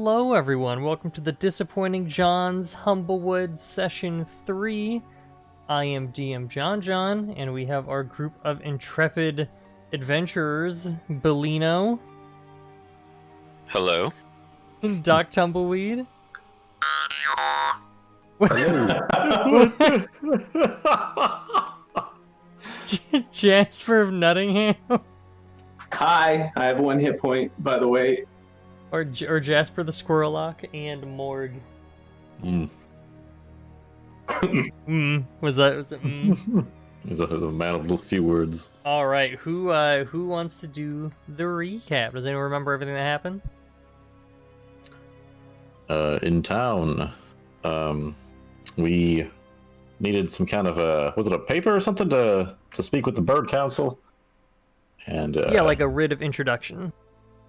Hello everyone, welcome to the Disappointing John's Humblewood Session 3. I am DM John, and we have our group of intrepid adventurers, Bellino. Hello. Doc Tumbleweed. Jasper of Nottingham. Hi, I have 1 hit point, by the way. Or Jasper the Squirrelock, and Morg. Was it He's a man of few words. All right, who wants to do the recap? Does anyone remember everything that happened? In town, we needed some kind of was it a paper or something to speak with the bird council? And yeah, like a writ of introduction.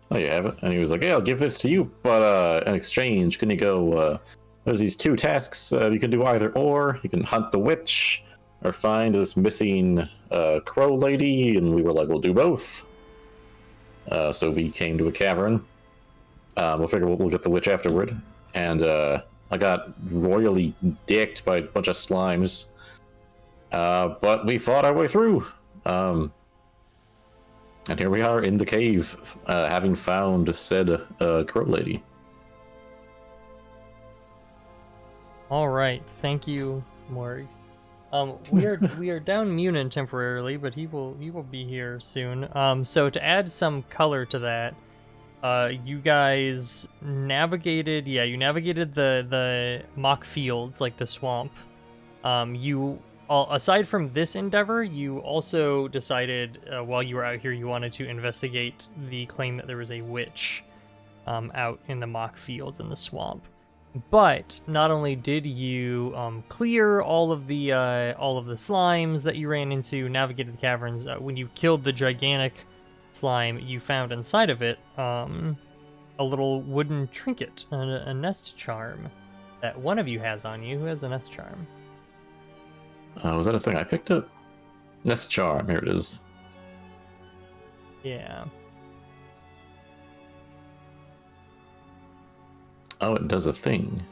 Oh, you have it? And he was like, "Yeah, I'll give this to you, but in exchange, can you go? There's these 2 tasks. You can do either or. You can hunt the witch, or find this missing crow lady." And we were like, "We'll do both." So we came to a cavern. We'll figure we'll get the witch afterward. And I got royally dicked by a bunch of slimes. But we fought our way through. And here we are in the cave, having found said crow lady. All right, thank you, Morg. We are down Munin temporarily, but he will be here soon. So to add some color to that, you guys navigated. Yeah, you navigated the Mokk Fields, like the swamp. Aside from this endeavor, you also decided while you were out here you wanted to investigate the claim that there was a witch out in the Mokk Fields in the swamp. But not only did you clear all of the slimes that you ran into, navigated the caverns, when you killed the gigantic slime, you found inside of it a little wooden trinket, a nest charm that one of you has on you. Who has the nest charm? Was that a thing I picked up? Nest charm, here it is. Yeah. Oh, it does a thing.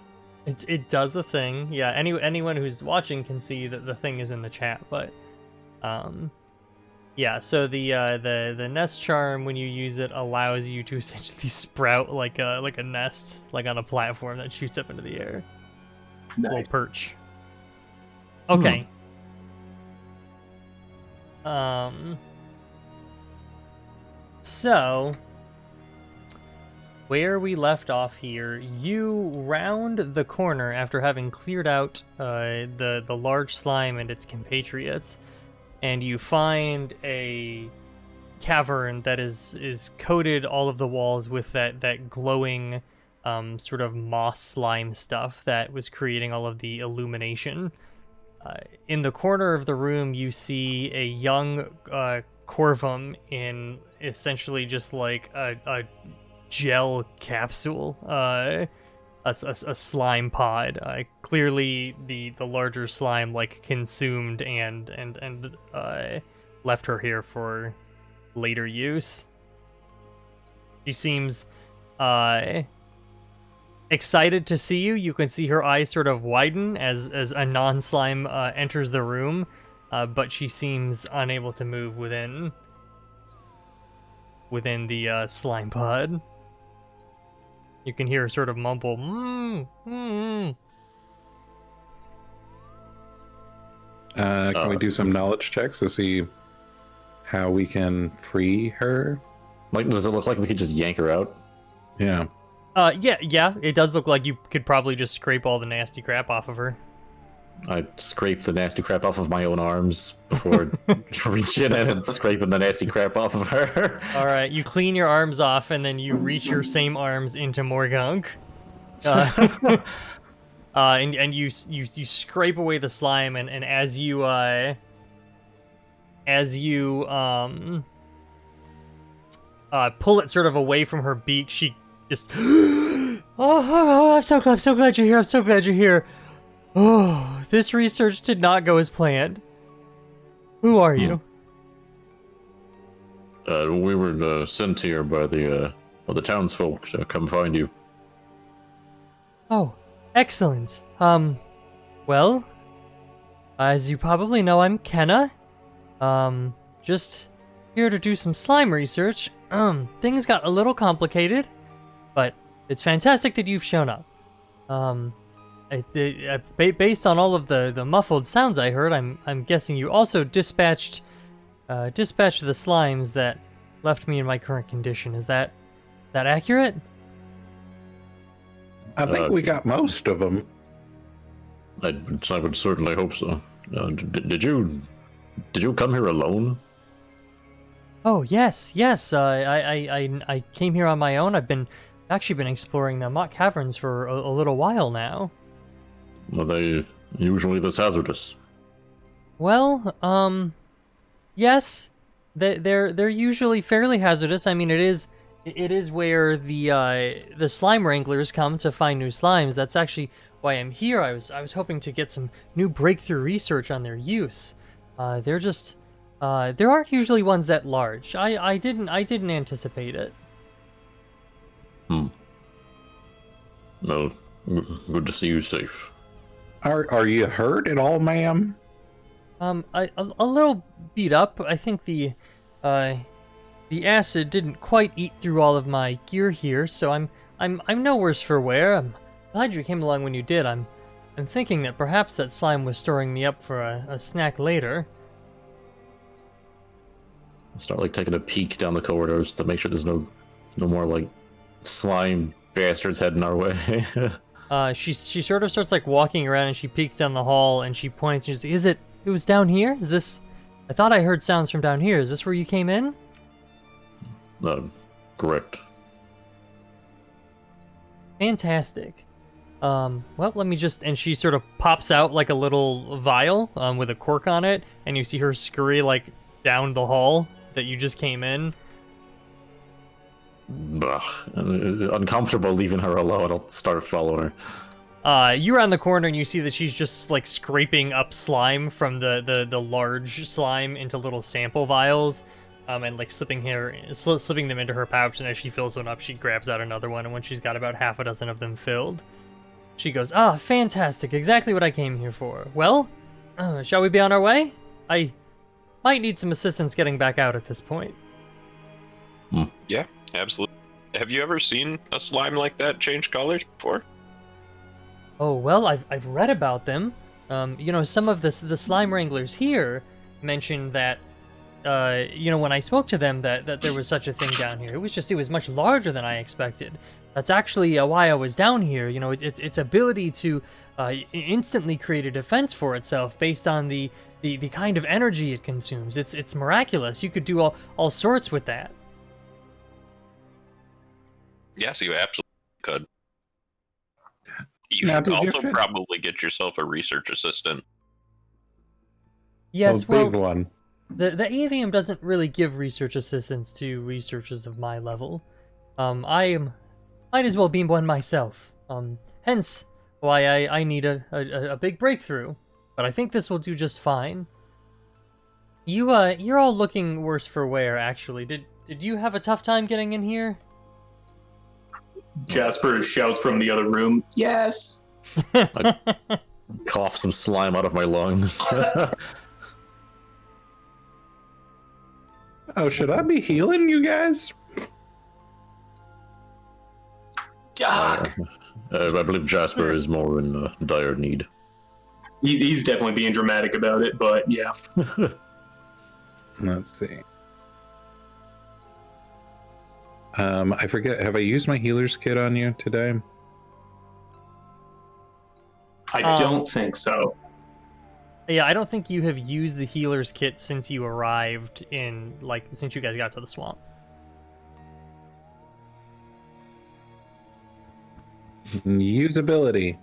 It does a thing. Yeah, anyone who's watching can see that the thing is in the chat, but yeah, so the nest charm, when you use it, allows you to essentially sprout like a nest, like on a platform that shoots up into the air. Nice. Little perch. Okay. So where we left off here, you round the corner after having cleared out the large slime and its compatriots, and you find a cavern that is coated all of the walls with that glowing sort of moss slime stuff that was creating all of the illumination. In the corner of the room, you see a young Corvum in essentially just like a gel capsule, a slime pod. Clearly, the larger slime like consumed and left her here for later use. She seems excited to see you. You can see her eyes sort of widen as a non-slime enters the room, but she seems unable to move within the slime pod. You can hear her sort of mumble, Can we do some knowledge checks to see how we can free her? Like, does it look like we could just yank her out? Yeah. Yeah, it does look like you could probably just scrape all the nasty crap off of her. I scraped the nasty crap off of my own arms before reaching in and scraping the nasty crap off of her. All right, you clean your arms off, and then you reach your same arms into more gunk. And you scrape away the slime, and as you pull it sort of away from her beak, she just oh, I'm so glad you're here. Oh, this research did not go as planned. Who are you? We were sent here by the townsfolk to come find you. Oh, excellent. Well, as you probably know, I'm Kenna. Just here to do some slime research. Things got a little complicated, but it's fantastic that you've shown up. Based on all of the muffled sounds I heard, I'm guessing you also dispatched the slimes that left me in my current condition. Is that accurate? I think we got most of them. I would certainly hope so. Did you come here alone? Oh yes. I came here on my own. I've actually been exploring the Mokk Caverns for a little while now. Are they usually this hazardous? Well, yes, they're usually fairly hazardous. I mean, it is where the slime wranglers come to find new slimes. That's actually why I'm here. I was hoping to get some new breakthrough research on their use. They're just there aren't usually ones that large. I didn't anticipate it. No, good to see you safe. Are you hurt at all, ma'am? A little beat up. I think the acid didn't quite eat through all of my gear here, so I'm no worse for wear. I'm glad you came along when you did. I'm thinking that perhaps that slime was storing me up for a snack later. Start like taking a peek down the corridors to make sure there's no more like slime bastards heading our way. She sort of starts like walking around and she peeks down the hall and she points and she's like, it was down here? Is this, I thought I heard sounds from down here. Is this where you came in? Correct. Fantastic. Well, let me just, and she sort of pops out like a little vial with a cork on it, and you see her scurry like down the hall that you just came in. Uncomfortable leaving her alone. I'll start following her. You round the corner and you see that she's just like scraping up slime from the large slime into little sample vials, and like slipping them into her pouch. And as she fills one up, she grabs out another one. And when she's got about half a dozen of them filled, she goes, "Ah, fantastic! Exactly what I came here for. Well, shall we be on our way? I might need some assistance getting back out at this point." Yeah, absolutely. Have you ever seen a slime like that change colors before? Oh, well, I've read about them. Some of the slime wranglers here mentioned that, when I spoke to them that there was such a thing down here. It was much larger than I expected. That's actually why I was down here. Its ability to instantly create a defense for itself based on the kind of energy it consumes. It's miraculous. You could do all sorts with that. Yes, you absolutely could. You Now, should did you also probably get yourself a research assistant. Yes, big one. The avium doesn't really give research assistance to researchers of my level. I might as well be one myself. Hence why I need a big breakthrough. But I think this will do just fine. You're all looking worse for wear, actually. Did you have a tough time getting in here? Jasper shouts from the other room, "Yes!" I cough some slime out of my lungs. Oh, should I be healing you guys? Doc! I believe Jasper is more in dire need. He's definitely being dramatic about it, but yeah. Let's see. I forget, have I used my healer's kit on you today? I don't think so. Yeah, I don't think you have used the healer's kit since you arrived since you guys got to the swamp. Usability.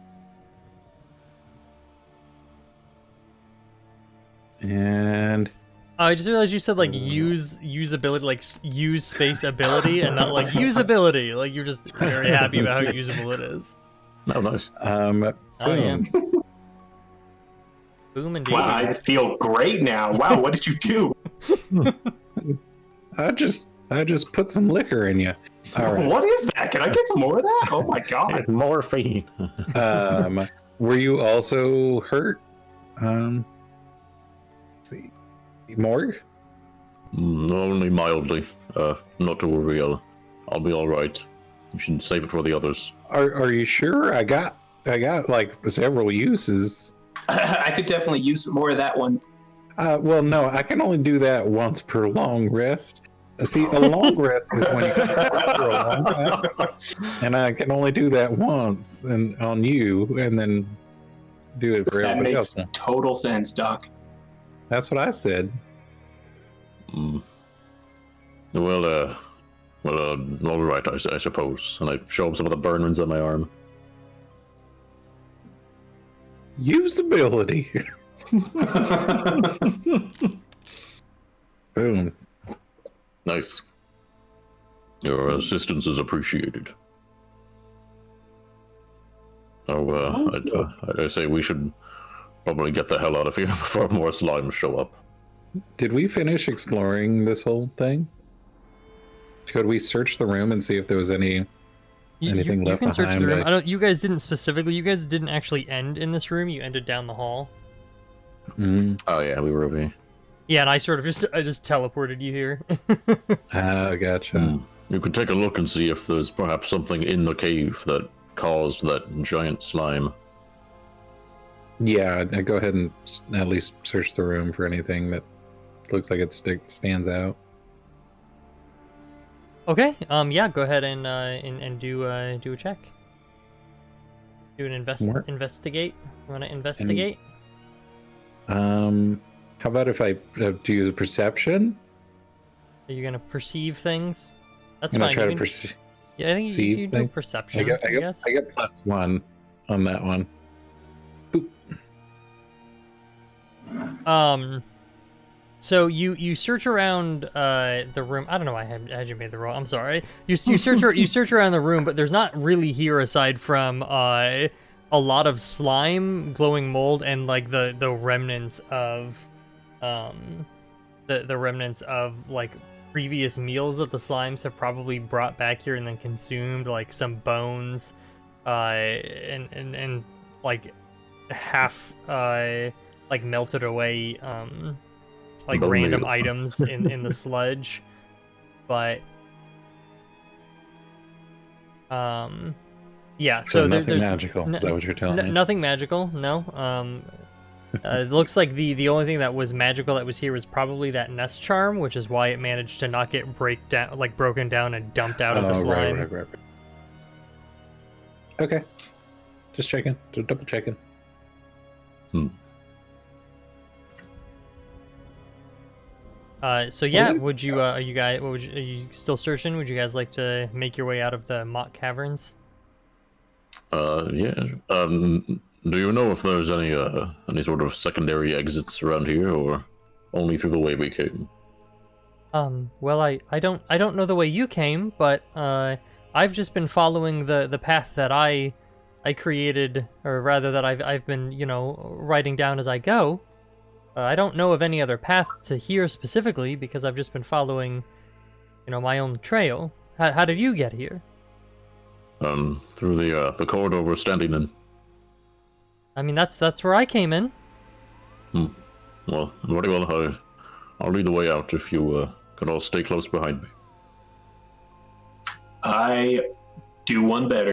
And I just realized you said usability, like use space ability, and not like usability. Like you're just very happy about how usable it is. Oh, nice. Oh yeah. Boom indeed. Wow, I feel great now. Wow, what did you do? I I just put some liquor in you. All right. What is that? Can I get some more of that? Oh my god. Morphine. Were you also hurt? Let's see. Morg? Only mildly. Not to worry. I'll be all right. You should save it for the others. Are you sure? I got like several uses. I could definitely use some more of that one. Well, no, I can only do that once per long rest. See, a long rest is when you can rest for a long time, and I can only do that once and on you, and then do it for That everybody makes else. total sense, Doc. That's what I said. Well, all right, I suppose. And I show him some of the burn wounds on my arm. Usability. Boom. Nice. Your assistance is appreciated. I say we should probably get the hell out of here before more slimes show up. Did we finish exploring this whole thing? Could we search the room and see if there was anything you left can search behind? the room. I don't. You guys didn't specifically. You guys didn't actually end in this room. You ended down the hall. Oh yeah, we were over here. Yeah, and I just teleported you here. Gotcha. You could take a look and see if there's perhaps something in the cave that caused that giant slime. Yeah, I'd go ahead and at least search the room for anything that looks like it stands out. Okay. Yeah. Go ahead and do a check. Do an investigate. You want to investigate? How about if I do a perception? Are you gonna perceive things? That's I'm fine. gonna try You to can- perceive. Yeah, I think you do perception. I guess. I get +1 on that one. Boop. So you search around the room. I don't know why I had you made the roll. I'm sorry. You search around the room, but there's not really here aside from a lot of slime, glowing mold, and like the remnants of the remnants of like previous meals that the slimes have probably brought back here and then consumed, like some bones, and like half like melted away like Bone random meal. items in the sludge, but yeah. So nothing there's magical. Is that what you're telling me? Nothing magical. No. It looks like the only thing that was magical that was here was probably that nest charm, which is why it managed to not get broken down and dumped out of the slime. Right. Okay. Just checking. Just double checking. So yeah, would you are you still searching? Would you guys like to make your way out of the Mokk caverns? Yeah. Do you know if there's any sort of secondary exits around here, or only through the way we came? Well, I don't know the way you came, but I've just been following the path that I created, or rather that I've been writing down as I go. I don't know of any other path to here specifically because I've just been following, my own trail. How did you get here? Through the corridor we're standing in. I mean, that's where I came in. Well, very well. I'll lead the way out if you can all stay close behind me. I do one better.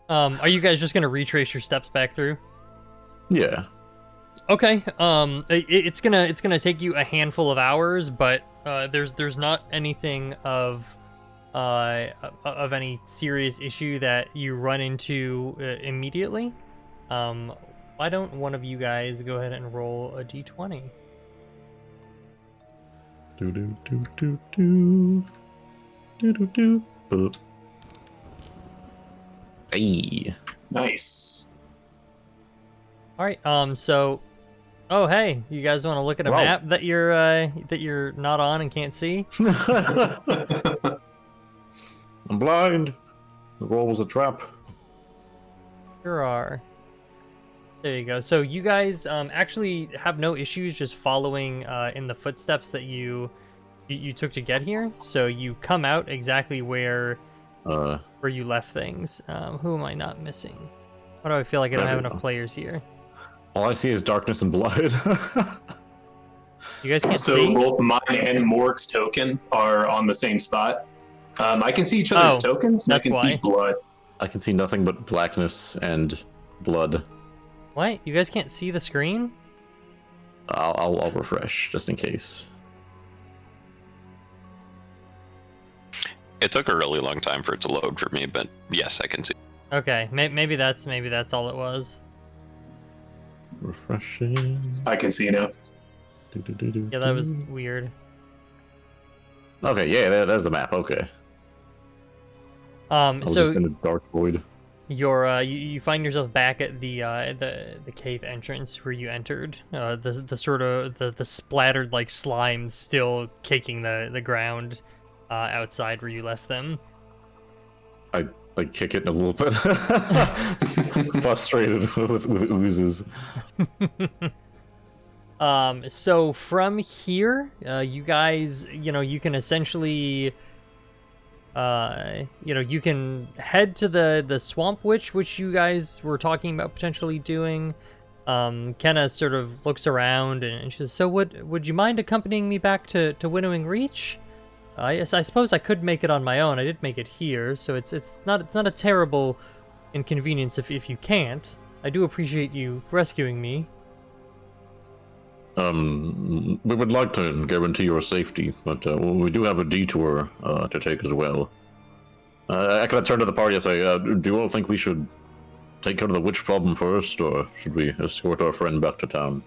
Are you guys just gonna retrace your steps back through? Yeah. Okay. It's gonna take you a handful of hours, but there's not anything of any serious issue that you run into immediately. Why don't one of you guys go ahead and roll a d20? Hey. Nice. All right. So, oh hey, you guys want to look at a Wow. map that you're not on and can't see? I'm blind. The roll was a trap. There are. There you go. So you guys actually have no issues just following in the footsteps that you you took to get here. So you come out exactly where you left things. Who am I not missing? Why do I feel like I don't have enough players here? All I see is darkness and blood. You guys can't So see? both mine and Morg's token are on the same spot. I can see each other's tokens, and I that's can why. see blood. I can see nothing but blackness and blood. What? You guys can't see the screen? I'll refresh just in case. It took a really long time for it to load for me, but yes, I can see. Okay, maybe that's all it was. Refreshing. I can see now. Yeah, that was weird. Okay, yeah, there's the map. Okay. I was So just in a dark void. you're you find yourself back at the cave entrance where you entered. The sort of the splattered like slime still caking the ground outside where you left them. I like kick it a little bit. Frustrated with oozes. So from here, you guys, you can essentially, you can head to the Swamp Witch, which you guys were talking about potentially doing. Kenna sort of looks around and she says, "So would you mind accompanying me back to Winnowing Reach? Yes, I suppose I could make it on my own. I did make it here, so it's not a terrible inconvenience if you can't. I do appreciate you rescuing me." We would like to guarantee your safety, but we do have a detour to take as well. I kind of turn to the party and say, do you all think we should take care of the witch problem first, or should we escort our friend back to town?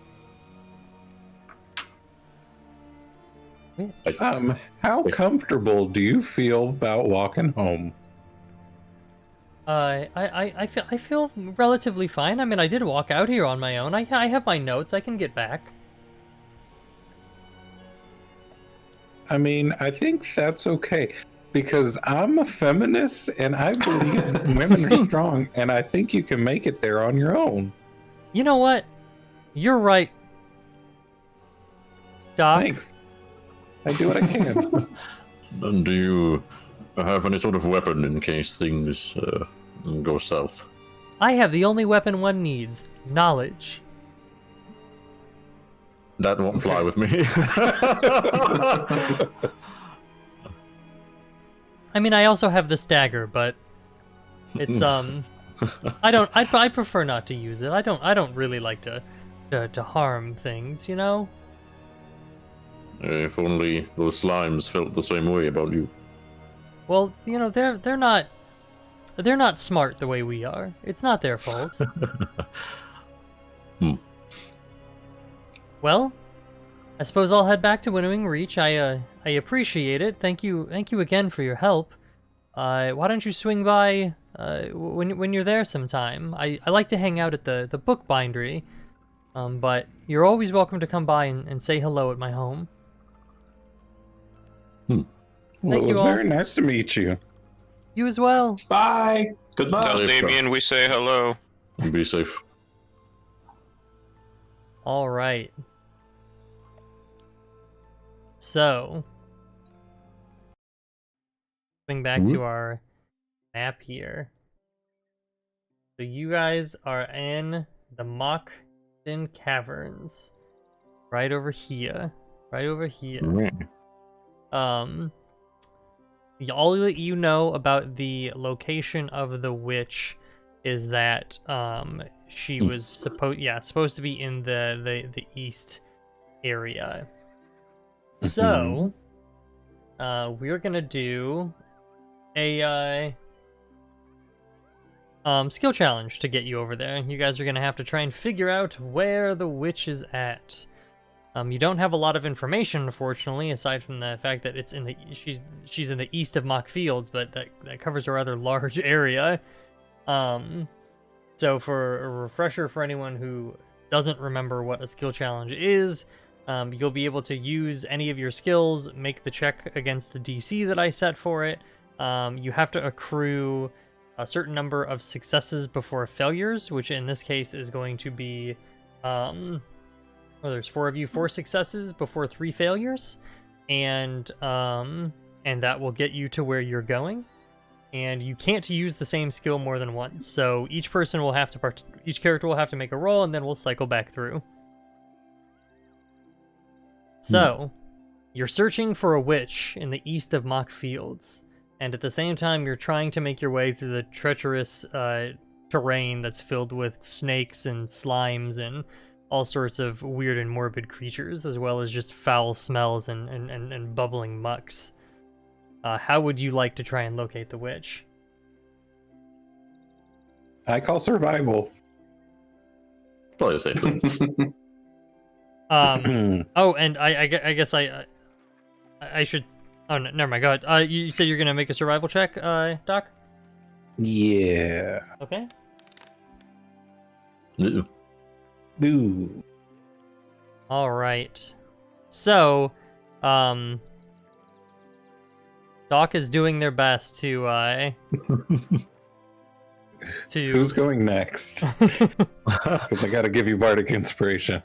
How comfortable do you feel about walking home? I feel relatively fine. I mean, I did walk out here on my own. I have my notes. I can get back. I mean, I think that's okay because I'm a feminist and I believe women are strong, and I think you can make it there on your own. You know what? You're right, Doc. Thanks. I do what I can. And do you have any sort of weapon in case things go south? I have the only weapon one needs: knowledge. That won't fly with me. I mean, I also have the stagger, but it's I prefer not to use it. I don't really like to harm things, you know? If only those slimes felt the same way about you. Well, they're not smart the way we are. It's not their fault. Well, I suppose I'll head back to Winnowing Reach. I appreciate it. Thank you again for your help. Why don't you swing by when you're there sometime? I like to hang out at the book bindery, but you're always welcome to come by and say hello at my home. Well, Thank it you was all. very nice to meet you. You as well. Bye. Goodbye. Tell Safe, Damien we say hello. Be safe. All right. So, going back to our map here. So you guys are in the Mokk Fields Caverns, right over here. Right over here. All that you know about the location of the witch is that she was supposed to be in the east area. So we're gonna do a skill challenge to get you over there. You guys are gonna have to try and figure out where the witch is at. You don't have a lot of information, unfortunately, aside from the fact that it's she's in the east of Mokk Fields, but that covers a rather large area. So for a refresher for anyone who doesn't remember what a skill challenge is, you'll be able to use any of your skills, make the check against the DC that I set for it. You have to accrue a certain number of successes before failures, which in this case is going to be, well, there's 4 of you, 4 successes before 3 failures. and that will get you to where you're going. And you can't use the same skill more than once. So each person will have to each character will have to make a roll, and then we'll cycle back through. So, you're searching for a witch in the east of Mokk Fields, and at the same time, you're trying to make your way through the treacherous terrain that's filled with snakes and slimes and all sorts of weird and morbid creatures, as well as just foul smells and bubbling mucks. How would you like to try and locate the witch? I call survival. Probably a safe one. Oh, and I guess I should. Oh, no, never mind. Go ahead. You said you're gonna make a survival check, Doc? Yeah. Okay. Ooh. All right. So, Doc is doing their best to Who's going next? Because I got to give you bardic inspiration.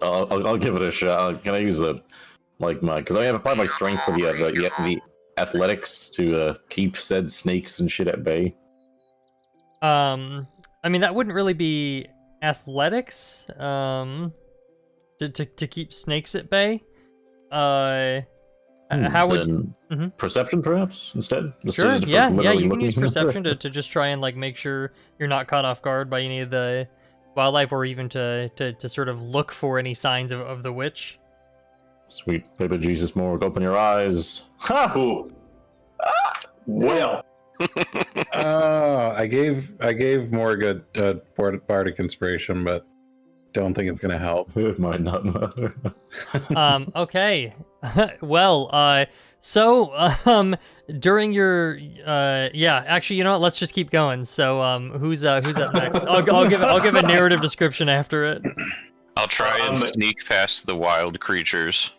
I'll give it a shot. Can I use because I have applied my strength for the athletics to keep said snakes and shit at bay. I mean, that wouldn't really be athletics, to keep snakes at bay. How would you... Perception, perhaps, instead? Sure, yeah, you can use perception to just try and, like, make sure you're not caught off guard by any of the wildlife, or even to sort of look for any signs of the witch. Sweet baby Jesus Morg, open your eyes. Ha! Ooh. Well. I gave Morg a bardic inspiration, but don't think it's gonna help. It might not matter. Okay. Well, so during your actually, you know what? Let's just keep going. So who's up next? I'll give a narrative description after it. I'll try and sneak past the wild creatures.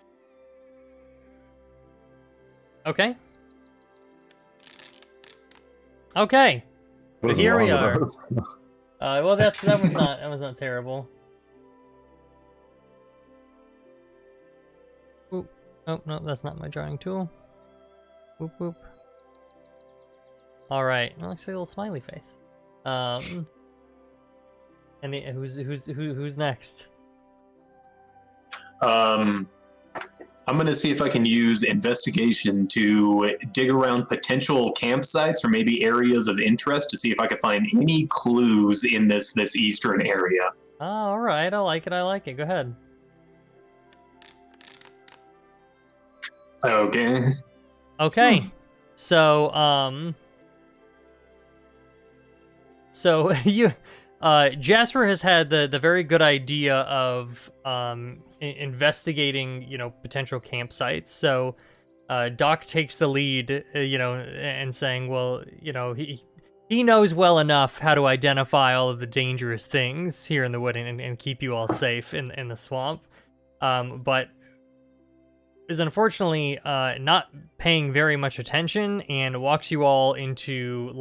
Okay. Okay. What is Here we wrong are. with us? Well, that was not terrible. Oop. Oh no, that's not my drawing tool. Whoop whoop. All right, it looks like a little smiley face. And who's next? I'm gonna see if I can use investigation to dig around potential campsites or maybe areas of interest to see if I can find any clues in this eastern area. Oh, all right, I like it. Go ahead. Okay. So you Jasper has had the very good idea of investigating, potential campsites. So Doc takes the lead, and saying, well, he knows well enough how to identify all of the dangerous things here in the wood and keep you all safe in the swamp. But is unfortunately not paying very much attention and walks you all into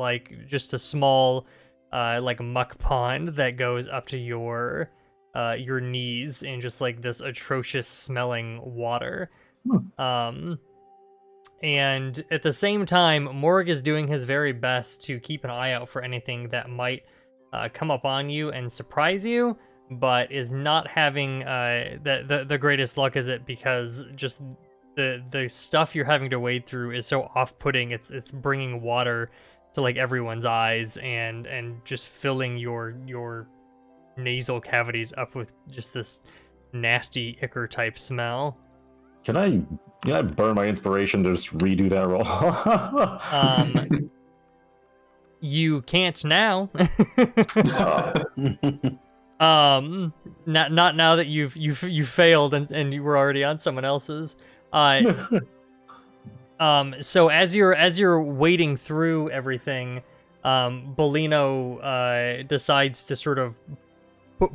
just a small muck pond that goes up to your knees in just this atrocious smelling water. And at the same time, Morg is doing his very best to keep an eye out for anything that might come up on you and surprise you, but is not having the greatest luck, is it? Because just the stuff you're having to wade through is so off-putting. It's bringing water to everyone's eyes and just filling your nasal cavities up with just this nasty ichor type smell. Can I burn my inspiration to just redo that roll? You can't now. Not now that you've failed and you were already on someone else's. So as you're wading through everything, Bellino decides to sort of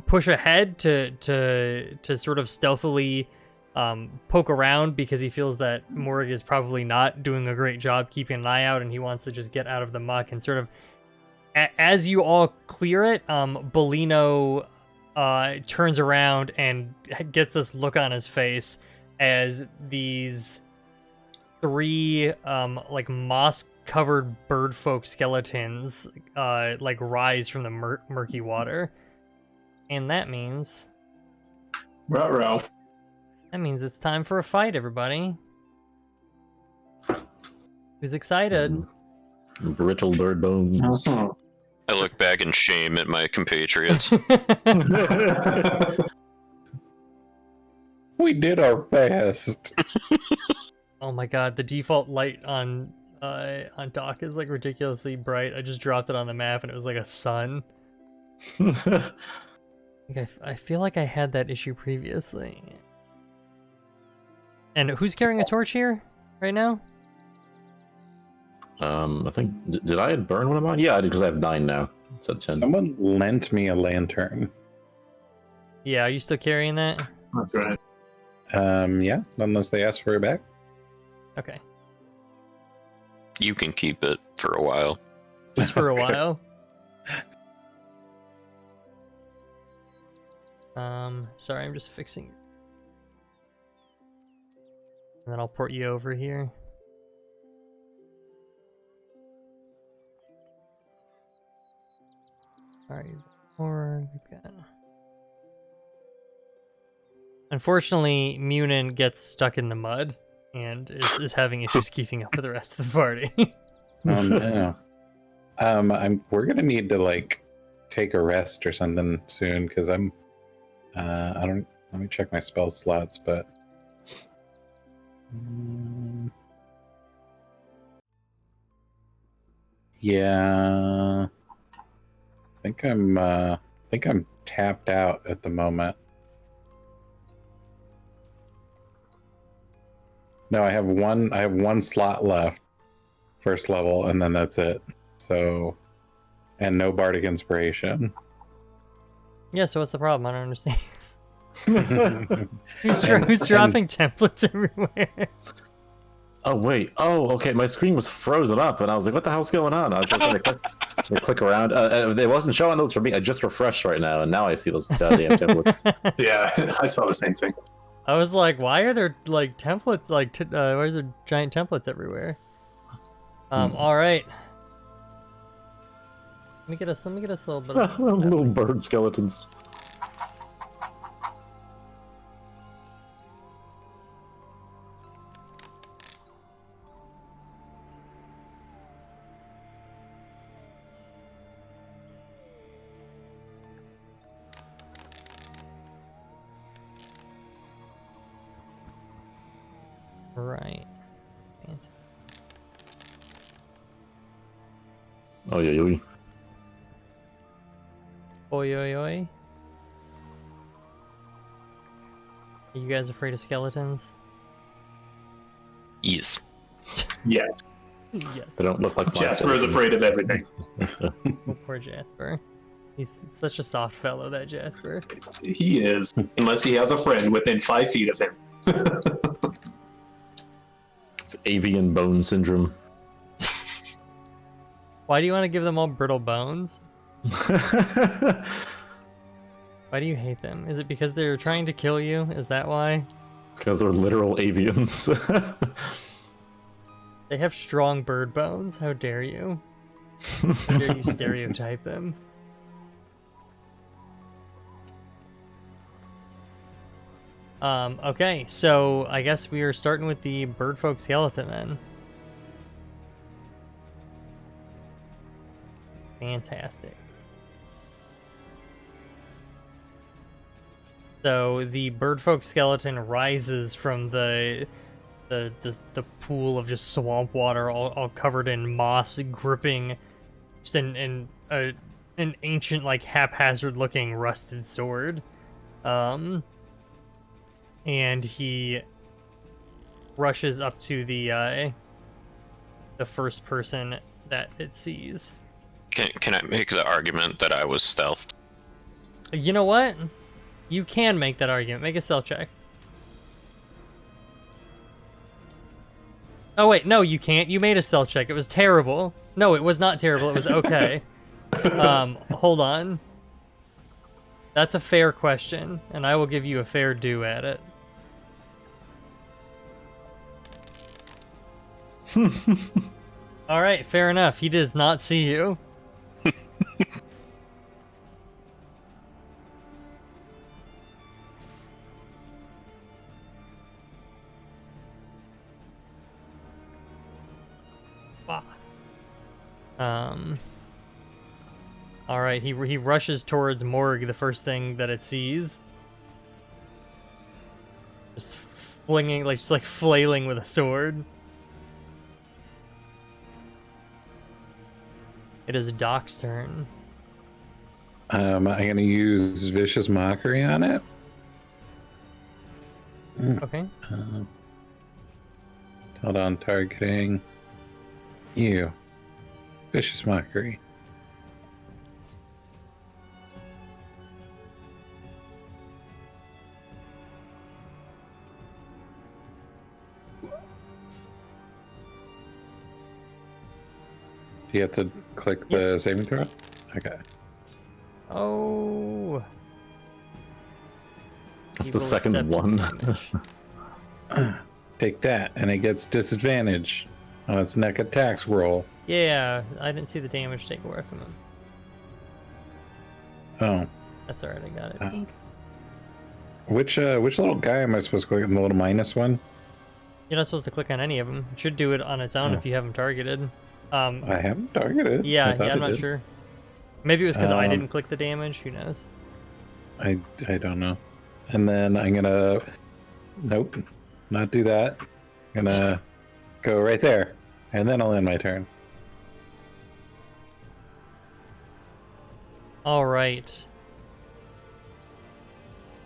push ahead to sort of stealthily poke around, because he feels that Morg is probably not doing a great job keeping an eye out, and he wants to just get out of the muck. And sort of as you all clear it, Bellino turns around and gets this look on his face as these three like moss-covered bird folk skeletons like rise from the murky water, and that means Ruh-roh. it's time for a fight, everybody. Who's excited? Brittle bird bones. I look back in shame at my compatriots. We did our best. Oh my god, the default light on Dock is like ridiculously bright. I just dropped it on the map and it was like a sun. I feel like I had that issue previously. And who's carrying a torch here right now? I think did I burn one of mine? Yeah, I did because I have 9 now. So 10. Someone lent me a lantern. Yeah, are you still carrying that? That's right. Yeah, unless they ask for it back. Okay. You can keep it for a while. Just for a Okay. while. Sorry, I'm just fixing. And then I'll port you over here. Sorry, or we've got. Unfortunately, Munin gets stuck in the mud and is having issues keeping up with the rest of the party. No. We're gonna need to like take a rest or something soon because I'm. I don't. Let me check my spell slots, but. Yeah. I think I'm tapped out at the moment. No, I have one slot left, first level, and then that's it. So, and no bardic inspiration. Yeah, so what's the problem? I don't understand. And- Who's dropping templates everywhere? Oh wait. Oh, okay. My screen was frozen up, and I was like, "What the hell's going on?" I was trying to click around. It wasn't showing those for me. I just refreshed right now, and now I see those goddamn templates. Yeah, I saw the same thing. I was like, why are there like templates? Like, why is there giant templates everywhere? All right. Let me get us a little bit of Little bird skeletons. Right. Oh yeah, yeah. Oi, oi, oi. Are you guys afraid of skeletons? Yes. Yes, Yes. They don't look like my Jasper is skeletons. afraid of everything. Oh, poor Jasper. He's such a soft fellow, that Jasper. He is, unless he has a friend within 5 feet of him. It's avian bone syndrome. Why do you want to give them all brittle bones? Why do you hate them? Is it because they're trying to kill you? Is that why? Because they're literal avians. They have strong bird bones. How dare you? How dare you stereotype them? Okay, so I guess we are starting with the birdfolk skeleton then. Fantastic. So the birdfolk skeleton rises from the pool of just swamp water, all covered in moss, gripping just an ancient, like, haphazard-looking rusted sword. And he rushes up to the first person that it sees. Can I make the argument that I was stealthed? You know what? You can make that argument. Make a stealth check. Oh wait, no, you can't. You made a stealth check. It was terrible. No, it was not terrible. It was okay. Hold on. That's a fair question, and I will give you a fair due at it. All right, fair enough. He does not see you. All right, he rushes towards Morg, the first thing that it sees. Just flinging, like, just like flailing with a sword. It is Doc's turn. I'm gonna use Vicious Mockery on it. Okay. Hold on, targeting you. Vicious Mockery. Do you have to click the saving throw? Okay. Oh. That's He the will second accept his one. damage. Take that, and it gets disadvantage on its neck attacks roll. Yeah, I didn't see the damage take away from him. Oh. That's alright, I got it. I think. Which little guy am I supposed to click on? The little minus one? You're not supposed to click on any of them. It should do it on its own if you have them targeted. I haven't targeted. Yeah, I thought I'm it not did. sure. Maybe it was because I Um, didn't click the damage. Who knows? I don't know. And then I'm gonna nope, not do that. Gonna go right there, and then I'll end my turn. All right.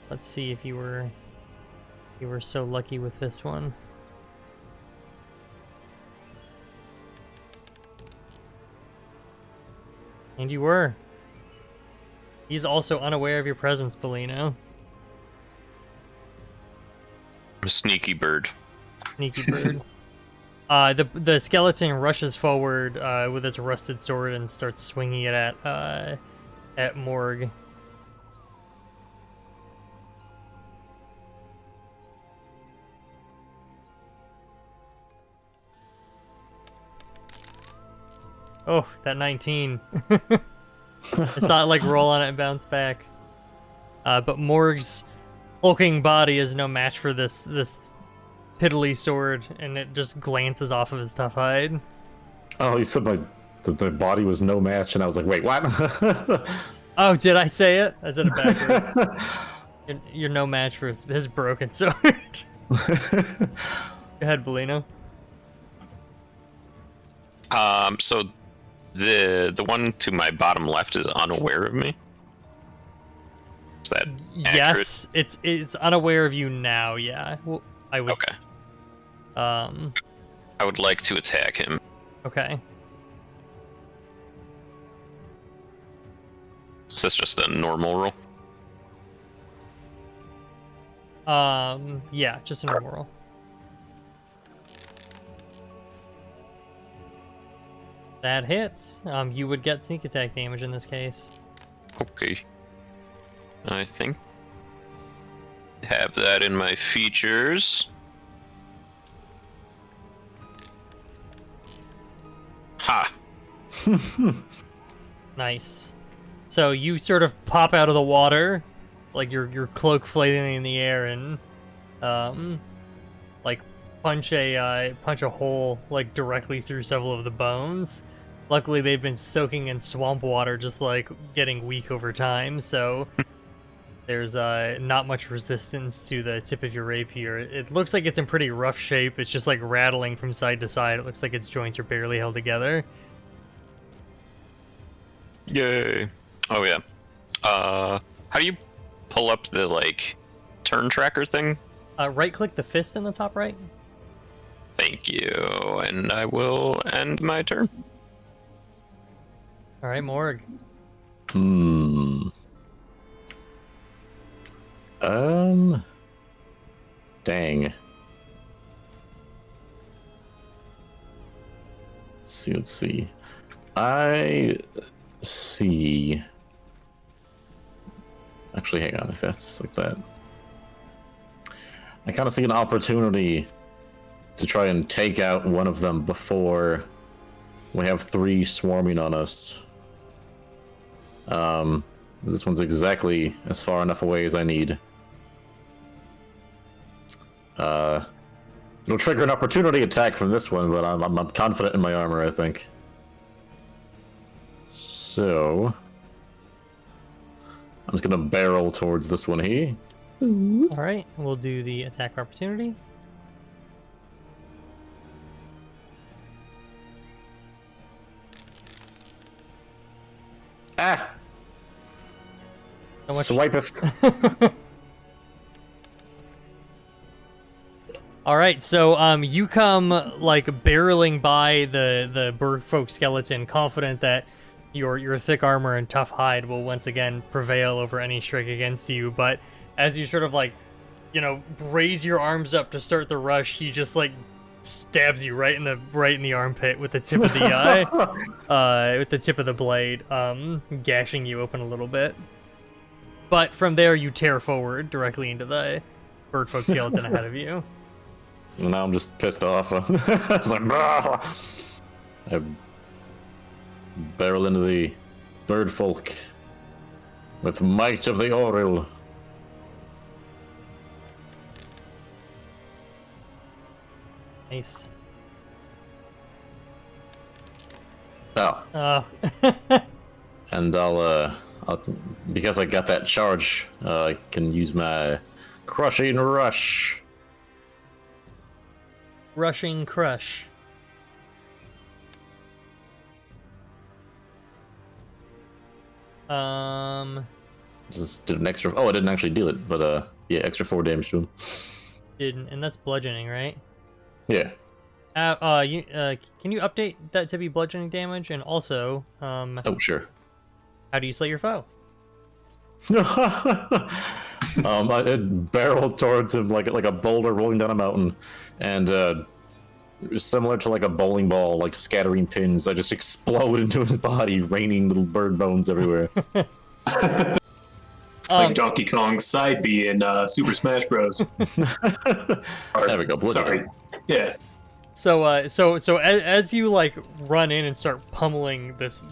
Let's see if you were so lucky with this one. And you were. He's also unaware of your presence, Bellino. I'm a sneaky bird. Sneaky bird. The skeleton rushes forward with its rusted sword and starts swinging it at Morg. Oh, that 19. It's not like roll on it and bounce back. But Morg's hulking body is no match for this piddly sword, and it just glances off of his tough hide. Oh, you said the body was no match, and I was like, wait, what? Oh, did I say it? I said it backwards. You're no match for his broken sword. Go ahead, Bellino. So the one to my bottom left is unaware of me. Is that Yes, it's unaware of you now. Yeah, well, I would. Okay. I would like to attack him. Okay. Is this just a normal roll? Yeah, just a normal roll. That hits. You would get sneak attack damage in this case. Okay. I think have that in my features. Ha! Nice. So you sort of pop out of the water, like your cloak flailing in the air, and like punch a hole like directly through several of the bones. Luckily, they've been soaking in swamp water, just like getting weak over time. So there's not much resistance to the tip of your rapier. It looks like it's in pretty rough shape. It's just like rattling from side to side. It looks like its joints are barely held together. Yay! Oh yeah. How do you pull up the like turn tracker thing? Right-click the fist in the top right. Thank you, and I will end my turn. All right, Morg. Dang. Let's see. I see a Actually, hang on, if that's like that. I kind of see an opportunity to try and take out one of them before we have 3 swarming on us. This one's exactly as far enough away as I need. It'll trigger an opportunity attack from this one, but I'm confident in my armor, I think. So I'm just gonna barrel towards this one here. All right, we'll do the attack opportunity. Ah! So much- Swipe it. All right, so you come like barreling by the bird folk skeleton, confident that your thick armor and tough hide will once again prevail over any strike against you. But as you sort of like, raise your arms up to start the rush, he just like stabs you right in the armpit with the tip of the eye, with the tip of the blade, gashing you open a little bit. But from there, you tear forward directly into the bird folk skeleton ahead of you. Now I'm just pissed off. It's like, bah! I barrel into the bird folk with might of the Oril. Nice. Oh. And I'll because I got that charge, I can use my crushing rush. Rushing crush. Just did an extra. Oh, I didn't actually deal it, but yeah, extra 4 damage to him. Didn't, and that's bludgeoning, right? Yeah. Can you update that to be bludgeoning damage? And also, Oh, sure. how do you slay your foe? I barreled towards him like a boulder rolling down a mountain, and similar to like a bowling ball, like scattering pins, I just explode into his body, raining little bird bones everywhere. Like Donkey Kong's side B in Super Smash Bros. There we go. Sorry. Yeah. So as you like run in and start pummeling this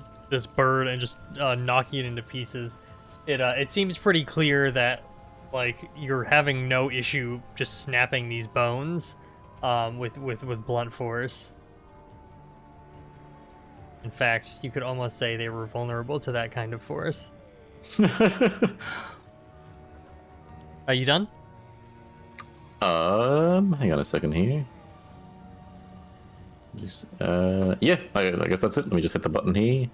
bird and just knocking it into pieces, it seems pretty clear that like you're having no issue just snapping these bones with blunt force. In fact, you could almost say they were vulnerable to that kind of force. Are you done? Hang on a second here. Just, yeah, I guess that's it. Let me just hit the button here.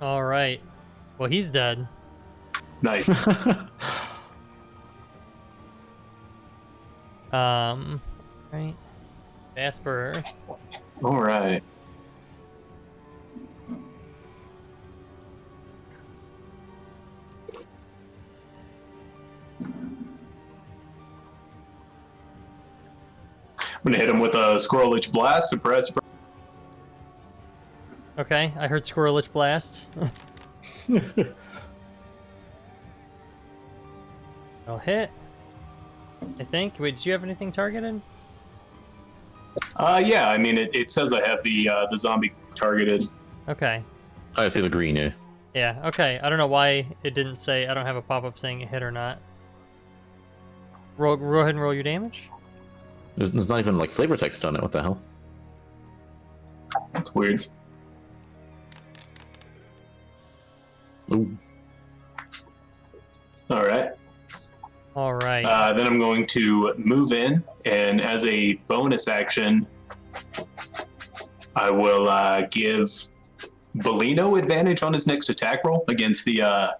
All right. Well, he's dead. Nice. Right. Jasper. All right. I'm gonna hit him with a Squirrelich Blast. Suppress. Okay, I heard Squirrelich Blast. I'll hit. I think. Wait, do you have anything targeted? Yeah. I mean, it says I have the zombie targeted. Okay. I see the green, yeah. Yeah, okay. I don't know why it didn't say, I don't have a pop-up saying it hit or not. Go ahead and roll your damage. There's not even like flavor text on it. What the hell? That's weird. Ooh. All right. All right. Then I'm going to move in, and as a bonus action, I will give Bellino advantage on his next attack roll against the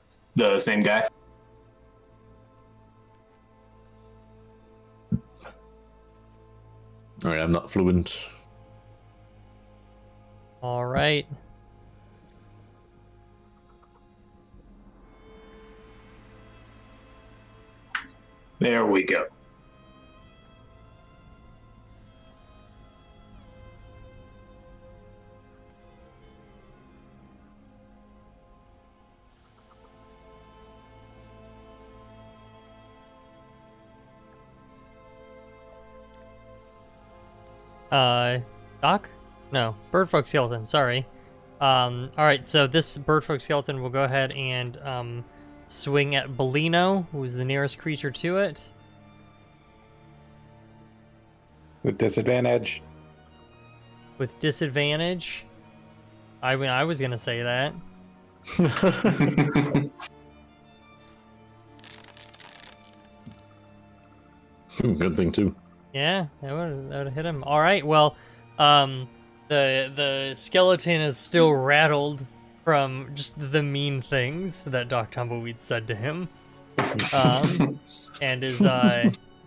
same guy. All right, I'm not fluent. All right. There we go. Doc? No, Birdfolk skeleton. Sorry. All right. So this Birdfolk skeleton will go ahead and swing at Bellino, who is the nearest creature to it. With disadvantage. With disadvantage. I mean, I was gonna say that. Good thing too. Yeah, that would hit him. All right. Well, the skeleton is still rattled from just the mean things that Doc Tumbleweed said to him, and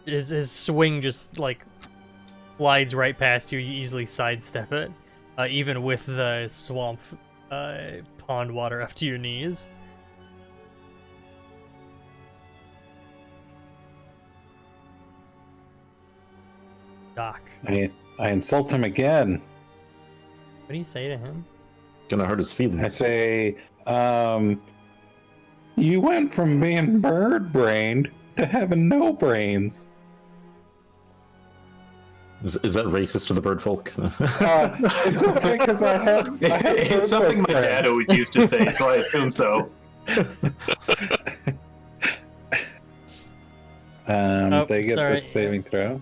his swing just like glides right past you. You easily sidestep it, even with the swamp pond water up to your knees. Doc, I insult him again. what do you say to him? Gonna hurt his feelings. I say, you went from being bird-brained to having no brains. Is that racist to the bird folk? It's okay because I have It's something my dad always used to say, so I assume so. They get sorry. the saving throw.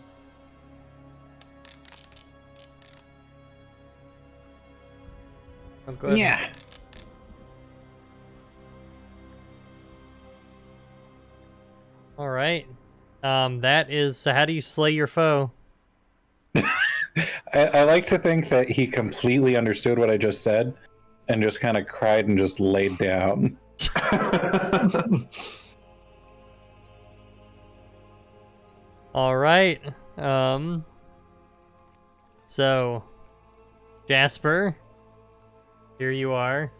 Oh, good. Yeah. All right. That is. So, how do you slay your foe? I like to think that he completely understood what I just said and just kind of cried and just laid down. All right. So, Jasper, here you are.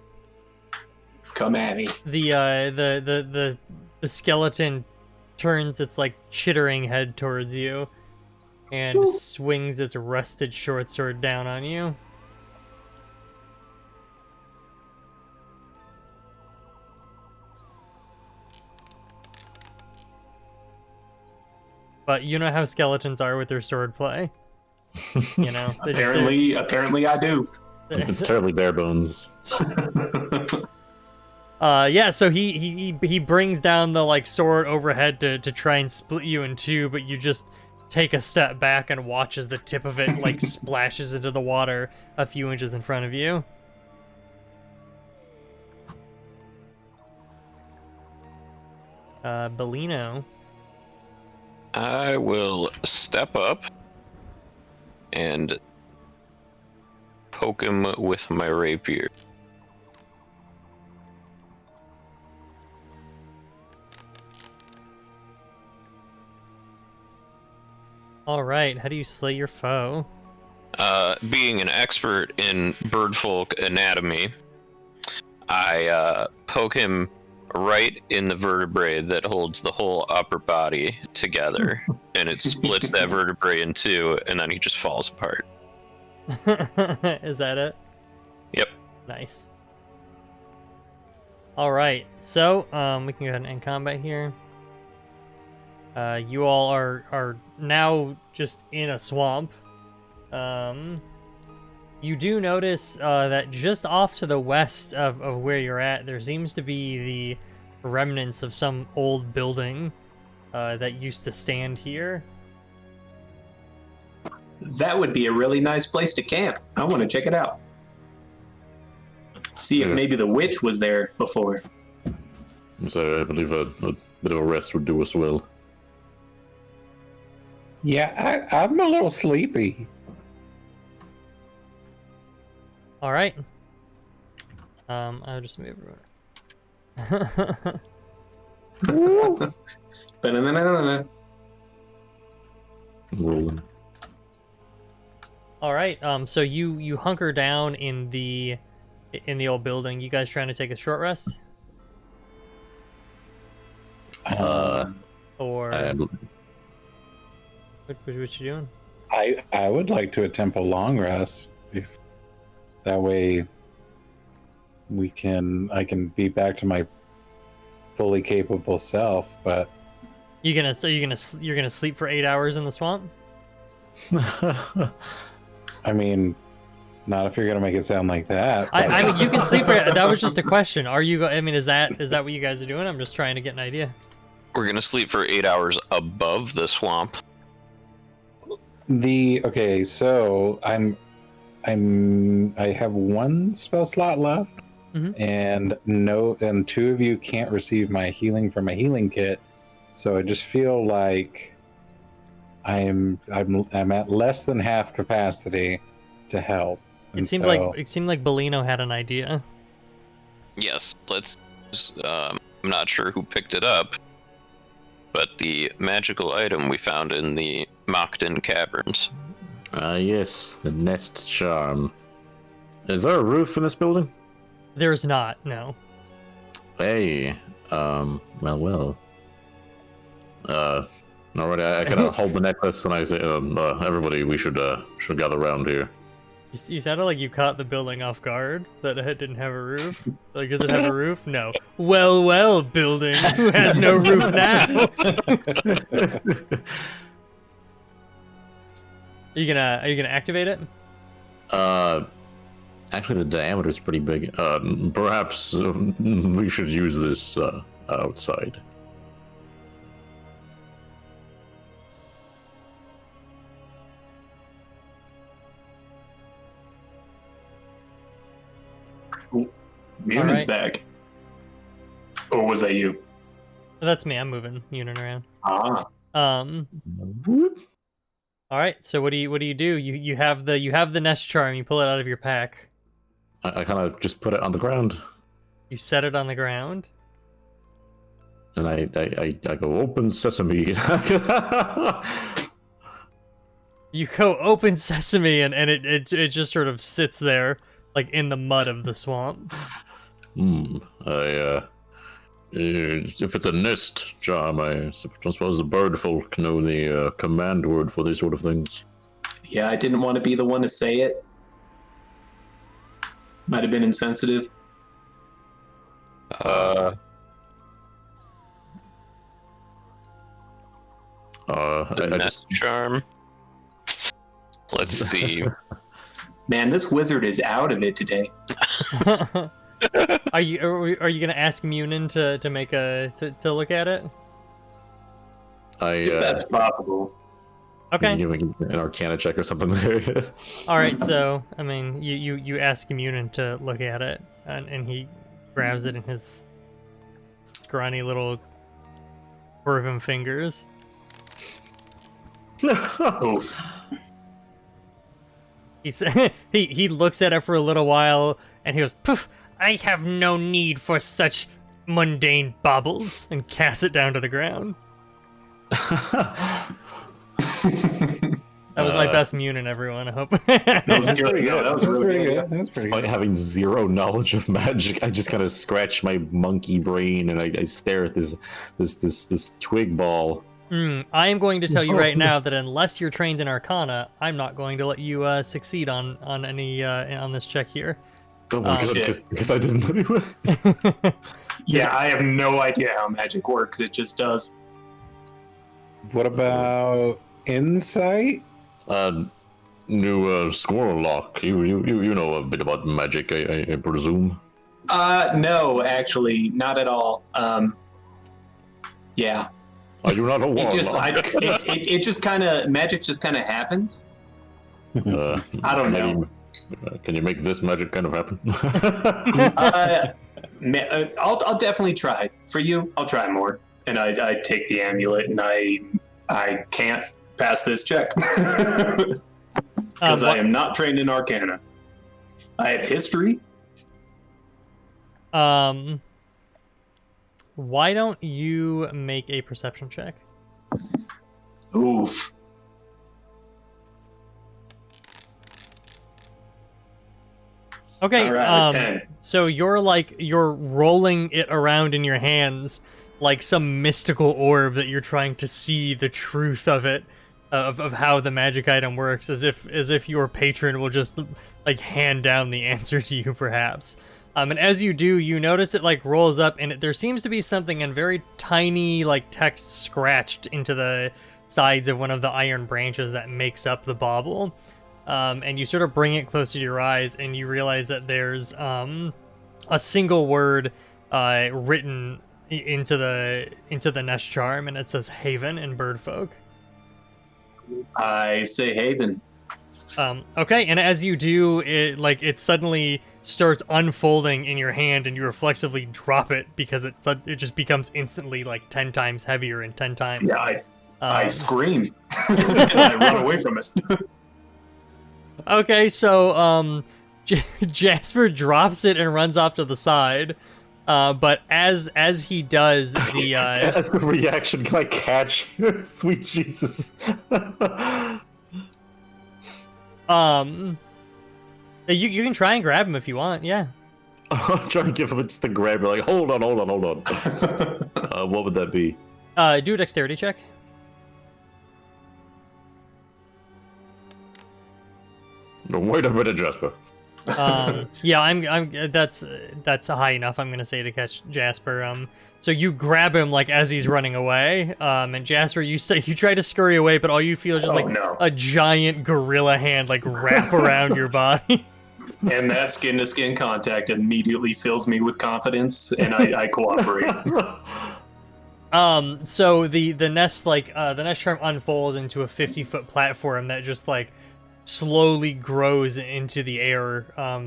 Come at me. The skeleton turns its like chittering head towards you and swings its rusted short sword down on you. But you know how skeletons are with their sword play. You know, Apparently I do. It's terribly bare bones. Yeah, so he brings down the like sword overhead to try and split you in two, but you just take a step back and watch as the tip of it like splashes into the water a few inches in front of you. Bellino. I will step up and poke him with my rapier. All right, how do you slay your foe? Being an expert in birdfolk anatomy, I poke him right in the vertebrae that holds the whole upper body together, and it splits that vertebrae in two, and then he just falls apart. Is that it? Yep. Nice. All right, so we can go ahead and end combat here. You all are now just in a swamp. You do notice that just off to the west of where you're at, there seems to be the remnants of some old building that used to stand here. That would be a really nice place to camp. I want to check it out. See if maybe the witch was there before. So I believe a bit of a rest would do us well. Yeah, I'm a little sleepy. All right. I'll just move everyone. Ba-na-na-na-na-na. Rolling. All right. So you hunker down in the old building. You guys trying to take a short rest? Or what you doing? I would like to attempt a long rest. If that way I can be back to my fully capable self, but You're gonna sleep for 8 hours in the swamp? I mean, not if you're gonna make it sound like that. I mean, you can sleep for it. That was just a question. Are you? I mean, is that what you guys are doing? I'm just trying to get an idea. We're gonna sleep for 8 hours above the swamp. Okay, so I have one spell slot left, and two of you can't receive my healing from a healing kit. So I just feel like I'm at less than half capacity to help. It seemed like Bellino had an idea. Yes, I'm not sure who picked it up, but the magical item we found in the Mockton Caverns. Yes, the nest charm. Is there a roof in this building? There's not, no. Hey, well. Alright, I kind of hold the necklace and I say, everybody, we should gather around here. You sounded like you caught the building off guard, that it didn't have a roof. Like, does it have a roof? No. Well, building, who has no roof now? Are you gonna activate it? Actually, the diameter is pretty big. Perhaps we should use this outside. Munan's Alright. back. Or was that you? That's me. I'm moving Munin around. Ah. All right. So what do you do? You have the nest charm. You pull it out of your pack. I kind of just put it on the ground. You set it on the ground. And I go, open sesame. You go open sesame, and it just sort of sits there, like in the mud of the swamp. If it's a nest charm, I suppose the bird folk know the command word for these sort of things. Yeah, I didn't want to be the one to say it. Might have been insensitive. The nest charm. Let's see. Man, this wizard is out of it today. Are you gonna ask Munin to make to look at it? If that's possible. Okay. Giving an Arcana check or something there. All right. So I mean, you ask Munin to look at it, and he grabs it in his scrawny little dwarven fingers. Oof. He looks at it for a little while, and he goes, "Poof! I have no need for such mundane baubles," and casts it down to the ground. That was my best Munin, everyone. I hope. That was good. Yeah, that was really good. That's pretty Despite good. having zero knowledge of magic, I just kind of scratch my monkey brain and I stare at this twig ball. I am going to tell you right now that unless you're trained in Arcana, I'm not going to let you succeed on any on this check here. Oh my god, shit. because I didn't anyway. Yeah, I have no idea how magic works. It just does. What about insight? New squirrel lock. You know a bit about magic, I presume. No, actually, not at all. Yeah. Are you not a warlock? It just kind of magic just kind of happens. I don't know. Can you make this magic kind of happen? I'll definitely try. For you, I'll try more. And I take the amulet, and I can't pass this check because I am not trained in Arcana. I have history. Why don't you make a perception check? Oof. Okay. All right, 10. So you're rolling it around in your hands like some mystical orb that you're trying to see the truth of it, of how the magic item works, as if your patron will just like hand down the answer to you, perhaps. And as you do, you notice it like rolls up, and there seems to be something in very tiny like text scratched into the sides of one of the iron branches that makes up the bauble. and you sort of bring it closer to your eyes, and you realize that there's a single word written into the nest charm, and it says Haven in Birdfolk. I say Haven. Okay, and as you do, it suddenly starts unfolding in your hand, and you reflexively drop it because it just becomes instantly like 10 times heavier and 10 times. Yeah, I scream and I run away from it. Okay, so Jasper drops it and runs off to the side. But as he does, as the reaction, can I catch you? Sweet Jesus. You can try and grab him if you want, yeah. I'm trying to give him just a grab. Like, hold on. What would that be? Do a dexterity check. No, wait a minute, Jasper. Yeah, that's high enough, I'm gonna say, to catch Jasper. So you grab him like as he's running away, and Jasper, you try to scurry away, but all you feel is just a giant gorilla hand like wrap around your body. And that skin-to-skin contact immediately fills me with confidence, and I cooperate. So the nest the nest charm unfolds into a 50-foot platform that just like slowly grows into the air,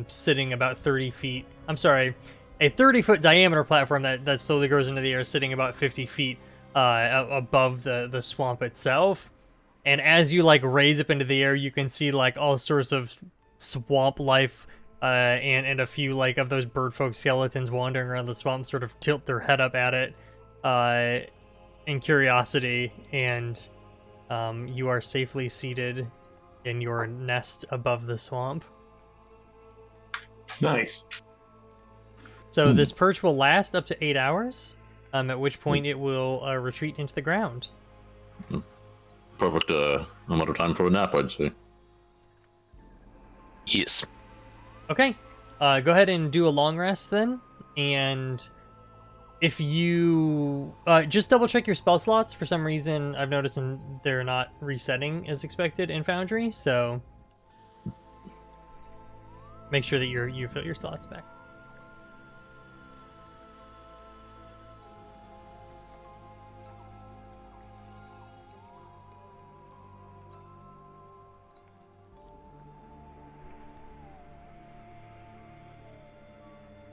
sitting about 30 feet. I'm sorry, a 30-foot diameter platform that slowly grows into the air, sitting about 50 feet above the swamp itself. And as you like raise up into the air, you can see like all sorts of swamp life and a few like of those birdfolk skeletons wandering around the swamp sort of tilt their head up at it in curiosity, and you are safely seated in your nest above the swamp. Nice. So this perch will last up to 8 hours, at which point it will retreat into the ground. Perfect amount of time for a nap, I'd say. Yes. Okay, go ahead and do a long rest then, and if you just double check your spell slots. For some reason, I've noticed they're not resetting as expected in Foundry, so make sure that you fill your slots back.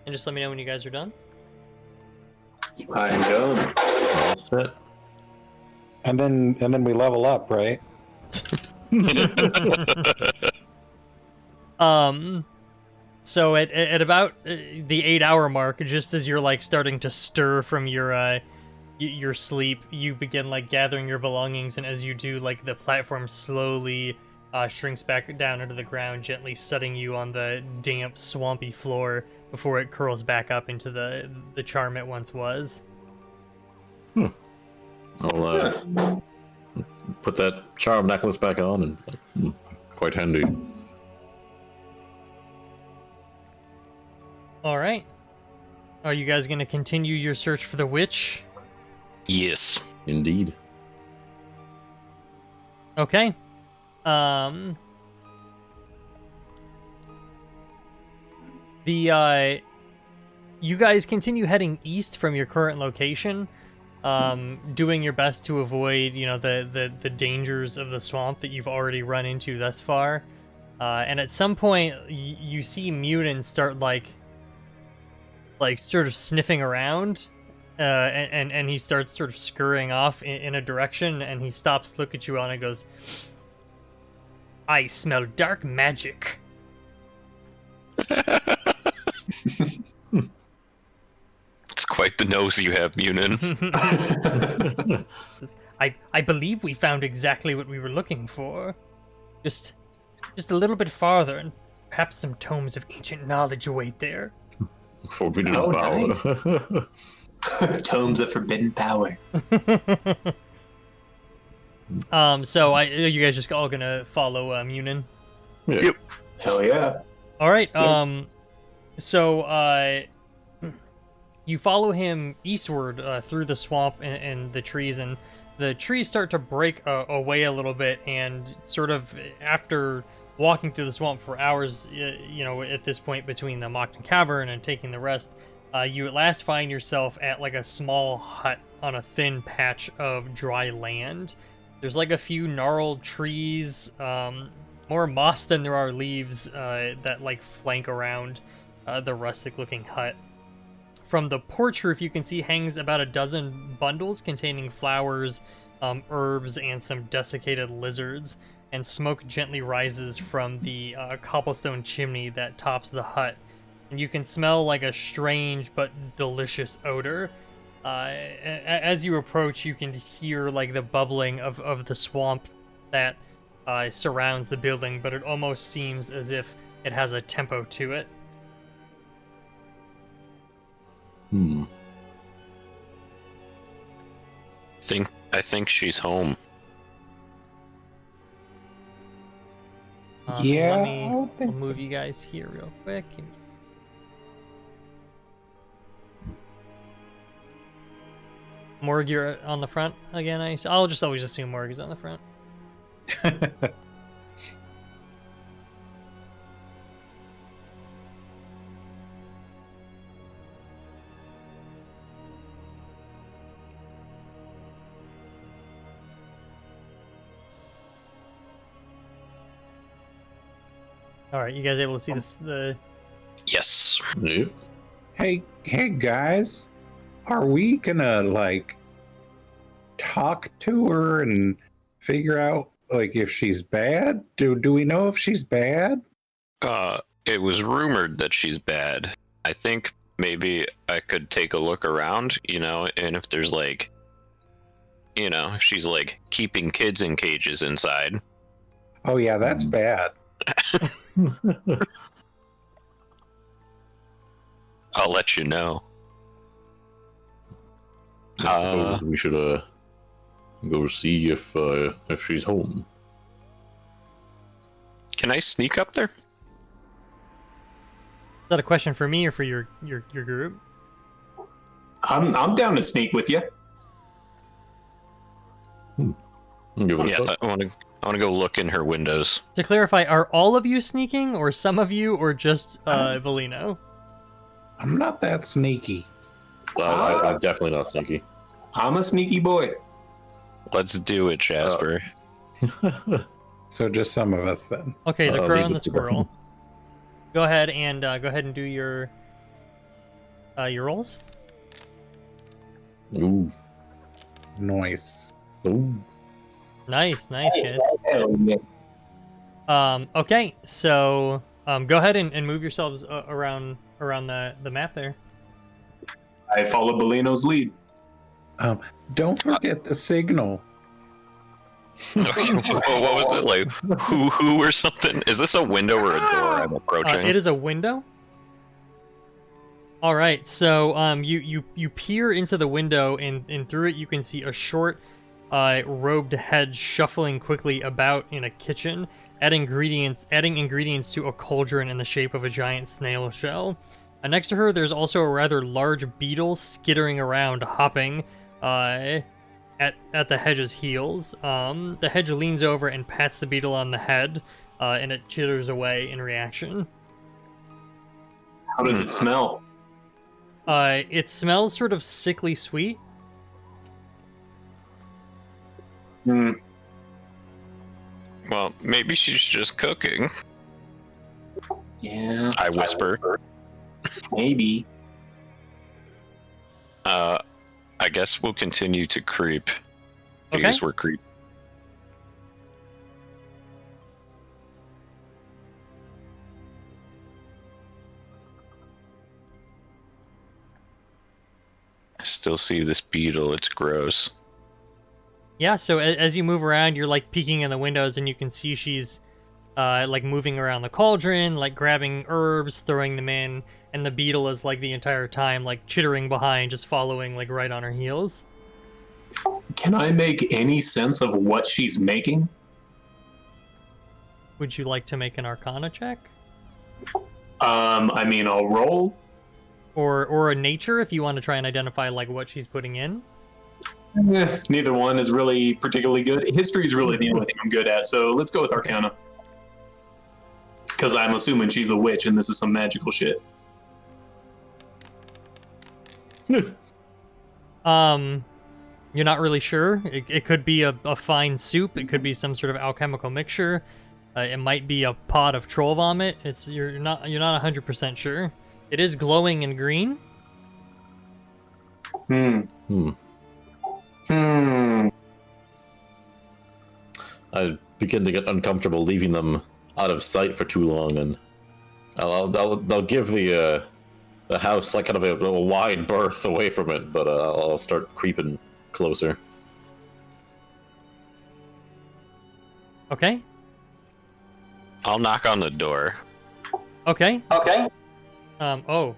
And just let me know when you guys are done. I am done. All set. And then we level up, right? So at about the 8-hour mark, just as you're like starting to stir from your sleep, you begin like gathering your belongings, and as you do, like the platform slowly shrinks back down into the ground, gently setting you on the damp, swampy floor before it curls back up into the charm it once was. I'll put that charm necklace back on, and quite handy. All right. Are you guys going to continue your search for the witch? Yes. Indeed. Okay. You guys continue heading east from your current location, doing your best to avoid, the dangers of the swamp that you've already run into thus far. And at some point, you see Munin start sort of sniffing around, and he starts sort of scurrying off in a direction, and he stops, look at you all, and he goes, "I smell dark magic." It's quite the nose you have, Munin. I believe we found exactly what we were looking for. Just a little bit farther, and perhaps some tomes of ancient knowledge await there. Forbidden power. Nice. Tomes of forbidden power. So you guys just all gonna follow Munin? Yeah. Yep. Hell yeah. All right. So you follow him eastward through the swamp and the trees, and the trees start to break away a little bit, and sort of after walking through the swamp for hours, at this point between the Mockton Cavern and taking the rest, you at last find yourself at like a small hut on a thin patch of dry land. There's like a few gnarled trees, more moss than there are leaves, that like flank around the rustic-looking hut. From the porch roof, you can see hangs about a dozen bundles containing flowers, herbs, and some desiccated lizards, and smoke gently rises from the cobblestone chimney that tops the hut. And you can smell like a strange but delicious odor. As you approach, you can hear like the bubbling of the swamp that surrounds the building, but it almost seems as if it has a tempo to it. I think she's home. Yeah, Let I me don't think move so. you guys here real quick. Morg, you're on the front again. I'll just always assume Morg is on the front. All right, you guys able to see this? Yes. Yep. Hey guys, are we gonna like talk to her and figure out like if she's bad? Do we know if she's bad? It was rumored that she's bad. I think maybe I could take a look around, and if there's like, if she's like keeping kids in cages inside. Oh yeah, that's bad. I'll let you know. I suppose we should go see if she's home. Can I sneak up there? Is that a question for me or for your group? I'm down to sneak with you. Give it a Yes, shot. I want to go look in her windows. To clarify, are all of you sneaking, or some of you, or just Valino? I'm not that sneaky. I'm definitely not sneaky. I'm a sneaky boy. Let's do it, Jasper. So just some of us then. Okay, the I'll crow leave and it the to squirrel. Go ahead and do your rolls. Ooh. Nice. Ooh. Nice, guys. Hell yeah. Okay, so go ahead and move yourselves around the map there. I follow Bellino's lead. Don't forget the signal. What was it like? Who or something? Is this a window or a door I'm approaching? It is a window. All right, so you peer into the window, and through it you can see a short, robed head shuffling quickly about in a kitchen, adding ingredients to a cauldron in the shape of a giant snail shell. Next to her, there's also a rather large beetle skittering around, hopping at the hedge's heels. The hedge leans over and pats the beetle on the head, and it chitters away in reaction. How does it smell? It smells sort of sickly sweet. Hmm. Well, maybe she's just cooking. Yeah. I whisper. Maybe. I guess we'll continue to creep. Okay. Because we're creep. I still see this beetle. It's gross. Yeah, so as you move around, you're like peeking in the windows, and you can see she's like moving around the cauldron, like grabbing herbs, throwing them in, and the beetle is like the entire time like chittering behind, just following like right on her heels. Can I make any sense of what she's making? Would you like to make an Arcana check? I mean, I'll roll. Or a nature if you want to try and identify like what she's putting in. Neither one is really particularly good. History is really the only thing I'm good at, so let's go with Arcana. Because I'm assuming she's a witch and this is some magical shit. You're not really sure. It could be a fine soup. It could be some sort of alchemical mixture. It might be a pot of troll vomit. You're not 100% sure. It is glowing in green. I begin to get uncomfortable leaving them out of sight for too long, and I'll give the house like kind of a wide berth away from it, but I'll start creeping closer. Okay. I'll knock on the door. Okay. Oh.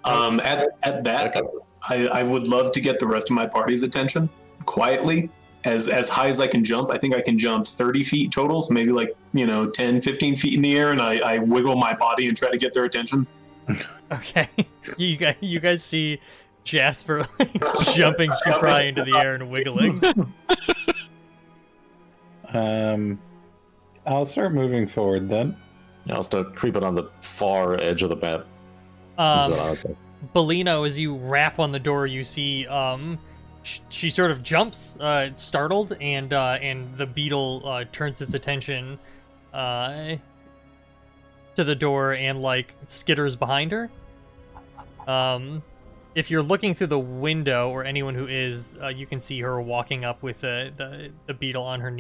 At that, I would love to get the rest of my party's attention quietly. As high as I can jump. I think I can jump 30 feet total, so maybe like, 10, 15 feet in the air, and I wiggle my body and try to get their attention. Okay. You guys see Jasper like, jumping super high into the air and wiggling. I'll start moving forward then. I'll start creeping on the far edge of the map. Bellino, as you rap on the door, you see she sort of jumps, startled, and the beetle turns its attention to the door and like skitters behind her. If you're looking through the window, or anyone who is, you can see her walking up with the beetle on her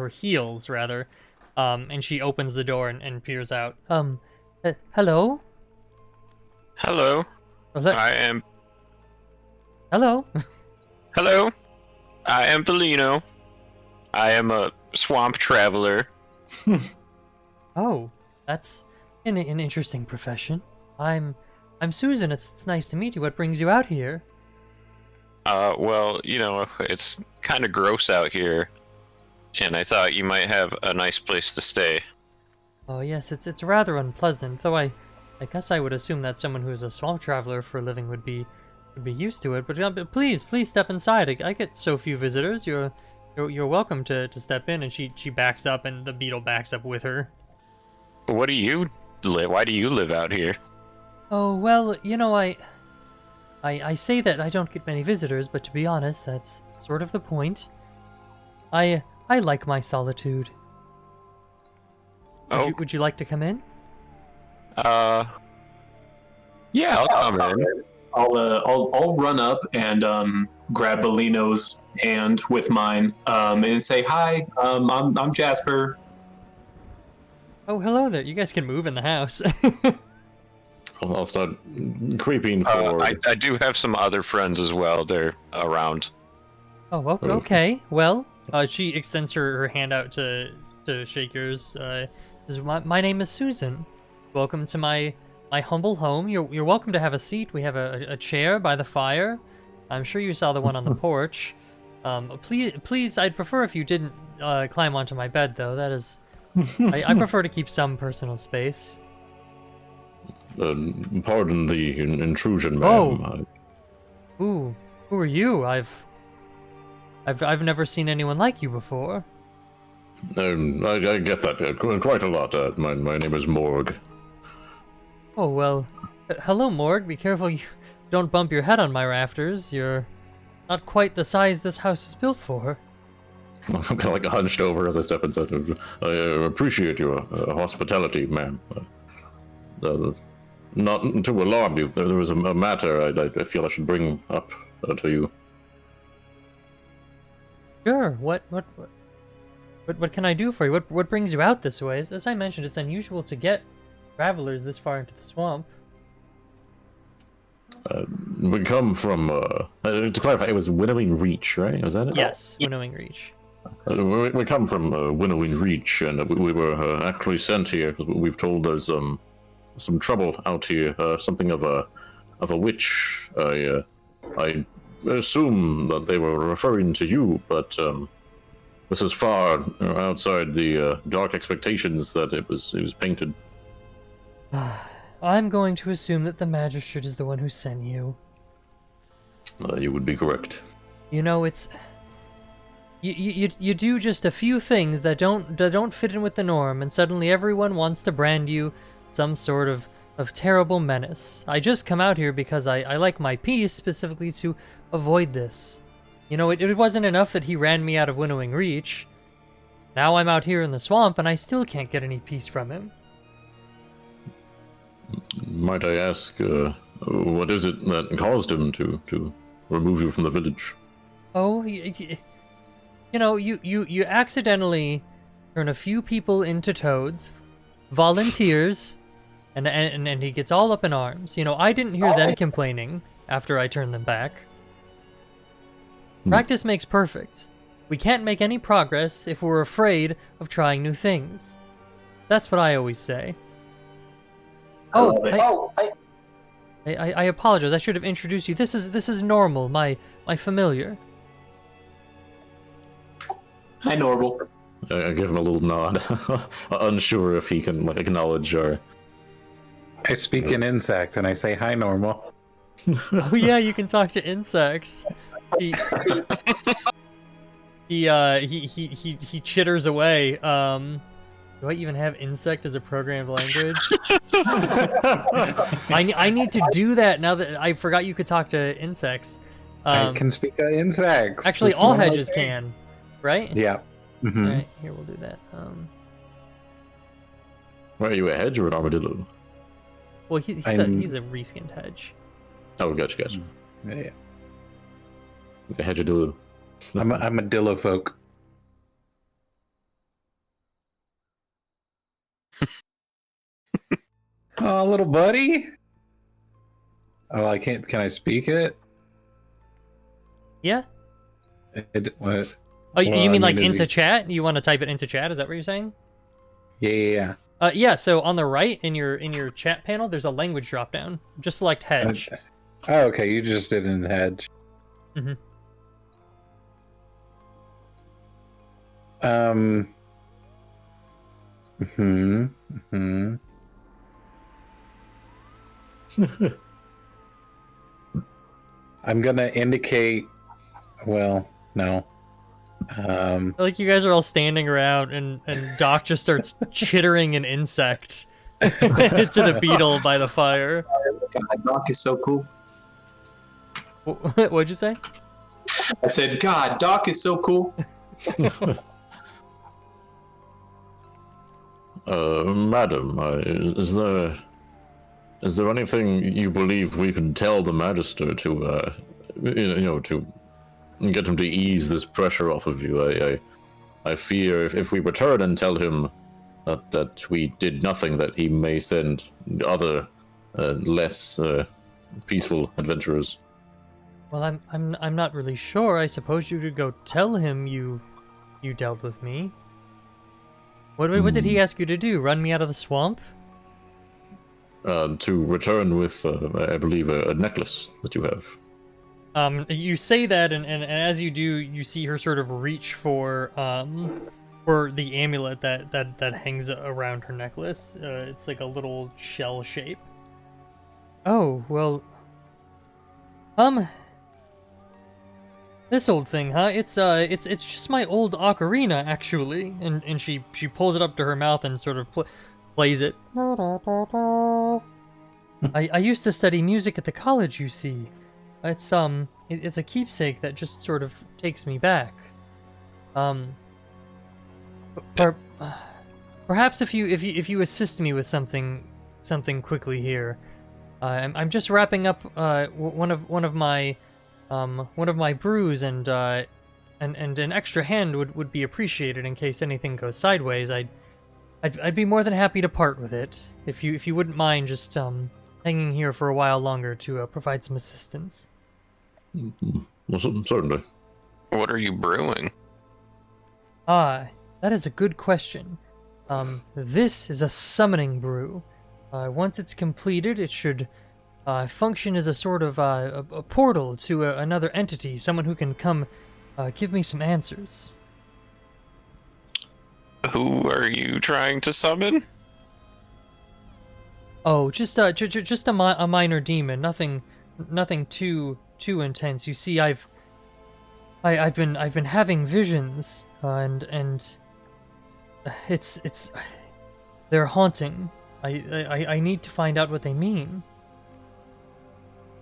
heels, rather, and she opens the door and peers out. Hello? Hello. I am. Hello. Hello. I am Bellino. I am a swamp traveler. Oh, that's an interesting profession. I'm Susan. It's nice to meet you. What brings you out here? Well, it's kind of gross out here, and I thought you might have a nice place to stay. Oh yes, it's rather unpleasant. Though I guess I would assume that someone who is a swamp traveler for a living would be used to it. But please step inside. I get so few visitors. You're welcome to step in. And she backs up, and the beetle backs up with her. Why do you live out here? Oh well, I say that I don't get many visitors, but to be honest, that's sort of the point. I like my solitude. Would you like to come in? Yeah, I'll come in. I'll run up and grab Bellino's hand with mine and say, "Hi, I'm Jasper." Oh, hello there. You guys can move in the house. I'll start creeping forward. I do have some other friends as well. They're around. Oh, okay. Well, she extends her hand out to shake yours. My name is Susan. Welcome to my humble home. You're welcome to have a seat. We have a chair by the fire. I'm sure you saw the one on the porch. Please, I'd prefer if you didn't climb onto my bed, though. That is, I prefer to keep some personal space. Pardon the intrusion, ma'am. Ooh, who are you? I've never seen anyone like you before. I get that quite a lot. My name is Morg. Oh, well, hello, Morg. Be careful you don't bump your head on my rafters. You're not quite the size this house was built for. I'm kind of like hunched over as I step inside. I appreciate your hospitality, ma'am. Not to alarm you, there was a matter I feel I should bring up to you. Sure. What can I do for you? What brings you out this way? As I mentioned, it's unusual to get travelers this far into the swamp. We come from, to clarify, it was Winnowing Reach, right? Was that it? Yes, Winnowing Reach. We come from Winnowing Reach, and we were actually sent here because we've told there's some trouble out here. Something of a witch. I assume that they were referring to you, but this is far outside the dark expectations that it was painted. I'm going to assume that the magistrate is the one who sent you. You would be correct. You know, it's You do just a few things that don't fit in with the norm, and suddenly everyone wants to brand you some sort of terrible menace. I just come out here because I like my peace, specifically to avoid this. You know, it wasn't enough that he ran me out of Winnowing Reach. Now I'm out here in the swamp, and I still can't get any peace from him. Might I ask, what is it that caused him to remove you from the village? Oh, you know, you accidentally turn a few people into toads, volunteers, and he gets all up in arms. You know, I didn't hear them complaining after I turned them back. Practice makes perfect. We can't make any progress if we're afraid of trying new things. That's what I always say. I apologize. I should have introduced you. This is Normal, my familiar. Hi, Normal. I give him a little nod, unsure if he can acknowledge or. I speak in insect and I say hi, Normal. Oh yeah, you can talk to insects. He chitters away. Do I even have insect as a programmed language? I need to do that now that I forgot you could talk to insects. I can speak insects. Actually, all hedges can, right? Yeah. Mm-hmm. All right, here we'll do that. Are you a hedge or an armadillo? Well, he's a reskinned hedge. Oh, gotcha. Yeah. He's a hedgeadillo. I'm a dillo folk. Oh, little buddy. Oh, I can't. Can I speak it? Yeah. What? Oh, you mean like into chat? You want to type it into chat? Is that what you're saying? Yeah. Yeah. So on the right in your chat panel, there's a language drop down. Just select hedge. Oh, okay. You just did in hedge. Mm-hmm. I'm gonna indicate. Well, no. Like you guys are all standing around, and Doc just starts chittering an insect to the beetle by the fire. God, Doc is so cool. What'd you say? I said, God, Doc is so cool. Madam, is there anything you believe we can tell the Magister to, to get him to ease this pressure off of you? I fear if we return and tell him that we did nothing, that he may send other less peaceful adventurers. Well, I'm not really sure. I suppose you could go tell him you dealt with me. What did he ask you to do? Run me out of the swamp? To return with, I believe, a necklace that you have. You say that, and as you do, you see her sort of reach for the amulet that hangs around her necklace. It's like a little shell shape. Oh, well, this old thing, huh? It's just my old ocarina, actually. And she pulls it up to her mouth and sort of plays it. I used to study music at the college, you see. It's a keepsake that just sort of takes me back. Perhaps if you assist me with something quickly here. I'm just wrapping up one of my brews, and an extra hand would be appreciated in case anything goes sideways. I'd be more than happy to part with it if you wouldn't mind just hanging here for a while longer to provide some assistance. Well, certainly. What are you brewing? That is a good question. This is a summoning brew. Once it's completed, it should function as a sort of a portal to another entity, someone who can come give me some answers. Who are you trying to summon? Oh, just a minor demon, nothing too intense. You see, I've I've been having visions, and it's they're haunting. I need to find out what they mean.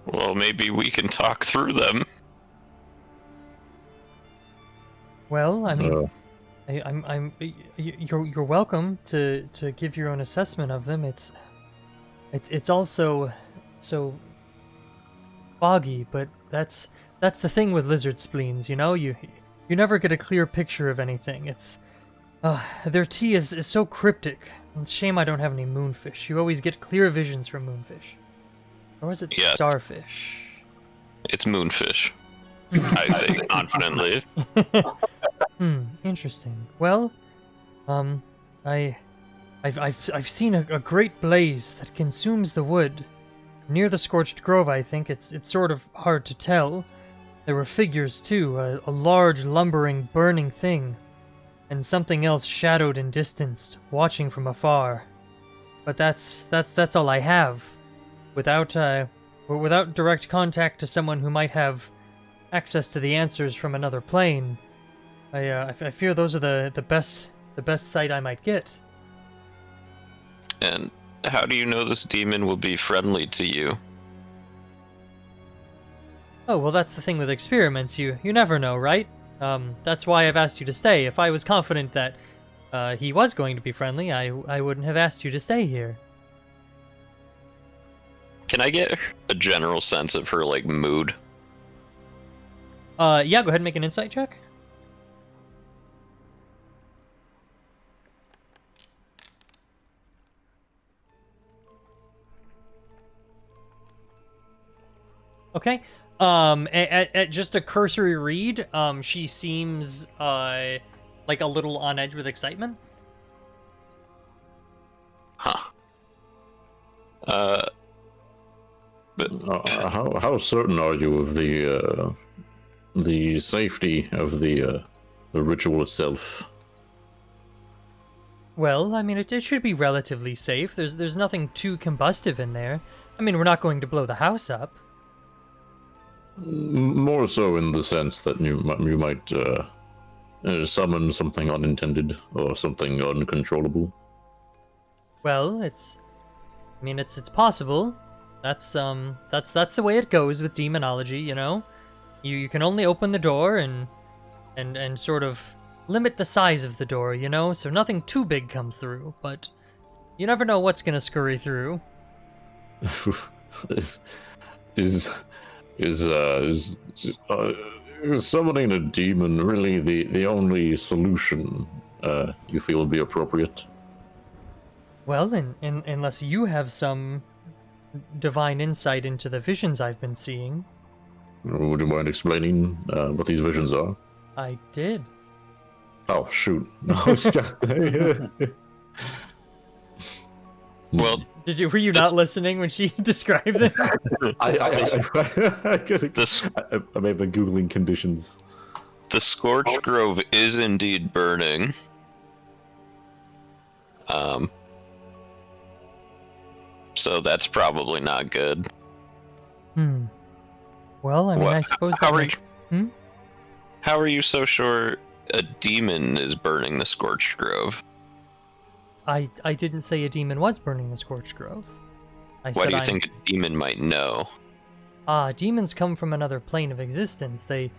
Well, maybe we can talk through them. Well, I mean, you're welcome to give your own assessment of them. It's also so foggy, but that's the thing with lizard spleens, you know? You never get a clear picture of anything. It's their tea is so cryptic. It's a shame I don't have any moonfish. You always get clear visions from moonfish. Or is it Yes. starfish? It's moonfish. I say confidently. Interesting. Well, I've seen a great blaze that consumes the wood. Near the scorched grove, I think. It's sort of hard to tell. There were figures, too. A large, lumbering, burning thing. And something else shadowed and distanced, watching from afar. But that's all I have. Without direct contact to someone who might have access to the answers from another plane, I fear those are the best sight I might get. And how do you know this demon will be friendly to you? Oh, well, that's the thing with experiments. You never know, right? That's why I've asked you to stay. If I was confident that he was going to be friendly, I wouldn't have asked you to stay here. Can I get a general sense of her, like, mood? Yeah, go ahead and make an insight check. Okay. At just a cursory read, she seems like a little on edge with excitement. Huh. But How certain are you of the safety of the ritual itself? Well, I mean, it should be relatively safe. There's nothing too combustive in there. I mean, we're not going to blow the house up. More so in the sense that you might summon something unintended or something uncontrollable. Well, it's possible. That's the way it goes with demonology, you know. You can only open the door and sort of limit the size of the door, you know, so nothing too big comes through, but you never know what's gonna scurry through. Is summoning a demon really the only solution you feel would be appropriate? Well, unless you have some divine insight into the visions I've been seeing. Would you mind explaining what these visions are? I did. Oh, shoot. No, it's got there. well, Were you not listening when she described it? I may have been Googling conditions. the scorched grove is indeed burning. So that's probably not good. Well, I mean, I suppose that... How are you so sure a demon is burning the scorched grove? I didn't say a demon was burning the scorched grove. Why do you think a demon might know? Demons come from another plane of existence. They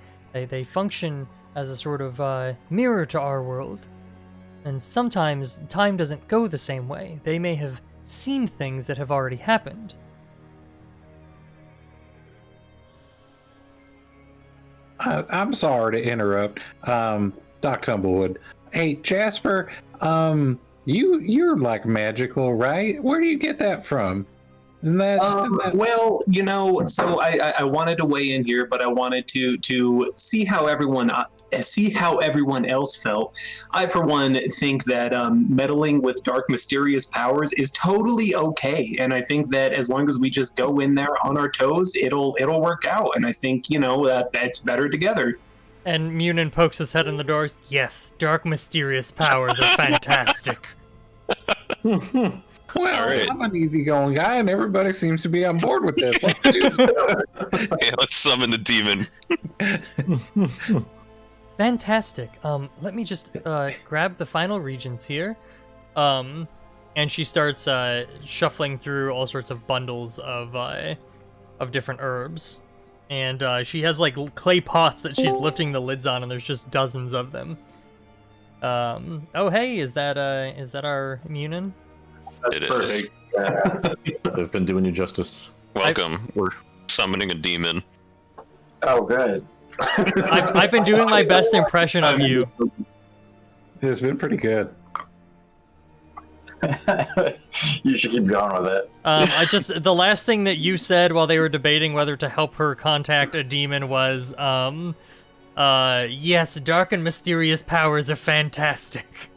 function as a sort of mirror to our world. And sometimes time doesn't go the same way. They may have seen things that have already happened. I'm sorry to interrupt, Dr. Humblewood. Hey, Jasper, you're like magical, right? Where do you get that from? Well, you know, so I wanted to weigh in here, but I wanted to see how everyone else felt. I, for one, think that meddling with dark, mysterious powers is totally okay, and I think that as long as we just go in there on our toes, it'll work out. And I think, you know, that's better together. And Munin pokes his head in the doors. Yes, dark, mysterious powers are fantastic. Well, All right. I'm an easygoing guy, and everybody seems to be on board with this. Let's do this. Yeah, let's summon the demon. Fantastic. Let me just grab the final regions here. And she starts shuffling through all sorts of bundles of different herbs. And she has like clay pots that she's lifting the lids on, and there's just dozens of them. Oh hey, is that our Munin? It is. Perfect. They've been doing you justice. Welcome. We're summoning a demon. Oh, good. I've been doing my best impression of you. It's been pretty good. You should keep going with it. The last thing that you said while they were debating whether to help her contact a demon was, yes, dark and mysterious powers are fantastic.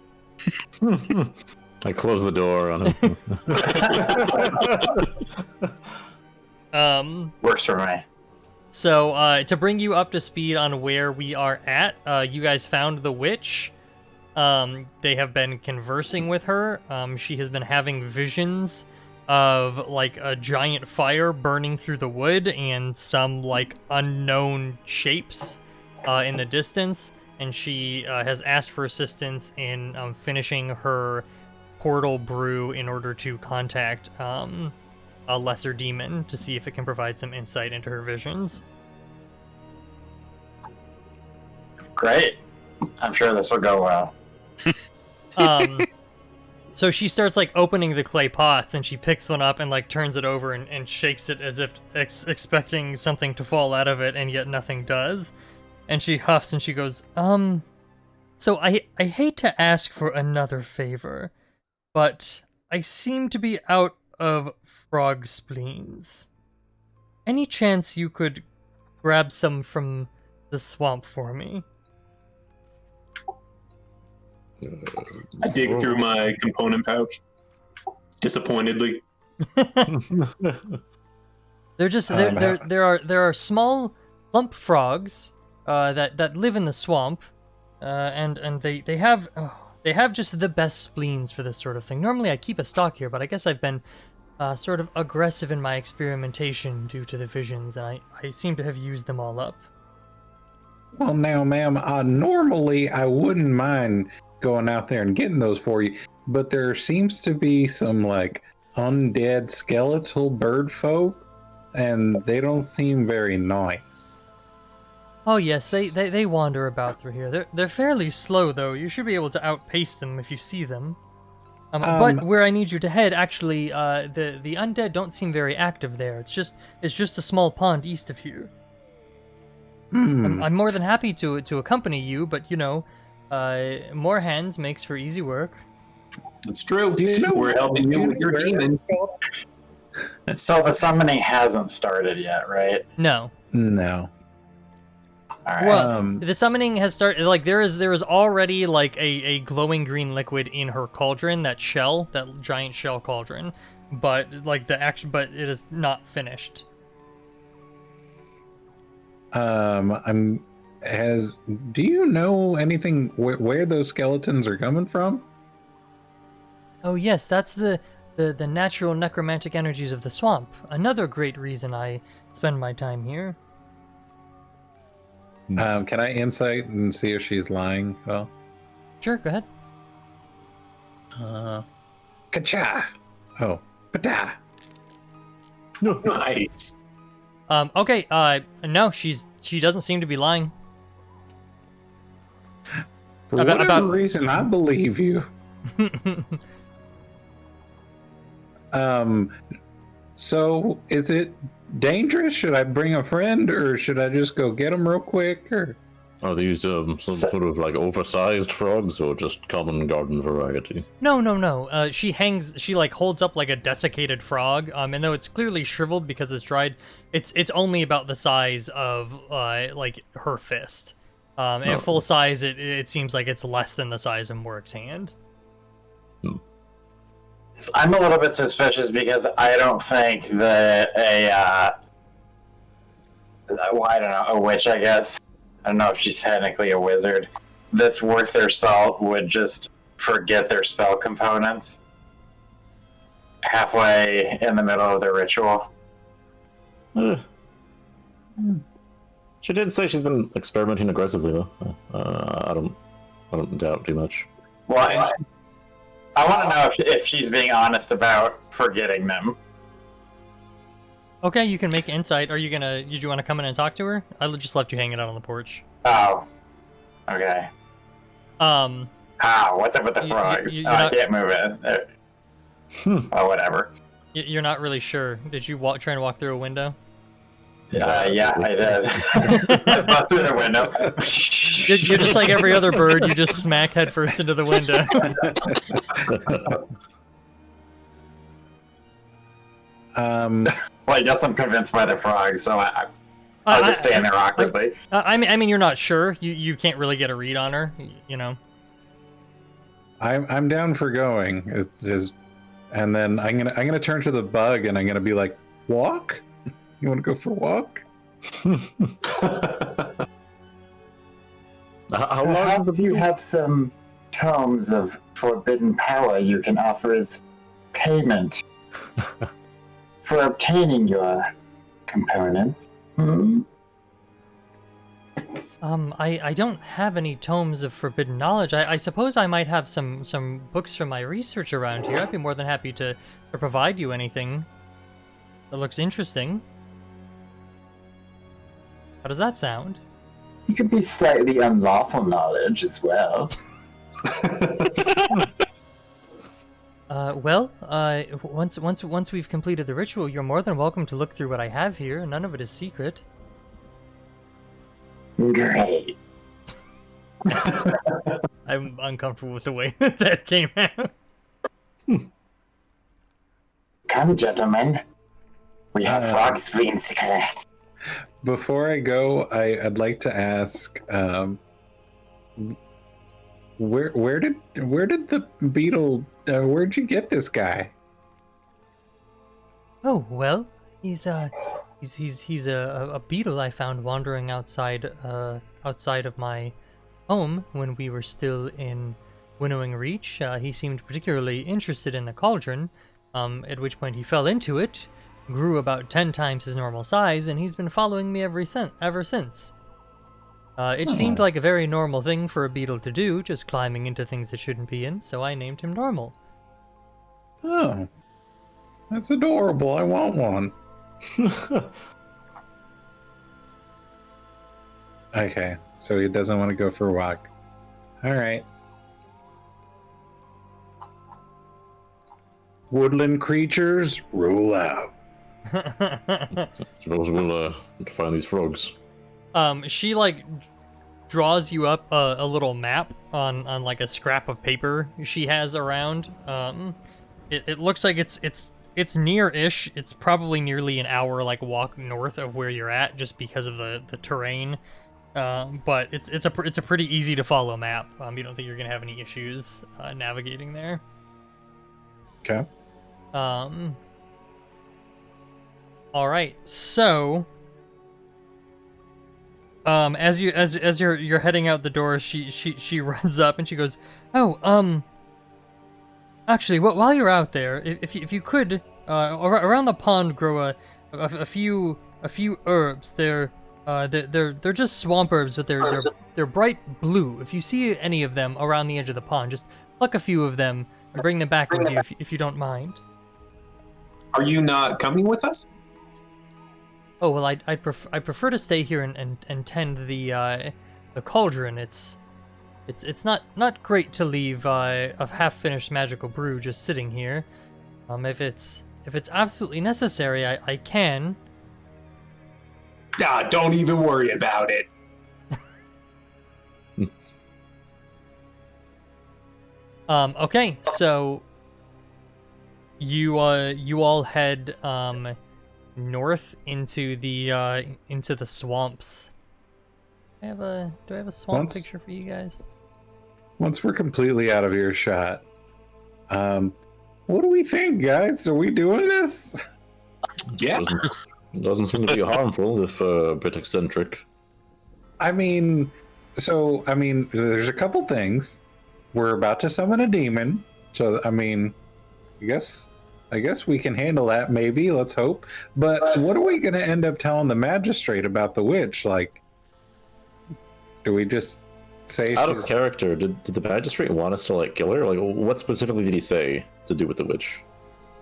I close the door on him. Works for me. So, to bring you up to speed on where we are at, you guys found the witch. They have been conversing with her. She has been having visions of, like, a giant fire burning through the wood and some, like, unknown shapes in the distance. And she has asked for assistance in finishing her portal brew in order to contact a lesser demon to see if it can provide some insight into her visions. Great. I'm sure this will go well. So she starts like opening the clay pots, and she picks one up and like turns it over and shakes it as if expecting something to fall out of it, and yet nothing does. And she huffs and she goes, so I hate to ask for another favor, but I seem to be out of frog spleens. Any chance you could grab some from the swamp for me? I dig through my component pouch, disappointedly. They're just there are small lump frogs that live in the swamp, and they have just the best spleens for this sort of thing. Normally I keep a stock here, but I guess I've been sort of aggressive in my experimentation due to the visions, and I seem to have used them all up. Well, now, ma'am, normally I wouldn't mind going out there and getting those for you, but there seems to be some, like, undead skeletal bird folk, and they don't seem very nice. Oh yes, they wander about through here. They're fairly slow though. You should be able to outpace them if you see them. But where I need you to head, actually, the undead don't seem very active there. It's just a small pond east of here. I'm more than happy to accompany you, but you know, more hands makes for easy work. It's true. You know, We're helping you with your demon. So the summoning hasn't started yet, right? No. No. All right. Well, the summoning has started. Like there is already like a glowing green liquid in her cauldron, that giant shell cauldron, but like but it is not finished. Do you know anything where those skeletons are coming from? Oh yes, that's the natural necromantic energies of the swamp. Another great reason I spend my time here. Can I insight and see if she's lying? Well, Sure, go ahead. Kacha! Oh, pata! Nice. Okay, no, she doesn't seem to be lying. For whatever reason, I believe you. So is it dangerous? Should I bring a friend, or should I just go get them real quick? Or Are these some sort of like oversized frogs, or just common garden variety? No. She like holds up like a desiccated frog. And though it's clearly shriveled because it's dried, it's only about the size of like her fist. At full size, it seems like it's less than the size of Mork's hand. I'm a little bit suspicious because I don't think that I don't know, a witch, I guess. I don't know if she's technically a wizard. That's worth their salt would just forget their spell components. halfway in the middle of the ritual. She did say she's been experimenting aggressively, though. I don't doubt too much. Well, I want to know if she's being honest about forgetting them. Okay, you can make insight. Did you want to come in and talk to her? I just left you hanging out on the porch. Oh. Okay. What's up with the frogs? I can't move it. Oh, whatever. You're not really sure. Did you try and walk through a window? Yeah, I did. I busted through the window. You're just like every other bird. You just smack headfirst into the window. Well, I guess I'm convinced by the frog, so I'll just stand there awkwardly. I mean, you're not sure. You can't really get a read on her. You know. I'm down for going. And then I'm gonna turn to the bug and I'm gonna be like, walk? You want to go for a walk? How long? Perhaps you have some tomes of forbidden power you can offer as payment for obtaining your components. I don't have any tomes of forbidden knowledge. I suppose I might have some books from my research around here. I'd be more than happy to provide you anything that looks interesting. How does that sound? It could be slightly unlawful knowledge as well. Once we've completed the ritual, you're more than welcome to look through what I have here. None of it is secret. Great. I'm uncomfortable with the way that came out. Come, gentlemen. We have frogs being secret. Before I go, I'd like to ask, where did the beetle? Where'd you get this guy? Oh well, he's a beetle I found wandering outside of my home when we were still in Winnowing Reach. He seemed particularly interested in the cauldron, at which point he fell into it, grew about 10 times his normal size, and he's been following me ever since. It seemed like a very normal thing for a beetle to do, just climbing into things it shouldn't be in, so I named him Normal. Oh, that's adorable. I want one. Okay, so he doesn't want to go for a walk. All right. Woodland creatures, rule out. Suppose we'll find these frogs. She like draws you up a little map on like a scrap of paper she has around. It looks like it's near-ish. It's probably nearly an hour like walk north of where you're at, just because of the terrain. But it's a pretty easy to follow map. You don't think you're gonna have any issues navigating there. Okay. All right. So, as you're heading out the door, she runs up and she goes, "Oh, actually, while you're out there, if you could, around the pond grow a few herbs. They're just swamp herbs, but they're bright blue. If you see any of them around the edge of the pond, just pluck a few of them and bring them back with you if you don't mind." Are you not coming with us? Oh well, I prefer to stay here and tend the cauldron. It's not great to leave a half-finished magical brew just sitting here. If it's absolutely necessary, I can. Don't even worry about it. Okay, so you all head north into the swamps. Do I have a swamp picture for you guys? Once we're completely out of earshot, what do we think, guys? Are we doing this? Yeah. Doesn't seem to be harmful if a bit eccentric. I mean, there's a couple things. We're about to summon a demon, so I mean, I guess I guess we can handle that, maybe. Let's hope. But what are we going to end up telling the magistrate about the witch? Like, do we just say Out she's... of character, did the magistrate want us to like kill her? Like, what specifically did he say to do with the witch?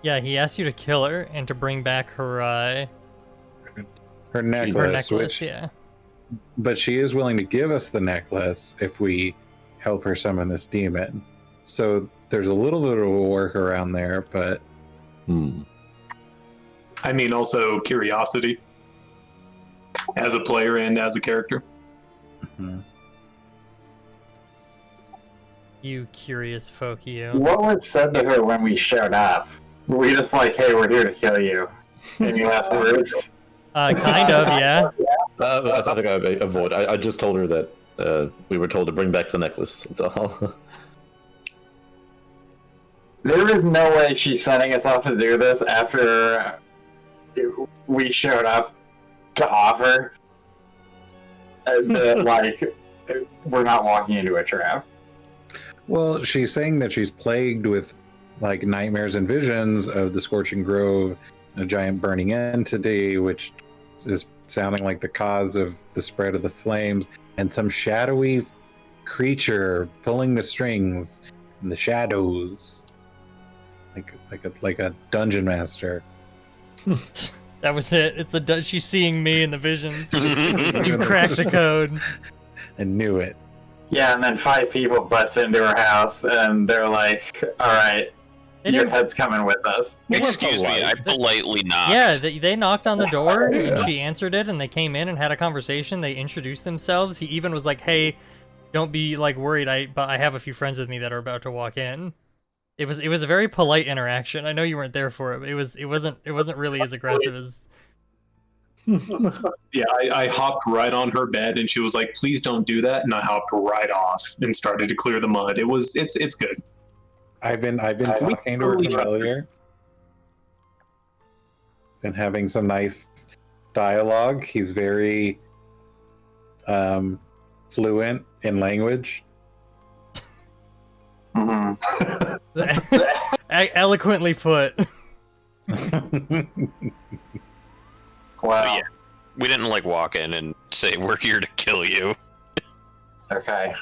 Yeah, he asked you to kill her and to bring back her necklace? her necklace. Which, Yeah. but she is willing to give us the necklace if we help her summon this demon. So there's a little bit of a workaround there, but... I mean, also curiosity. As a player and as a character. You curious folk, you. What was said to her when we showed up? Were we just like, hey, we're here to kill you? Any last words? Kind of, yeah. I think I avoid. I just told her that we were told to bring back the necklace. That's all. There is no way she's sending us off to do this after we showed up to offer. Like, we're not walking into a trap. Well, she's saying that she's plagued with like nightmares and visions of the Scorching Grove, a giant burning entity, which is sounding like the cause of the spread of the flames, and some shadowy creature pulling the strings in the shadows, like a dungeon master. That was it. It's the she's seeing me in the visions. You've cracked the code. I knew it. Yeah, and then 5 people bust into her house, and they're like, all right, your head's coming with us. Excuse me, I politely knocked. Yeah, they knocked on the door, and she answered it, and they came in and had a conversation. They introduced themselves. He even was like, hey, don't be like worried, but I have a few friends with me that are about to walk in. It was a very polite interaction. I know you weren't there for it. But it wasn't really as aggressive as... Yeah, I hopped right on her bed, and she was like, "Please don't do that." And I hopped right off and started to clear the mud. It's good. I've been talking to her earlier. Been having some nice dialogue. He's very fluent in language. Eloquently put. Wow. So, yeah, we didn't like walk in and say we're here to kill you. Okay.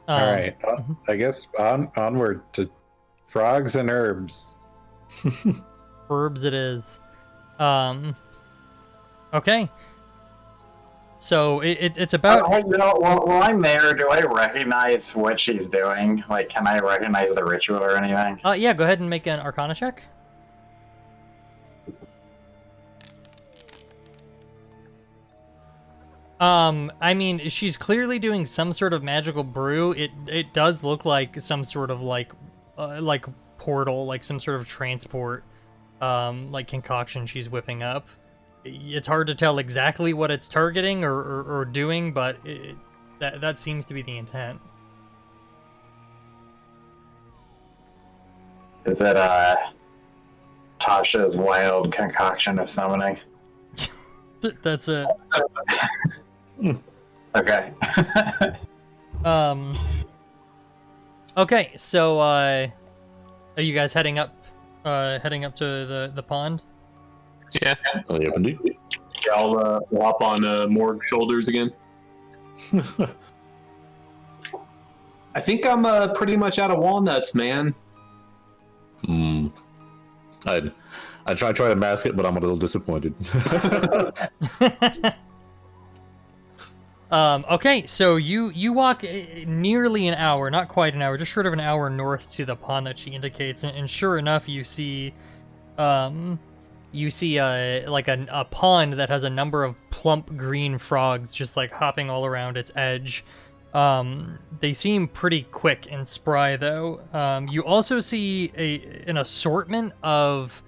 All right. I guess onward to frogs and herbs. Herbs it is. Okay. So it's about... You know, while I'm there, do I recognize what she's doing? Like, can I recognize the ritual or anything? Yeah, go ahead and make an Arcana check. I mean, she's clearly doing some sort of magical brew. It does look like some sort of like portal, like some sort of transport, like concoction she's whipping up. It's hard to tell exactly what it's targeting or doing, but that seems to be the intent. Is it Tasha's wild concoction of summoning? That's it. Okay. Okay, so are you guys heading up to the pond? Yeah. Oh, yep, indeed. I'll hop on Morg's shoulders again. I think I'm pretty much out of walnuts, man. I try to mask it, but I'm a little disappointed. Okay, so you walk nearly an hour, not quite an hour, just short of an hour north to the pond that she indicates, and sure enough, you see like a pond that has a number of plump green frogs just like hopping all around its edge. They seem pretty quick and spry though. You also see an assortment of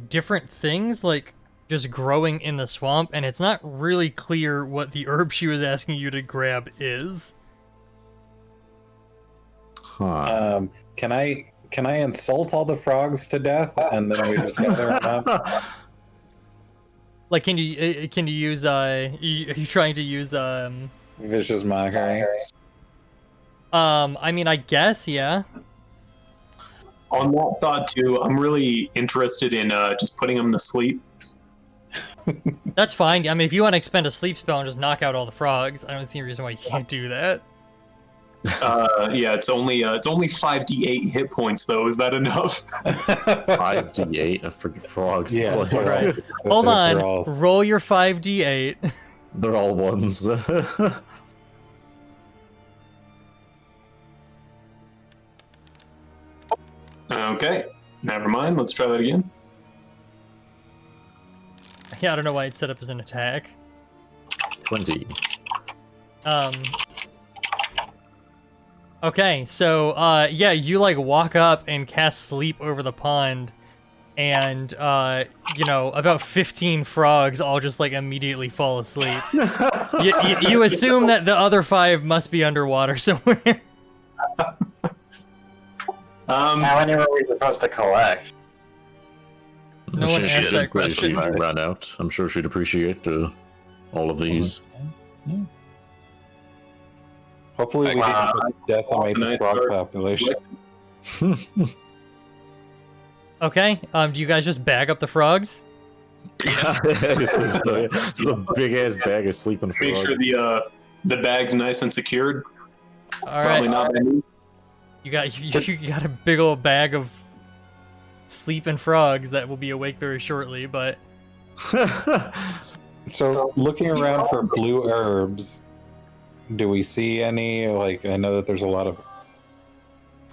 different things like just growing in the swamp, and it's not really clear what the herb she was asking you to grab is. Huh. Can I insult all the frogs to death and then we just gather them up? Like, can you use are you trying to use Vicious mockery. I mean, I guess, yeah. On that thought too, I'm really interested in just putting them to sleep. That's fine. I mean, if you want to expend a sleep spell and just knock out all the frogs, I don't see a reason why you can't do that. Yeah, it's only 5d8 hit points though. Is that enough? 5d8 for frogs. Yeah, Like, so right. they're Hold on. all- Roll your 5d8. They're all ones. Okay, never mind. Let's try that again. Yeah, I don't know why it's set up as an attack. 20. Okay, so yeah, you like walk up and cast sleep over the pond, and you know, about 15 frogs all just like immediately fall asleep. You assume that the other 5 must be underwater somewhere. How many were we supposed to collect? No one She asked did, that but she question. ran out. I'm sure she'd appreciate all of these. Hopefully we Wow. didn't decimate the Nice frog start. population. Okay, do you guys just bag up the frogs? just a big ass bag of sleeping Make frogs. sure the bag's nice and secured. All Probably right, not by me. you got a big old bag of sleeping frogs that will be awake very shortly, but So, looking around for blue herbs, do we see any? Like, I know that there's a lot of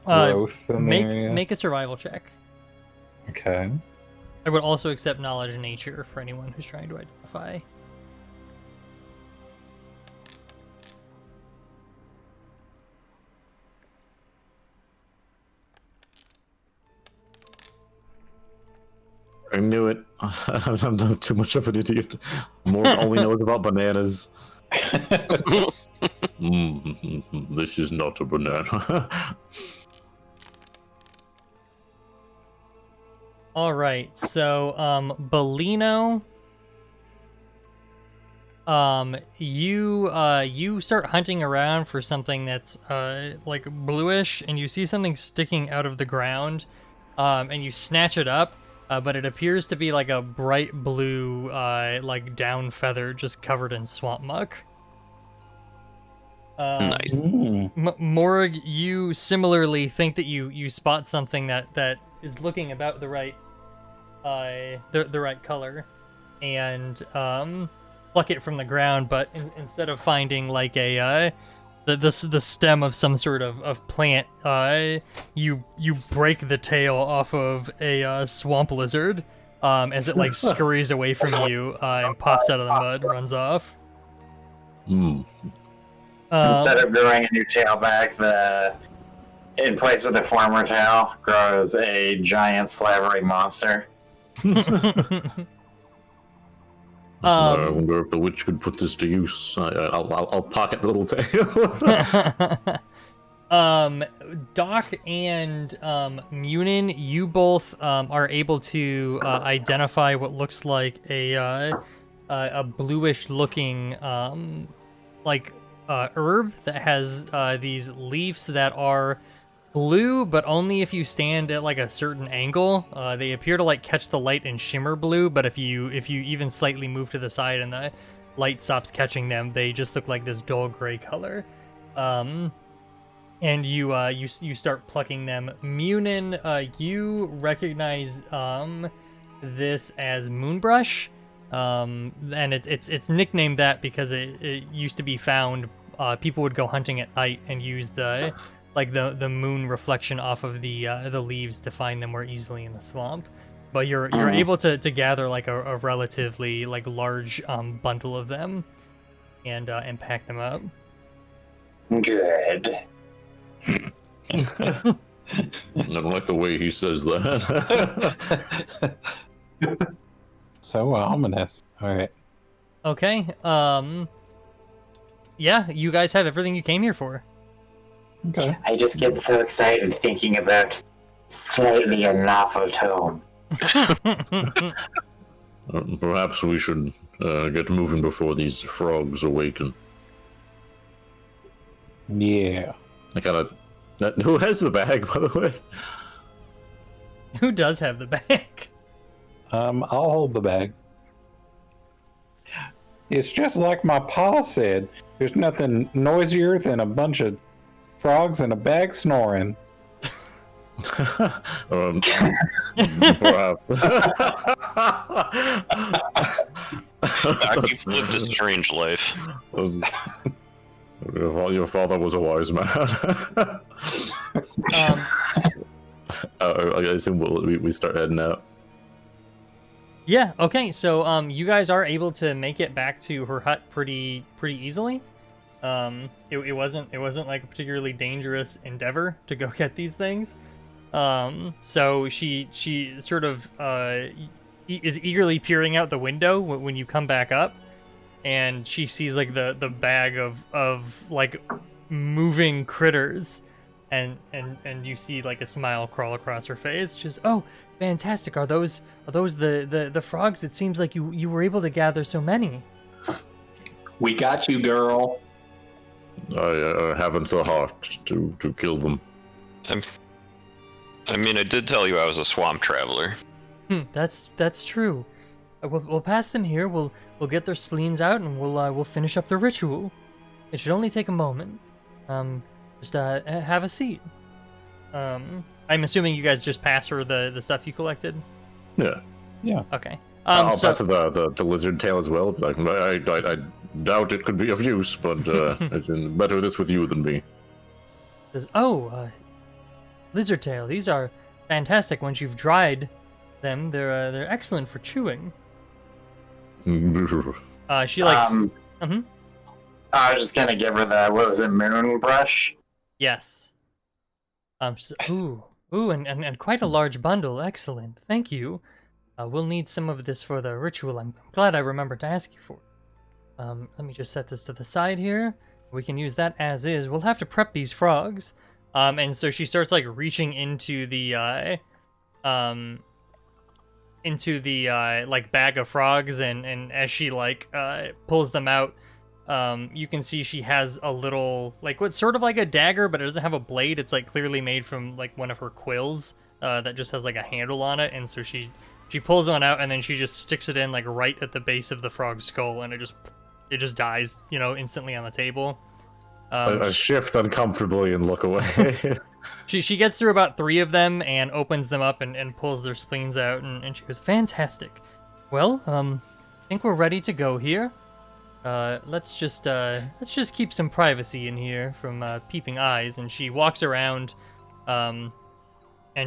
growth in the area. make a survival check. Okay. I would also accept knowledge of nature for anyone who's trying to identify. I knew it. I'm not too much of an idiot. Morg only knows about bananas. This is not a banana. All right, so Bellino, you start hunting around for something that's like bluish, and you see something sticking out of the ground, and you snatch it up, but it appears to be like a bright blue like down feather just covered in swamp muck. Nice. Morg, you similarly think that you spot something that is looking about the right the right color, and pluck it from the ground, but instead of finding like a the stem of some sort of plant, you break the tail off of a swamp lizard as it like scurries away from you and pops out of the mud, runs off. Instead of growing a new tail back, in place of the former tail grows a giant slavering monster. I wonder if the witch could put this to use. I'll pocket the little tail. Doc and Munin, you both are able to identify what looks like a bluish-looking like herb that has these leaves that are blue, but only if you stand at like a certain angle. They appear to like catch the light and shimmer blue, but if you even slightly move to the side and the light stops catching them, they just look like this dull gray color. And you start plucking them. Munin, you recognize this as Moonbrush, and it's nicknamed that because it used to be found. People would go hunting at night and use the moon reflection off of the leaves to find them more easily in the swamp. But you're able to gather like a relatively like large bundle of them and pack them up. Good. I don't like the way he says that. So ominous. All right. Okay. Yeah, you guys have everything you came here for. Okay. I just get so excited thinking about slightly a novel tone. Perhaps we should get moving before these frogs awaken. Yeah. I gotta. Who has the bag, by the way? Who does have the bag? I'll hold the bag. It's just like my pa said. There's nothing noisier than a bunch of frogs in a bag snoring. You've lived a strange life. Your father was a wise man. I assume we start heading out. Yeah. Okay. So you guys are able to make it back to her hut pretty easily. It wasn't like a particularly dangerous endeavor to go get these things. So she sort of is eagerly peering out the window when you come back up, and she sees like the bag of like moving critters, and you see like a smile crawl across her face. Just, oh, fantastic! Are those the frogs? It seems like you were able to gather so many. We got you, girl. I haven't the heart to kill them. I mean, I did tell you I was a swamp traveler. That's true. We'll pass them here. We'll get their spleens out, and we'll finish up the ritual. It should only take a moment. Just have a seat. I'm assuming you guys just pass her the stuff you collected. Yeah. Yeah. Okay. I'll pass her the lizard tail as well. Like, I doubt it could be of use, but it's better this with you than me. Lizard tail. These are fantastic. Once you've dried them, they're excellent for chewing. She likes. I was just gonna give her the, what was it, moon brush? Yes. And quite a large bundle. Excellent. Thank you. We'll need some of this for the ritual. I'm glad I remembered to ask you for it. Let me just set this to the side here. We can use that as is. We'll have to prep these frogs. And so she starts like reaching into the like bag of frogs, and as she like pulls them out, you can see she has a little, like, what's sort of like a dagger, but it doesn't have a blade. It's like clearly made from like one of her quills that just has like a handle on it. And so she pulls one out, and then she just sticks it in like right at the base of the frog's skull, and it just dies, instantly on the table. I shift uncomfortably and look away. She gets through about 3 of them and opens them up and pulls their spleens out, and she goes, fantastic. Well, I think we're ready to go here. Let's just keep some privacy in here from peeping eyes. And she walks around, and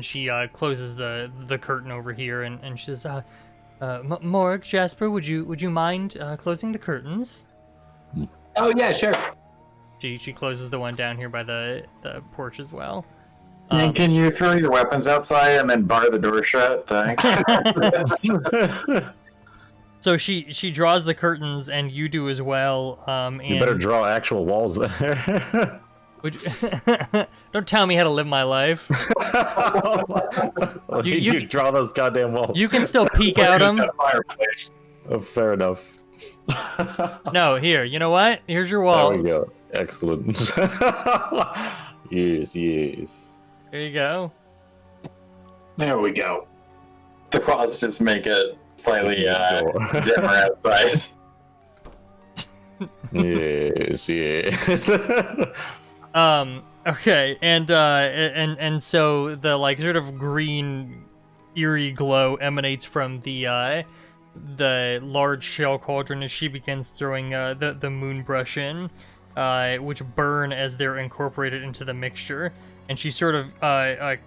she closes the curtain over here, and she says, Morg, Jasper, would you mind closing the curtains? Oh yeah, sure. She closes the one down here by the porch as well. And can you throw your weapons outside and then bar the door shut? Thanks. So she draws the curtains, and you do as well. And you better draw actual walls there. Don't tell me how to live my life. you draw those goddamn walls. You can still peek out them. Oh, fair enough. No, here. You know what? Here's your walls. There we go. Excellent. Yes. There you go. There we go. The walls just make it slightly dimmer outside. Yes. Okay, and so the like sort of green eerie glow emanates from the large shell cauldron as she begins throwing the moon brush in, which burn as they're incorporated into the mixture. And she sort of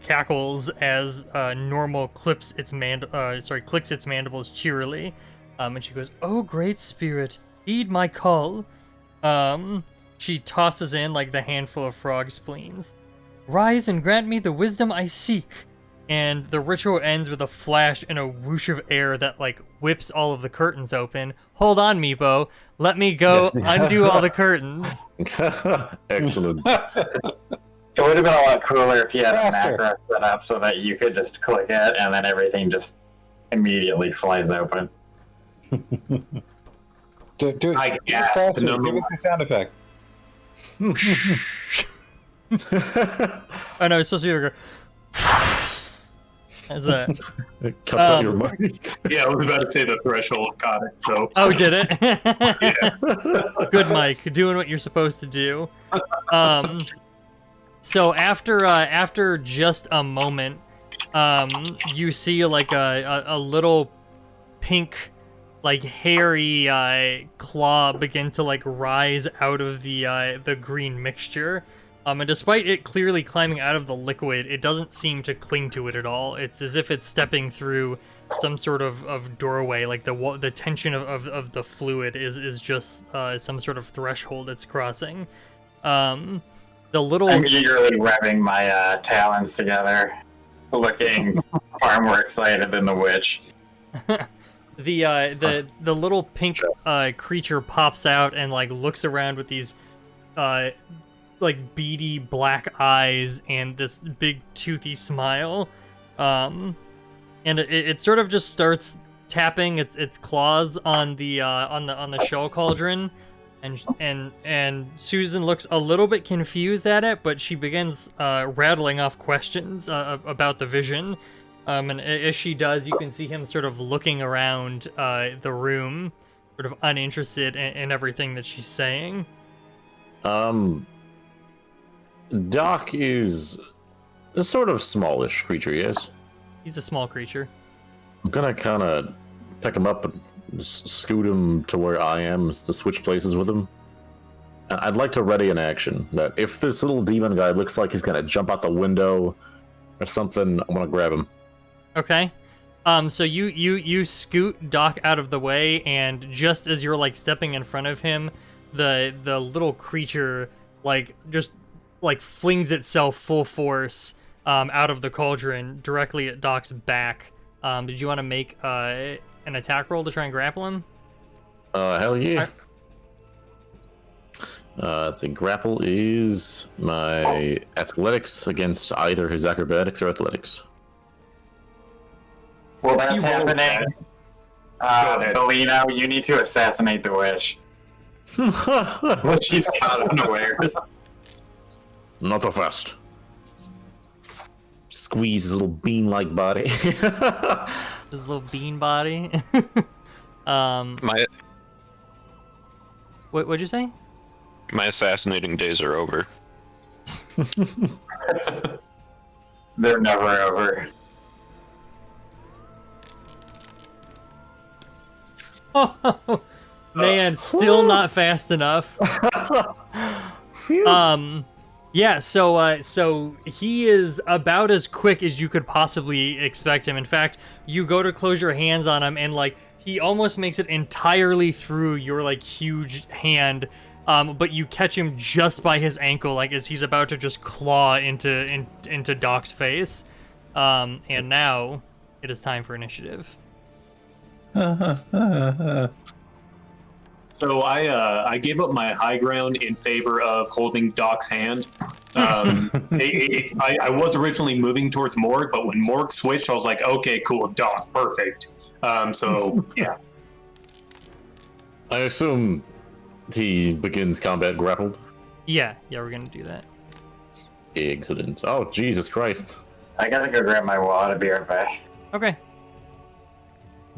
cackles as Normal clicks its mandibles cheerily, and she goes, "Oh, great spirit, heed my call." She tosses in like the handful of frog spleens. "Rise and grant me the wisdom I seek." And the ritual ends with a flash and a whoosh of air that like whips all of the curtains open. Hold on, Meepo. Let me go undo all the curtains. Excellent. It would have been a lot cooler if you had a macro set up so that you could just click it and then everything just immediately flies open. Do I it guess. faster. Give us the sound effect. Oh no, it's supposed to be like How's that? It cuts out your mic. Yeah, I was about to say the threshold caught it. So. Oh, did it? Yeah. Good, Mike. Doing what you're supposed to do. So after just a moment, you see like a little pink, like hairy claw begin to like rise out of the green mixture. And despite it clearly climbing out of the liquid, it doesn't seem to cling to it at all. It's as if it's stepping through some sort of doorway, like the tension of the fluid is just some sort of threshold it's crossing. The little... I'm eagerly rubbing my talons together, looking far more excited than the witch. The little pink creature pops out and like looks around with these like beady black eyes and this big toothy smile, and it sort of just starts tapping its claws on the shell cauldron, and Susan looks a little bit confused at it, but she begins rattling off questions about the vision, and as she does, you can see him sort of looking around the room, sort of uninterested in everything that she's saying. Doc is a sort of smallish creature, yes? He's a small creature. I'm gonna kind of pick him up and just scoot him to where I am to switch places with him. And I'd like to ready an action that if this little demon guy looks like he's gonna jump out the window or something, I want to grab him. Okay. So you scoot Doc out of the way, and just as you're like stepping in front of him, the little creature just flings itself full force out of the cauldron directly at Doc's back. Did you want to make an attack roll to try and grapple him? Hell yeah. Let's see, grapple is my athletics against either his acrobatics or athletics. Well, that's happening. Belino, you need to assassinate the witch. She's caught unawares. Not so fast. Squeeze his little bean-like body. His little bean body. What'd you say? My assassinating days are over. They're never over. Oh, man, still not fast enough. Yeah, so he is about as quick as you could possibly expect him. In fact, you go to close your hands on him, and like he almost makes it entirely through your like huge hand, but you catch him just by his ankle, like as he's about to just claw into Doc's face. And now it is time for initiative. So I gave up my high ground in favor of holding Doc's hand. I was originally moving towards Morg, but when Morg switched, I was like, okay, cool, Doc, perfect. So yeah. I assume he begins combat grappled. Yeah, we're gonna do that. Excellent. Oh, Jesus Christ. I gotta go grab my wallet. I'll be right back. Okay.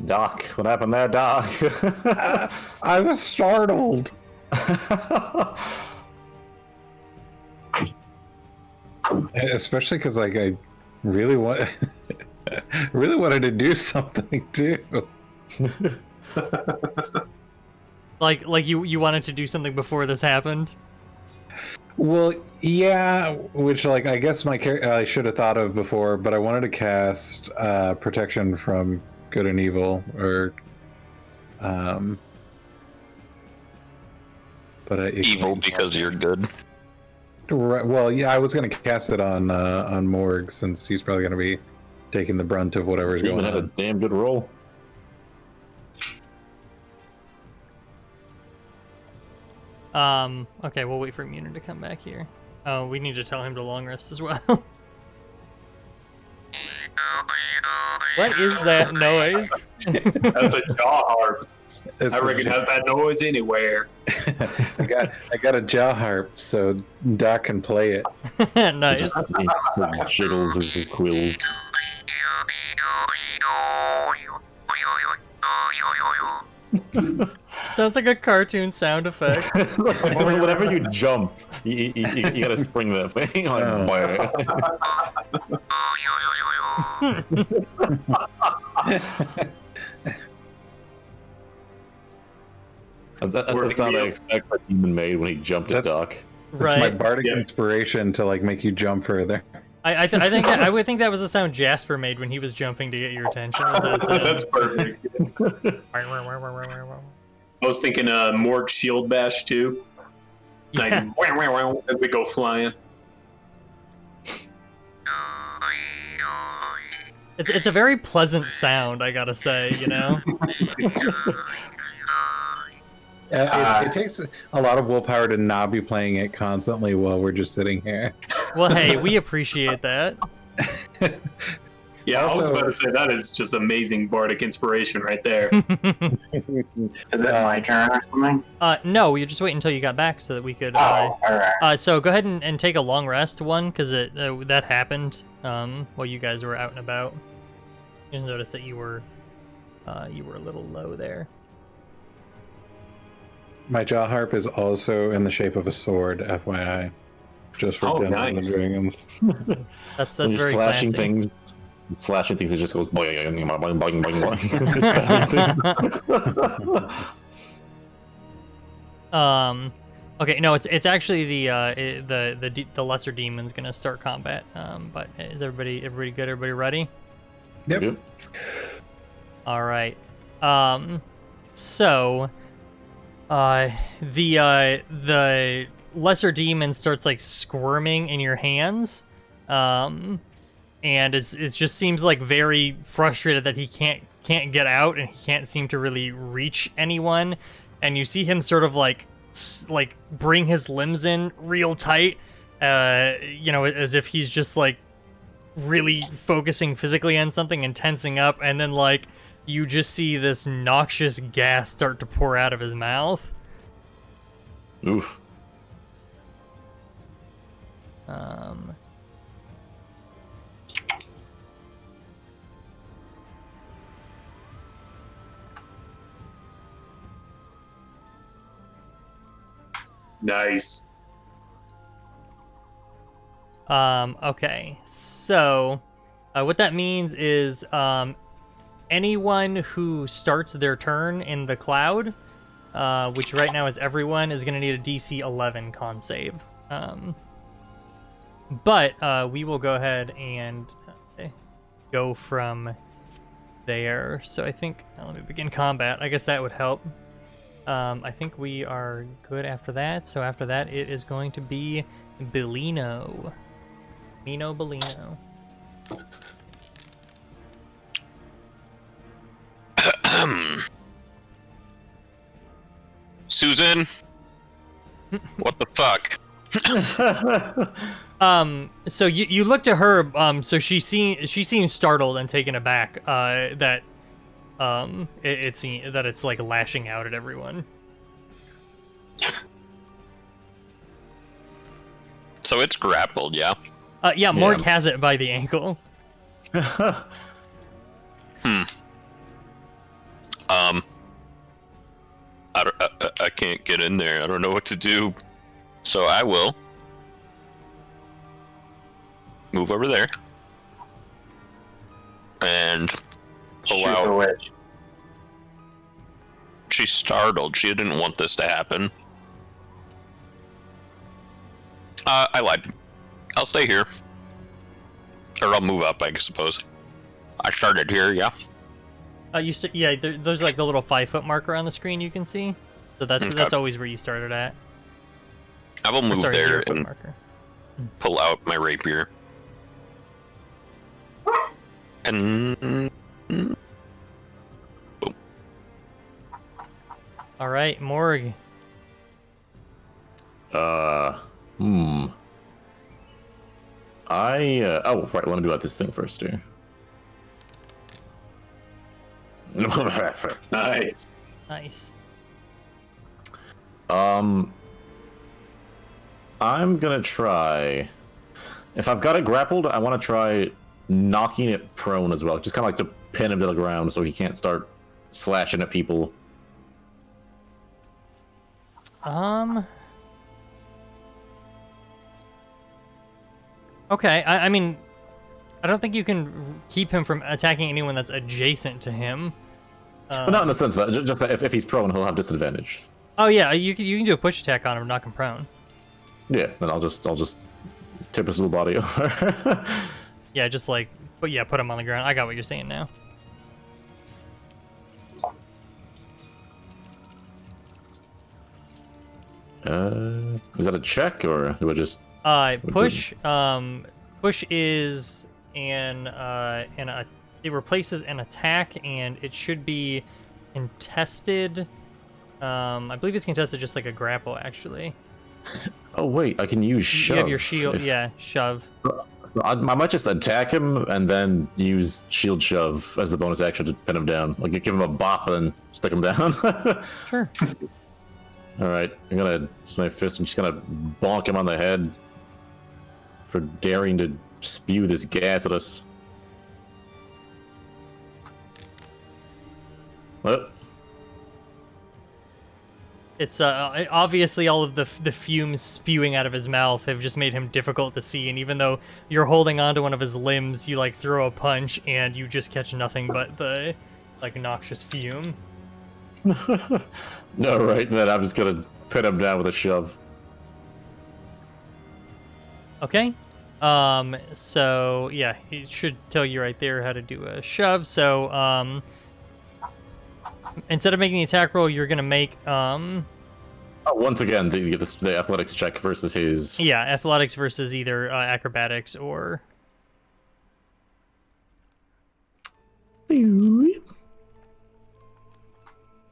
Doc, what happened there, Doc? I was startled. Especially because like I really wanted to do something too. like you wanted to do something before this happened? Well, yeah, which like I guess I should have thought of before, but I wanted to cast protection from good and evil, or but Evil because you're good. Right, well, yeah, I was going to cast it on Morg since he's probably going to be taking the brunt of whatever's He going even had a on. damn good roll. Okay, we'll wait for Immunity to come back here. Oh, we need to tell him to long rest as well. What is that noise? That's a jaw harp. It's I reckon it has that noise anywhere. I got a jaw harp, so Doc can play it. Nice. He jiggles as his quill. Sounds like a cartoon sound effect. Whenever you jump, you gotta spring that thing. That's the sound I expect a demon made when he jumped at Doc. That's my Right. bardic inspiration to like make you jump further. I think I would think that was the sound Jasper made when he was jumping to get your attention. Was that sound? That's perfect. I was thinking Mort Shield Bash too. Yeah. Like, as we go flying. It's a very pleasant sound, I gotta say, you know? It takes a lot of willpower to not be playing it constantly while we're just sitting here. Well, hey, we appreciate that. Yeah, I was Also- about to say that is just amazing bardic inspiration right there. Is it my turn or something? No, you just wait until you got back so that we could. Oh, alright. So go ahead and take a long rest, one, because that happened while you guys were out and about. You notice that you were a little low there. My jaw harp is also in the shape of a sword, FYI. Just for Dungeons nice. and Dragons. That's When you're very slashing classy. slashing things, it just goes boing, boing, boing, boing, boing. Okay, no, it's actually the lesser demon's gonna start combat. But is everybody good? Everybody ready? Yep. All right. So, the lesser demon starts like squirming in your hands, and it just seems like very frustrated that he can't get out and he can't seem to really reach anyone. And you see him sort of like bring his limbs in real tight, as if he's just like really focusing physically on something and tensing up, and then like you just see this noxious gas start to pour out of his mouth. Oof. Nice. Okay, so what that means is anyone who starts their turn in the cloud, which right now is everyone, is going to need a DC 11 con save. But we will go ahead and go from there. So I think, let me begin combat. I guess that would help. I think we are good after that. So after that, it is going to be Bellino. Mino Bellino. Susan? What the fuck? So you look to her, so she seems startled and taken aback, that it's like lashing out at everyone. So it's grappled, yeah? Yeah, Morg has it by the ankle. I can't get in there. I don't know what to do. So I will move over there and pull Shoot the out. witch. She's startled. She didn't want this to happen. I lied. I'll stay here. Or I'll move up, I suppose. I started here, yeah. There's like the little 5-foot marker on the screen you can see. So that's always where you started at. I will move Sorry, there 0-foot and marker. pull out my rapier. And boom. All right, Morg. Oh, right. I want to do out this thing first here. Nice. Nice. I'm gonna try. If I've got it grappled, I want to try knocking it prone as well. Just kind of like to pin him to the ground so he can't start slashing at people. Okay, I mean, I don't think you can keep him from attacking anyone that's adjacent to him. But not in the sense that just that if he's prone, he'll have disadvantage. Oh yeah, you can do a push attack on him, knock him prone. Yeah, then I'll just tip his little body over. Yeah, just like, put him on the ground. I got what you're saying now. Is that a check or do I just? Push. Push is it replaces an attack, and it should be contested. I believe it's contested just like a grapple, actually. Oh wait, I can use shove. You have your shield. Yeah, shove. So I might just attack him and then use shield shove as the bonus action to pin him down. Like give him a bop and then stick him down. Sure. All right, I'm gonna use my fist. I'm just gonna bonk him on the head for daring to spew this gas at us. What? It's obviously all of the fumes spewing out of his mouth have just made him difficult to see, and even though you're holding onto one of his limbs, you like throw a punch and you just catch nothing but the like noxious fume. No, right, then I'm just gonna pin him down with a shove. Okay. So yeah, it should tell you right there how to do a shove. So instead of making the attack roll, you're gonna make Once again, the athletics check versus his. Yeah, athletics versus either acrobatics or.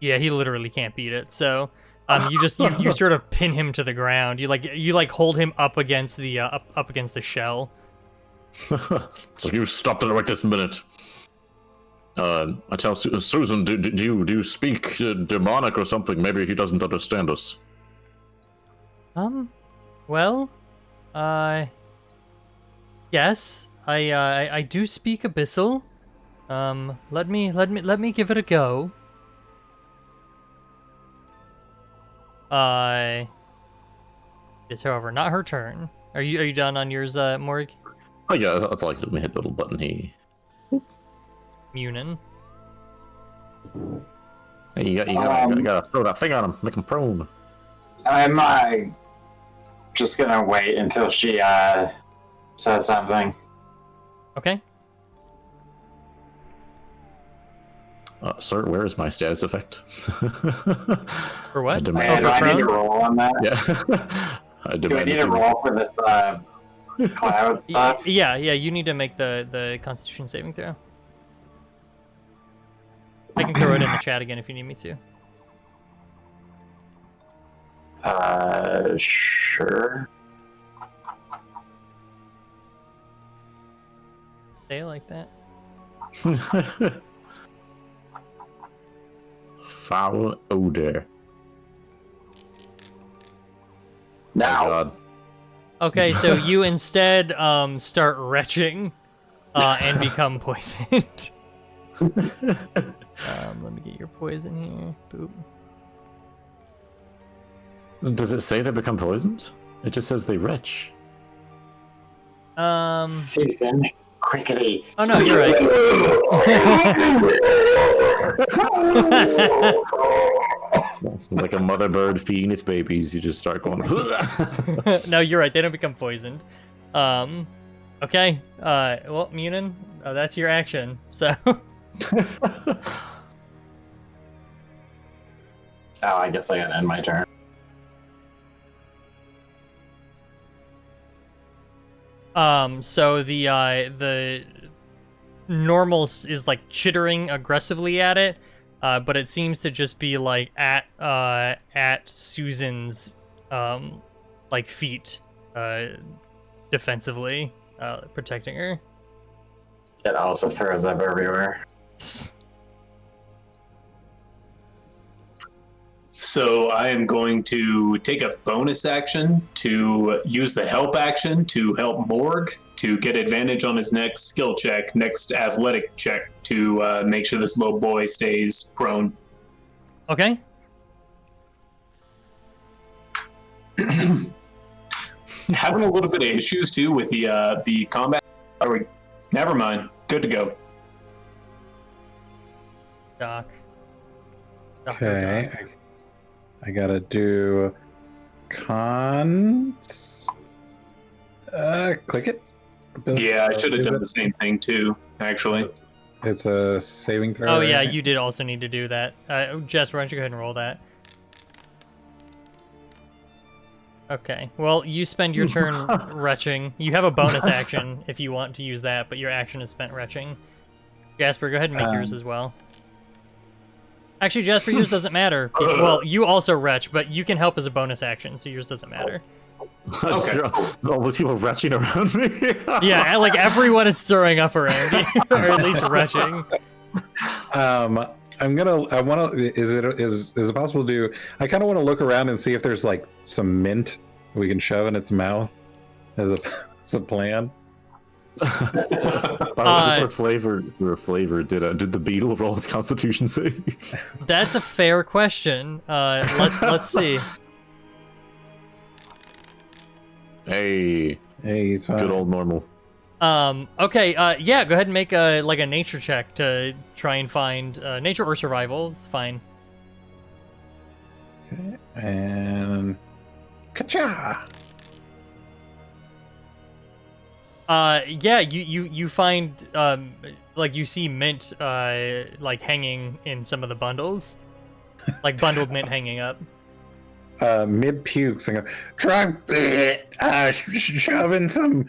Yeah, he literally can't beat it. So, you sort of pin him to the ground. You hold him up against the up against the shell. So you stopped it right this minute. I tell Susan, do you speak demonic or something? Maybe he doesn't understand us. Well, yes, I do speak Abyssal. Let me give it a go. It's however not her turn. Are you done on yours, Morg? Oh yeah, that's like let me hit the little button here. Munin. Hey, you gotta throw that thing on him, make him prone. I'm just gonna wait until she says something. Okay. Sir, where is my status effect? For what? Do I need to roll on that? Yeah. Do I need to roll for this cloud stuff? Yeah, you need to make the Constitution saving throw. I can throw it in the chat again if you need me to. Sure. Say it like that. Foul odor. Now. Oh, God. Okay, so you instead start retching and become poisoned. Let me get your poison here. Boop. Does it say they become poisoned? It just says they retch. Susan, quickly. Oh no, you're right. Like a mother bird feeding its babies, you just start going. No, you're right. They don't become poisoned. Okay. Well, Munin, that's your action. So. Oh, I guess I gotta end my turn. So the normal is like chittering aggressively at it, but it seems to just be like at Susan's like feet, defensively, protecting her. It also throws up everywhere. So I am going to take a bonus action to use the help action to help Morg to get advantage on his next skill check, next athletic check to make sure this little boy stays prone. Okay. Having a little bit of issues too with the combat. Never mind. Good to go. Doc. Okay. I gotta do cons. Click it. Yeah, I should have done the same thing too, actually. It's a saving throw. Oh yeah, right? you did also need to do that. Jess, why don't you go ahead and roll that? Okay. Well, you spend your turn retching. You have a bonus action if you want to use that, but your action is spent retching. Jasper, go ahead and make yours as well. Actually, Jasper, yours doesn't matter. Well, you also retch, but you can help as a bonus action, so yours doesn't matter. Okay. All those people retching around me. Yeah, like everyone is throwing up around you, or at least retching. Is it possible to do? I kind of want to look around and see if there's like some mint we can shove in its mouth as a plan. What flavor did the beetle roll its constitution save? That's a fair question. Let's see. Hey, He's fine. good old normal. Okay, yeah, go ahead and make a nature check to try and find nature or survival. It's fine. Okay. And ka-cha! Yeah, you find like you see mint like hanging in some of the bundles, like bundled mint hanging up. Mid pukes and go, try shoving some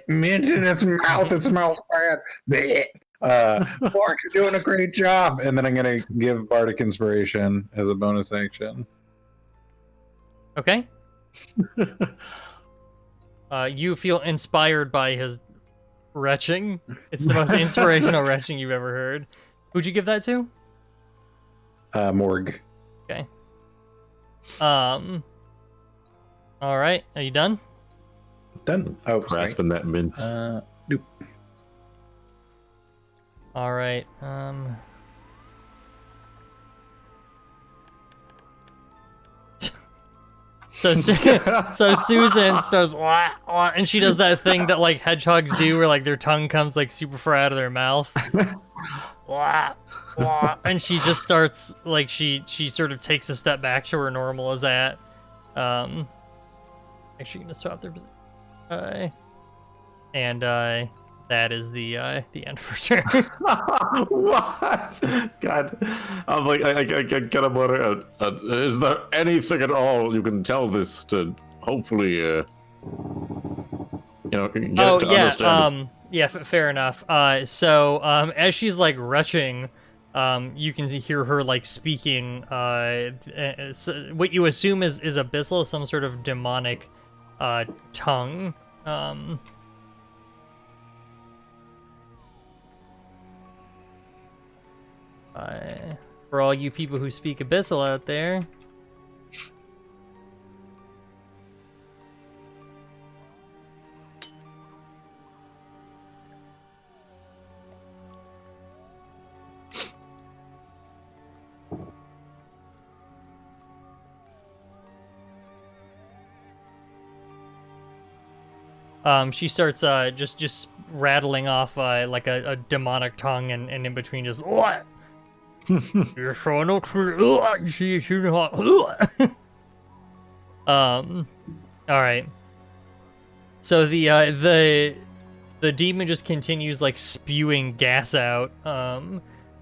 mint in its mouth. It smells bad. Mark, you're doing a great job. And then I'm gonna give Bardic Inspiration as a bonus action. Okay. You feel inspired by his retching. It's the most inspirational retching you've ever heard. Who'd you give that to? Morg. Okay. All right. Are you done? Done. Oh, Grasping that mint. Nope. All right. So Susan starts wah, wah, and she does that thing that like hedgehogs do, where like their tongue comes like super far out of their mouth. Wah, wah, and she just starts like she sort of takes a step back to where normal is at. Actually, gonna swap their position. And that is the end of her turn. What? God, I'm like, I gotta wonder. Is there anything at all you can tell this to hopefully, get it to understand? Yeah, fair enough. So as she's like retching, you can hear her like speaking. What you assume is abyssal, some sort of demonic tongue. For all you people who speak abyssal out there. She starts just rattling off like a demonic tongue, and in between just what? You're so no true. All right. So the demon just continues like spewing gas out,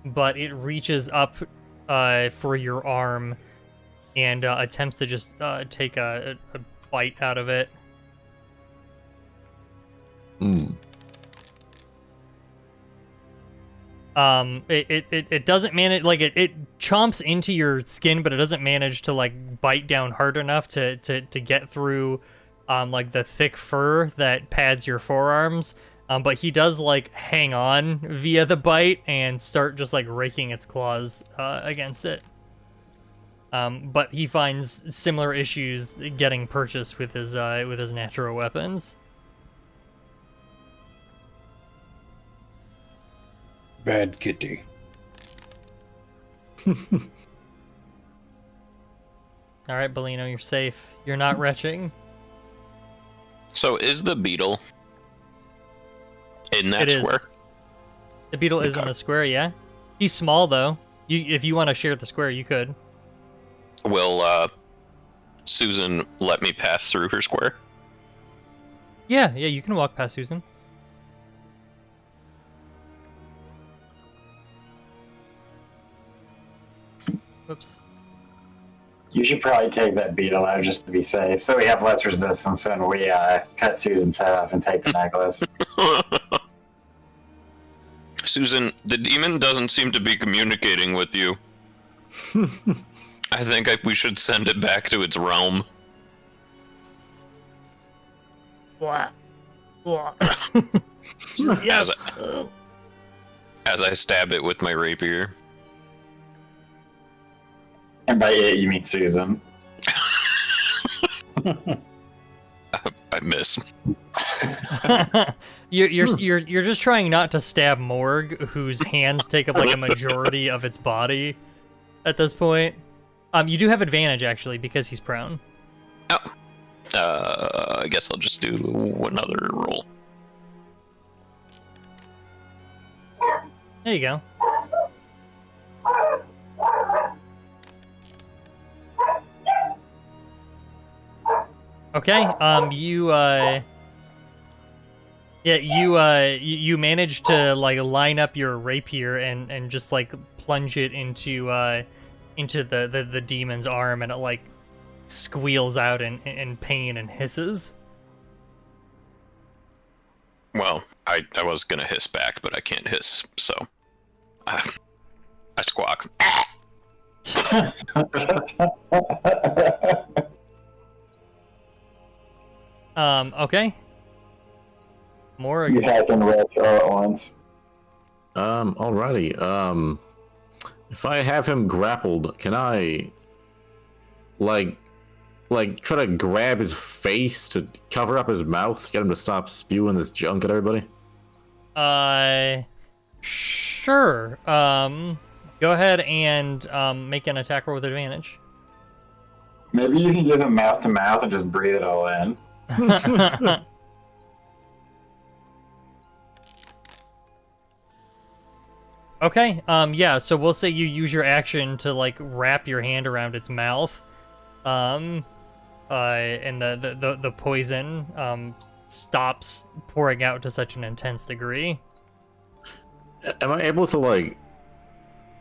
but it reaches up for your arm and attempts to just take a bite out of it. It doesn't manage, like it chomps into your skin, but it doesn't manage to like bite down hard enough to get through like the thick fur that pads your forearms. But he does like hang on via the bite and start just like raking its claws against it. But he finds similar issues getting purchased with his natural weapons. Bad kitty. All right, Bellino, you're safe. You're not retching. So is the beetle in that It is. square? The beetle is in the square, yeah. He's small though. If you want to share the square, you could. Will Susan let me pass through her square? Yeah, you can walk past Susan. Whoops. You should probably take that beetle out just to be safe, so we have less resistance when we cut Susan's head off and take the necklace. Susan, the demon doesn't seem to be communicating with you. I think we should send it back to its realm. Blah. Blah. Yes. As I stab it with my rapier. And by it, you mean Susan. I miss. You're just trying not to stab Morg, whose hands take up like a majority of its body at this point. You do have advantage actually because he's prone. Oh. I guess I'll just do another roll. There you go. Okay, you managed to like line up your rapier and just like plunge it into the demon's arm, and it like squeals out in pain and hisses. Well, I was gonna hiss back, but I can't hiss, so I squawk. Okay. More. You hack and retch all at once. Alrighty. If I have him grappled, can I like try to grab his face to cover up his mouth, get him to stop spewing this junk at everybody? Sure. Go ahead and make an attack roll with advantage. Maybe you can give him mouth to mouth and just breathe it all in. Okay, yeah, so we'll say you use your action to, like, wrap your hand around its mouth, and the poison, stops pouring out to such an intense degree. Am I able to, like,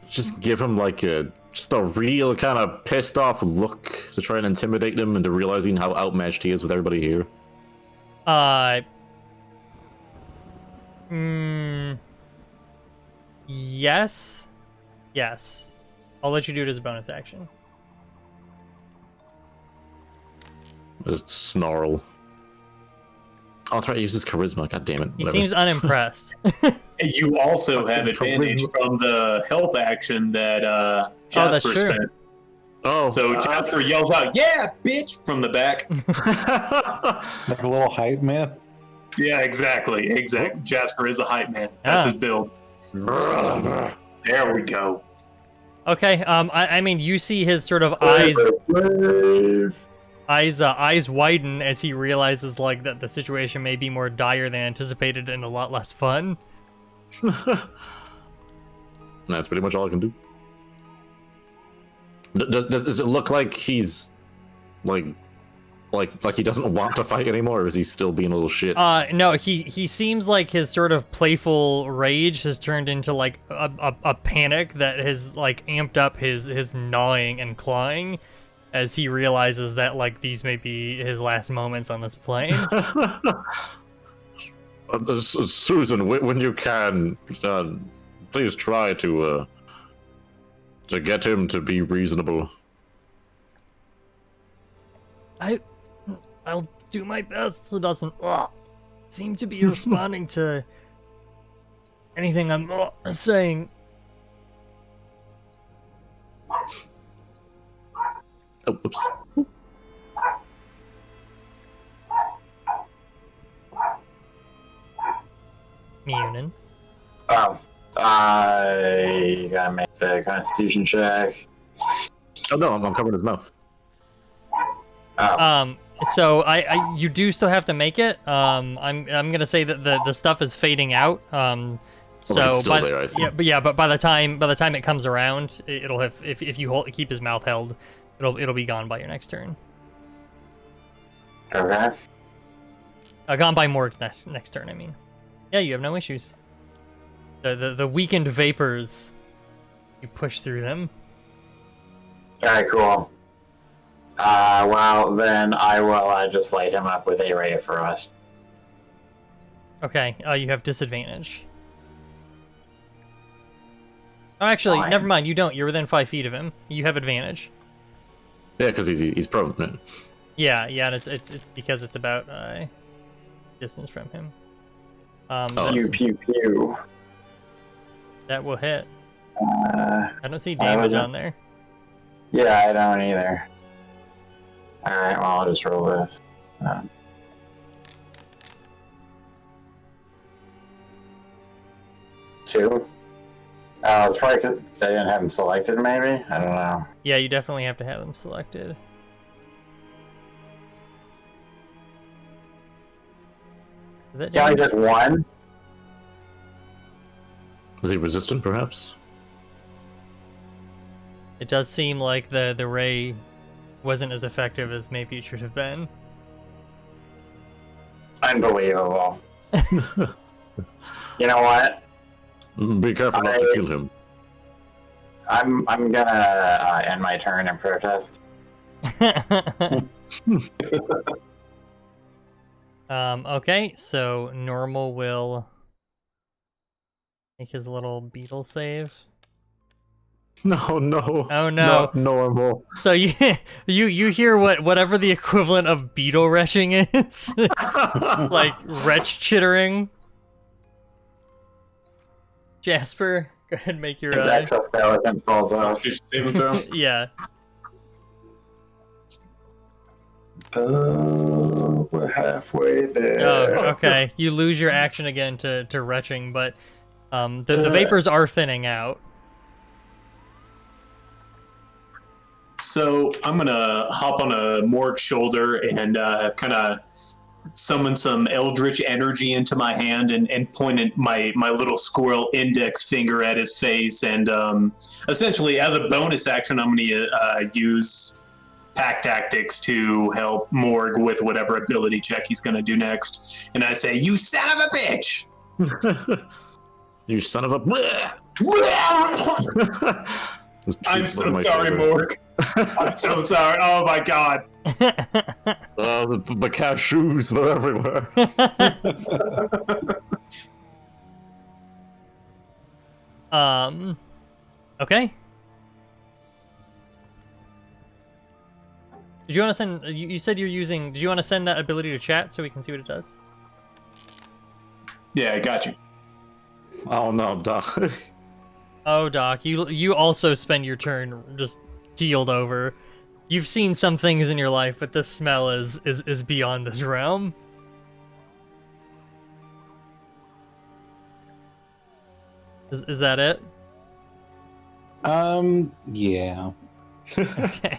just give him, like, just a real kind of pissed off look to try and intimidate him into realizing how outmatched he is with everybody here? Yes. Yes. I'll let you do it as a bonus action. Just snarl. I'll try to use his charisma, god damn it. He whatever. seems unimpressed. You also have advantage from the help action that Jasper spent. Oh. So Jasper yells out, "Yeah, bitch!" from the back. Like a little hype man. Yeah, exactly. Jasper is a hype man. That's his build. There we go. Okay, I mean, you see his sort of eyes widen as he realizes, like, that the situation may be more dire than anticipated and a lot less fun. That's pretty much all I can do. Does it look like he's like he doesn't want to fight anymore, or is he still being a little shit? No, he seems like his sort of playful rage has turned into like a panic that has like amped up his gnawing and clawing as he realizes that like these may be his last moments on this plane. Susan, when you can, please try to get him to be reasonable. I'll do my best. He doesn't seem to be responding to anything I'm saying. Oh, oops. Munin. I gotta make the Constitution check. Oh no, I'm covering his mouth. Oh. So you do still have to make it. I'm gonna say that the stuff is fading out. So it's still there, I see. but by the time it comes around, it'll have if you keep his mouth held, it'll be gone by your next turn. Okay. Gone by Morg's next turn. I mean, yeah, you have no issues. The weakened vapors, you push through them. Alright, cool. Well, then I will just light him up with a ray of frost. Okay, you have disadvantage. Oh, actually, Fine. never mind. You don't. You're within 5 feet of him. You have advantage. Yeah, because he's prone. Yeah. Yeah, and it's because it's about distance from him. Pew, pew, pew. That will hit. Uh, I don't see damage wasn't- on there. yeah, I don't either. Alright, well, I'll just roll this. 2. It's probably because I didn't have him selected, maybe? I don't know. Yeah, you definitely have to have them selected. Is that Yeah, only damage? just 1? Is he resistant, perhaps? It does seem like the ray wasn't as effective as maybe it should have been. Unbelievable. You know what? Be careful not to kill him. I'm gonna end my turn and protest. Okay, so normal will make his little beetle save. No. Oh no. Not normal. So you hear whatever the equivalent of beetle retching is, like retch chittering. Jasper, go ahead and make your His exoskeleton falls off. Constitution saving throw. yeah. We're halfway there. Oh, okay. You lose your action again to retching, but the vapors are thinning out. So I'm gonna hop on a Mork's shoulder and kind of summon some eldritch energy into my hand and point at my little squirrel index finger at his face. And essentially, as a bonus action, I'm gonna use Pack Tactics to help Morg with whatever ability check he's gonna do next. And I say, "You son of a bitch!" You son of a. This I'm puke's so on my sorry, shoulder. Morg. I'm so sorry. Oh my god. Oh, the cashews, they're everywhere. Okay. Did you want to send? You said you're using. Did you want to send that ability to chat so we can see what it does? Yeah, I got you. Oh no, Doc. Oh, Doc, you also spend your turn just keeled over. You've seen some things in your life, but this smell is beyond this realm. Is that it? Yeah. Okay.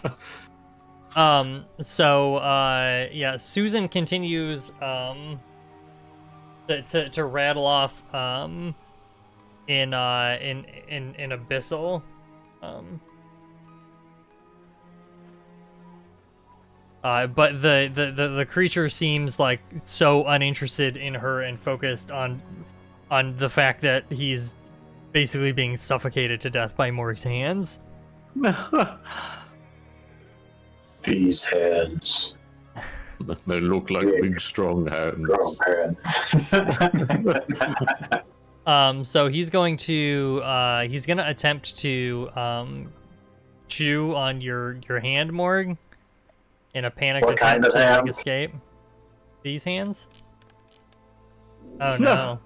Yeah, Susan continues to rattle off in Abyssal. But the creature seems like so uninterested in her and focused on the fact that he's basically being suffocated to death by Morg's hands. These hands. They look like big, strong hands. So he's gonna attempt to chew on your hand, Morg, in a panicked What kind attempt of to hands? escape. These hands? Oh no.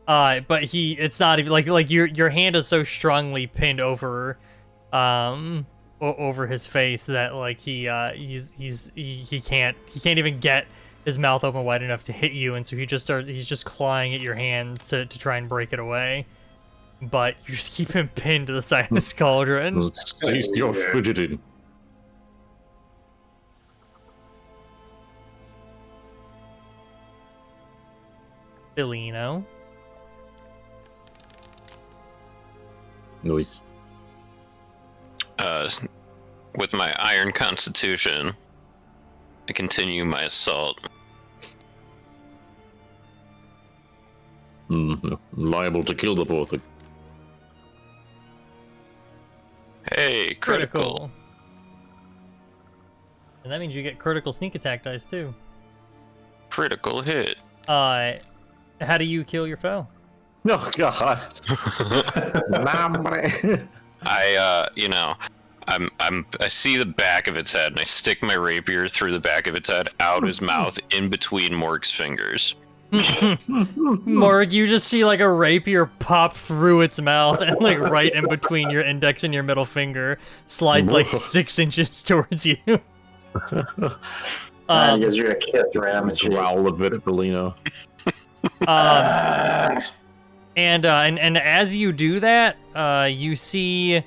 But it's not even like your hand is so strongly pinned over over his face that like he can't even get his mouth open wide enough to hit you, and so he's just clawing at your hand to try and break it away. but you just keep him pinned to the side of this cauldron. Cease your fidgeting. Bellino. Noise. With my iron constitution, I continue my assault. Liable to kill the poor thing. Hey, critical. And that means you get critical sneak attack dice too. Critical hit. How do you kill your foe? Oh god. Nambre. I see the back of its head and I stick my rapier through the back of its head, out his mouth, in between Morg's fingers. Morg, you just see like a rapier pop through its mouth and like right in between your index and your middle finger, slides like 6 inches towards you. Gives you a kiss right on the cheek. Growl a bit at Bellino. And as you do that, you see,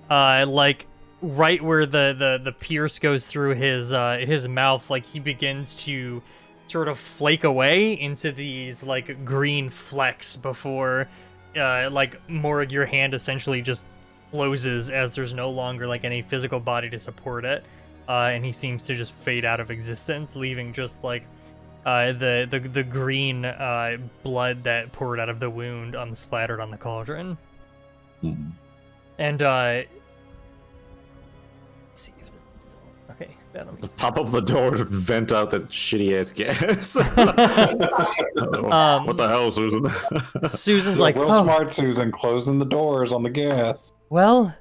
like right where the pierce goes through his mouth, like he begins to sort of flake away into these like green flecks before, like Morg, your hand essentially just closes as there's no longer like any physical body to support it, and he seems to just fade out of existence, leaving just like the green blood that poured out of the wound splattered on the cauldron. And let's see if that's still okay. Pop up the door to vent out that shitty ass gas. What the hell, Susan? Susan's like, real oh, smart, Susan, closing the doors on the gas. well,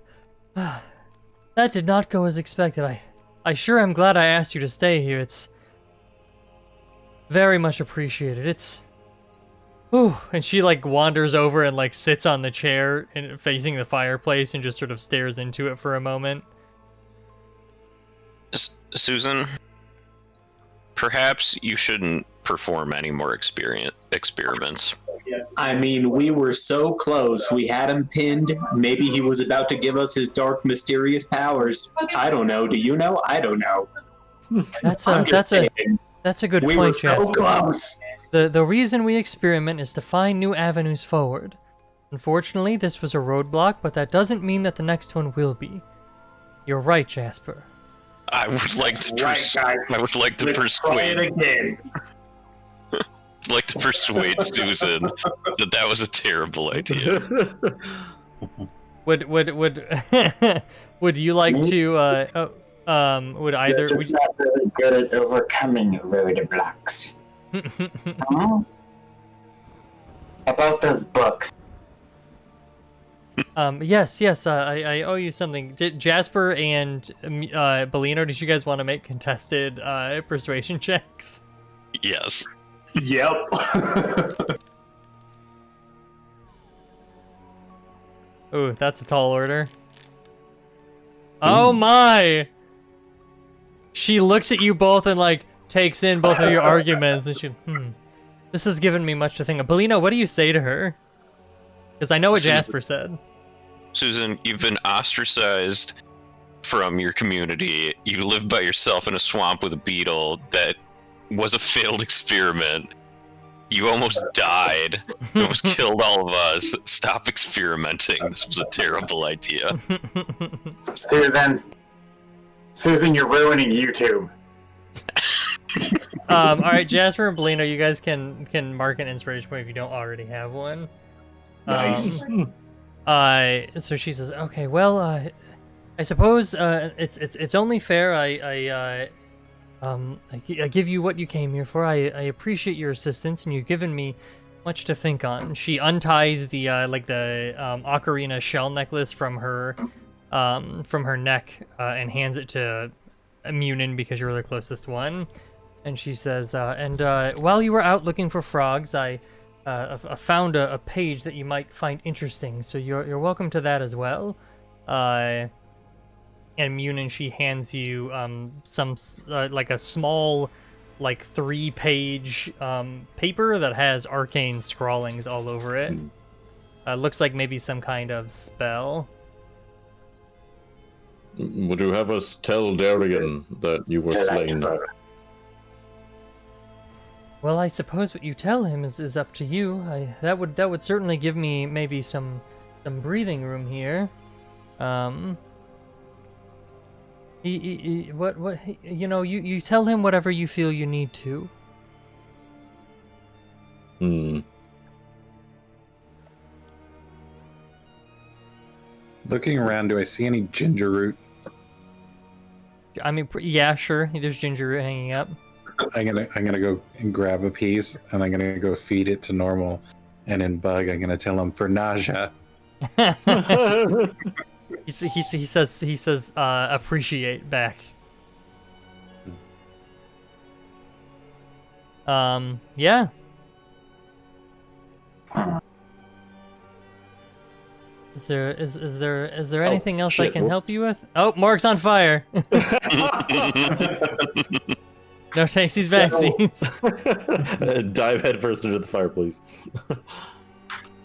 that did not go as expected. I sure am glad I asked you to stay here. It's very much appreciated. It's... Ooh. And she, like, wanders over and, like, sits on the chair and facing the fireplace and just sort of stares into it for a moment. Susan, perhaps you shouldn't perform any more experiments. I mean, we were so close. We had him pinned. Maybe he was about to give us his dark, mysterious powers. I don't know. Do you know? I don't know. That's a good We point, were so Jasper. close. The reason we experiment is to find new avenues forward. Unfortunately, this was a roadblock, but that doesn't mean that the next one will be. You're right, Jasper. I would like to guys. I would like to Let's try it again. like to persuade Susan that was a terrible idea. Would would you like to would either You're just not really good at overcoming roadblocks. Huh? About those books. yes, I owe you something. Jasper and Bellino, did you guys want to make contested persuasion checks? Yes. Yep. Ooh, that's a tall order. Oh my! She looks at you both and like takes in both of your arguments and she, this has given me much to think of. Bellino, what do you say to her? Because I know what Jasper said. Susan, you've been ostracized from your community. You live by yourself in a swamp with a beetle that was a failed experiment. You almost died. You almost killed all of us. Stop experimenting. This was a terrible idea. Susan, you're ruining YouTube. All right, Jasper and Bellino, you guys can mark an inspiration point if you don't already have one. Nice. So she says, okay, well, I suppose it's only fair I give you what you came here for. I appreciate your assistance, and you've given me much to think on. She unties the ocarina shell necklace from her neck and hands it to Munin because you're the closest one. And she says, while you were out looking for frogs, I found a page that you might find interesting, so you're welcome to that as well. And Munin, she hands you some like a small, like 3-page paper that has arcane scrawlings all over it. Looks like maybe some kind of spell. Would you have us tell Darian that you were slain? Well, I suppose what you tell him is up to you. That would certainly give me maybe some breathing room here. You tell him whatever you feel you need to. Looking around, do I see any ginger root? I mean, yeah, sure. There's ginger root hanging up. I'm gonna go and grab a piece, and I'm gonna go feed it to Normal, and in Bug, I'm gonna tell him for nausea. he says appreciate back. Yeah. Is there anything else I can help you with? Oh, Mark's on fire. No takes these vaccines. Dive headfirst into the fire, please.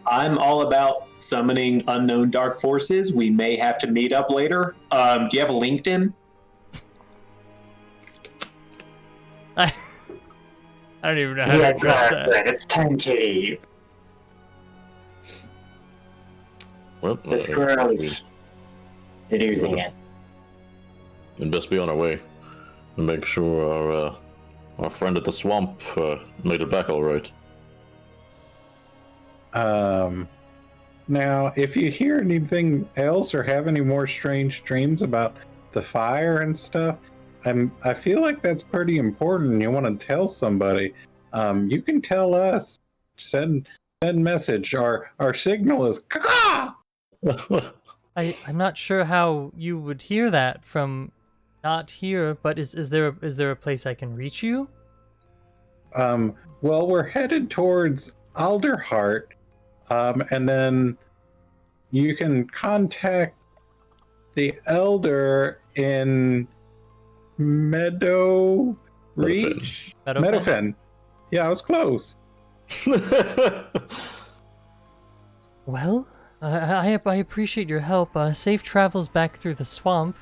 I'm all about summoning unknown dark forces. We may have to meet up later. Do you have a LinkedIn? I don't even know how to address that. It's time to leave. Well, The squirrels are using it. We'd best be on our way and make sure our friend at the swamp made it back all right. Now, if you hear anything else or have any more strange dreams about the fire and stuff, I feel like that's pretty important. You want to tell somebody. You can tell us. Send message. Our signal is caw. I'm not sure how you would hear that from not here, but is there a place I can reach you? Well, we're headed towards Alderheart, and then you can contact the Elder in Meadow Reach? Meadowfen. Yeah, I was close. Well, I appreciate your help. Safe travels back through the swamp.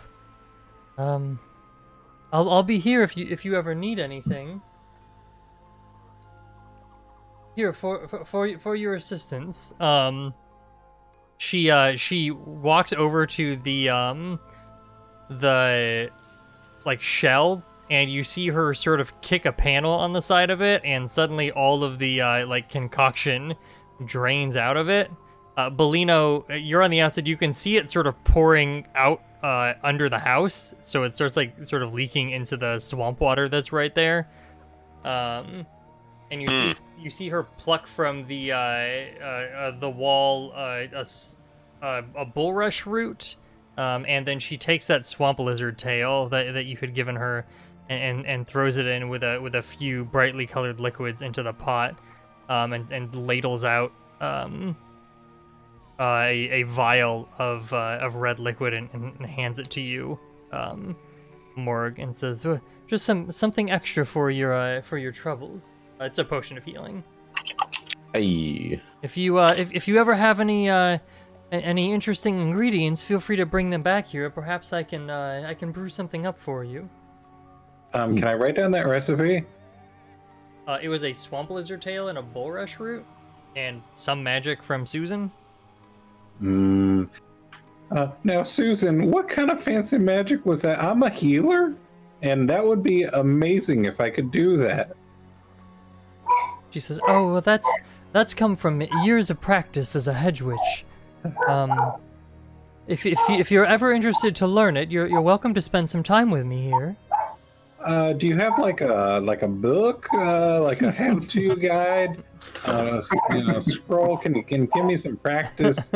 I'll be here if you ever need anything. Here for your assistance. She walks over to the like shell, and you see her sort of kick a panel on the side of it, and suddenly all of the like concoction drains out of it. Bellino, you're on the outside. You can see it sort of pouring out under the house, so it starts like sort of leaking into the swamp water that's right there. And you see her pluck from the wall a bulrush root, and then she takes that swamp lizard tail that you had given her, and throws it in with a few brightly colored liquids into the pot, and ladles out a vial of red liquid and hands it to you, Morg, and says, just something extra for your troubles. It's a potion of healing. Hey. If you ever have any interesting ingredients, feel free to bring them back here. Perhaps I can brew something up for you. Can I write down that recipe? It was a swamp lizard tail and a bulrush root, and some magic from Susan. Now, Susan, what kind of fancy magic was that? I'm a healer, and that would be amazing if I could do that. She says, "Oh, well, that's come from years of practice as a hedge witch. If you're ever interested to learn it, you're welcome to spend some time with me here." Do you have like a book, like a how-to guide, scroll? Can you give me some practice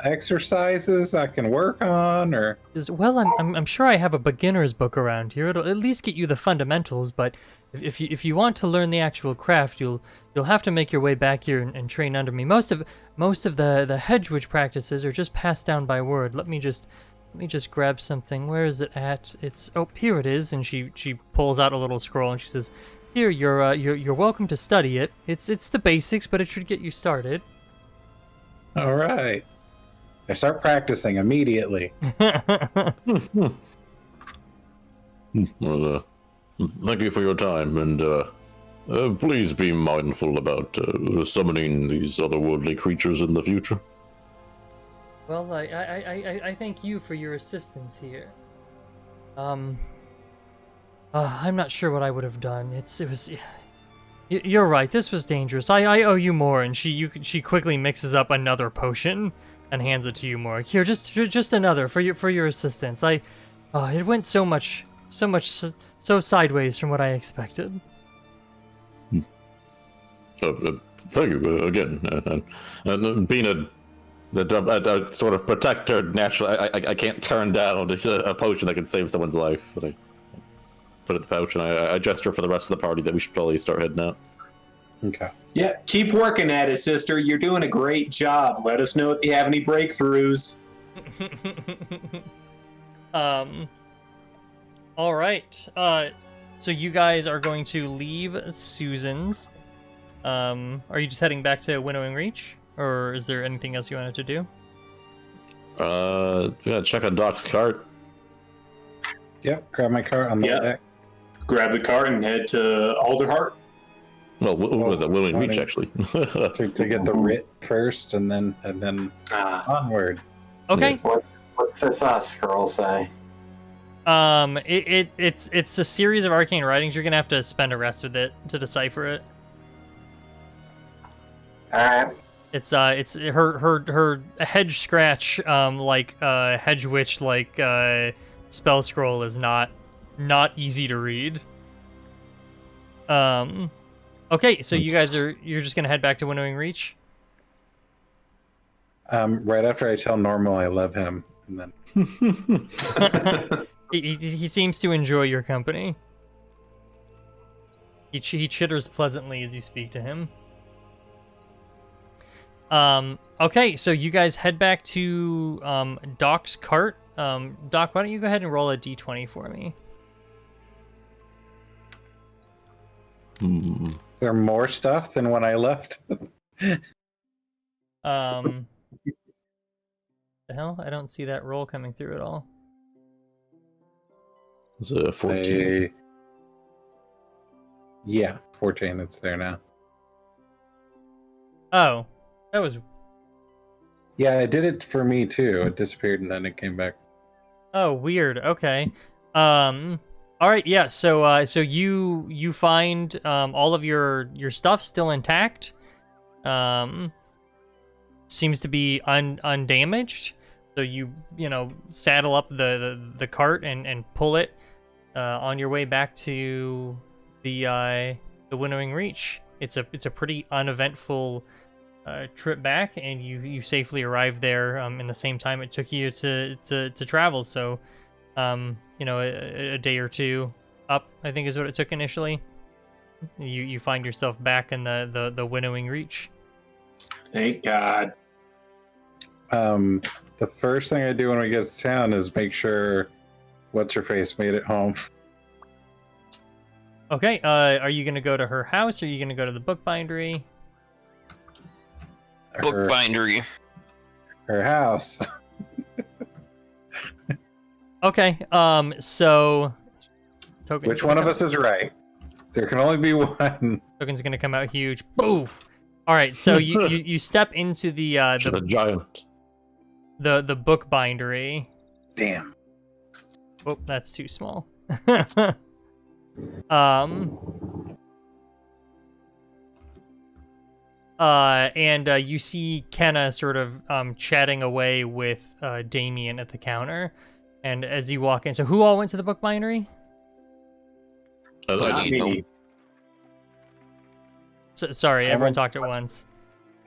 exercises I can work on, or? Well, I'm sure I have a beginner's book around here. It'll at least get you the fundamentals, but if you want to learn the actual craft, you'll have to make your way back here and train under me. Most of the hedge witch practices are just passed down by word. Let me just grab something. Where is it at? Here it is. And she pulls out a little scroll and she says, "Here, you're welcome to study it. It's the basics, but it should get you started." All right. I start practicing immediately. Well, thank you for your time, and please be mindful about summoning these otherworldly creatures in the future. Well, I thank you for your assistance here. I'm not sure what I would have done. You're right. This was dangerous. I owe you more. And she quickly mixes up another potion and hands it to you, more. Here, just another for your assistance. It went so sideways from what I expected. Thank you again. And being a sort of protector, naturally, I can't turn down a potion that can save someone's life. But I put it in the pouch, and I gesture for the rest of the party that we should probably start heading out. Okay. Yeah, keep working at it, sister. You're doing a great job. Let us know if you have any breakthroughs. All right. So you guys are going to leave Susan's. Are you just heading back to Winnowing Reach, or is there anything else you wanted to do? We gotta check on Doc's cart. Yep. Grab my cart on the deck. Grab the cart and head to Alderheart. Well, with the Winnowing Reach, actually. to get the writ first, and then onward. Okay. What's this scroll say? It's a series of arcane writings. You're gonna have to spend a rest with it to decipher it. Alright. It's her hedge scratch, hedge witch, spell scroll is not easy to read. Okay, so you're just gonna head back to Winnowing Reach? Right after I tell Normal I love him, and then he seems to enjoy your company. He chitters pleasantly as you speak to him. Okay, so you guys head back to Doc's cart. Doc, why don't you go ahead and roll a d20 for me? Is there more stuff than when I left? The hell? I don't see that roll coming through at all. It's a 14. Yeah, 14. It's there now. Oh, that was... Yeah, it did it for me too. It disappeared and then it came back. Oh, weird. Okay. All right. Yeah. So you find all of your stuff still intact. Seems to be undamaged. So you saddle up the cart and pull it on your way back to the Winnowing Reach. It's a pretty uneventful trip back, and you safely arrive there in the same time it took you to travel. So a day or two up, I think, is what it took initially. You find yourself back in the Winnowing Reach. Thank God. The first thing I do when we get to town is make sure what's her face made it home. Okay. Are you gonna go to her house, or are you gonna go to the bookbindery? Bookbindery. Her house. Okay. So Token's Which one of us is right? There can only be one. Token's gonna come out huge. Boof. All right. So you step into the giant. the bookbindery. Damn. Oh, that's too small. And you see Kenna sort of chatting away with Damien at the counter. And as you walk in, so who all went to the bookbindery? Not me. So, sorry, everyone talked at once.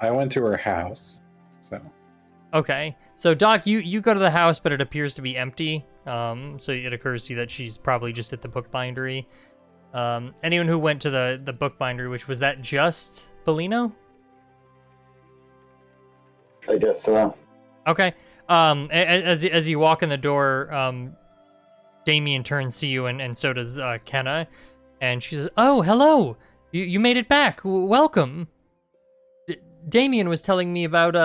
I went to her house. So. Okay, so Doc, you go to the house, but it appears to be empty. So it occurs to you that she's probably just at the bookbindery. Anyone who went to the bookbindery, which was that just Bellino? I guess so. Okay. As you walk in the door, Damien turns to you, and so does Kenna, and she says, "Oh, hello! You made it back. Welcome." Damien was telling me about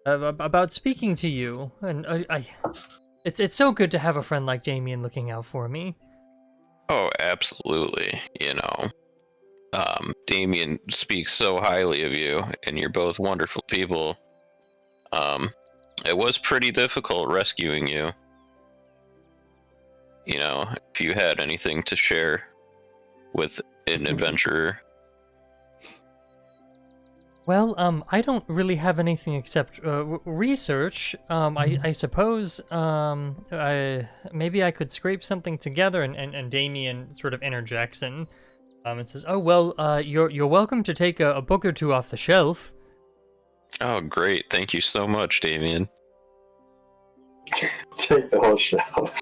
about speaking to you, and it's so good to have a friend like Damien looking out for me. Oh, absolutely. Damien speaks so highly of you, and you're both wonderful people. It was pretty difficult rescuing you. If you had anything to share with an adventurer. Well, I don't really have anything except research. I suppose maybe I could scrape something together, and Damien sort of interjects and says, "Oh well, you're welcome to take a book or two off the shelf." Oh, great! Thank you so much, Damien. Take the whole shelf.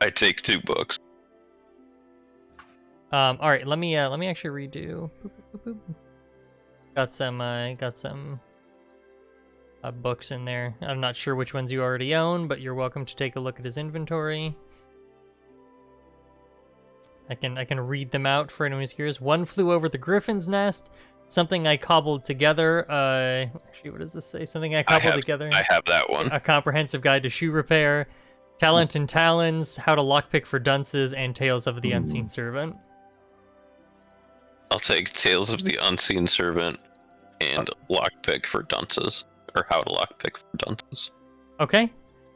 I take 2 books. All right, let me actually redo. Boop, boop, boop, boop. Got some books in there. I'm not sure which ones you already own, but you're welcome to take a look at his inventory. I can read them out for anyone who's curious. One Flew Over the Griffin's Nest. Something I Cobbled Together. Actually, what does this say? Something I Cobbled Together. I have that one. A Comprehensive Guide to Shoe Repair. Talent and Talons. How to Lockpick for Dunces, and Tales of the Unseen Servant. I'll take Tales of the Unseen Servant and Lockpick for Dunces, or How to Lockpick for Dunces. Okay.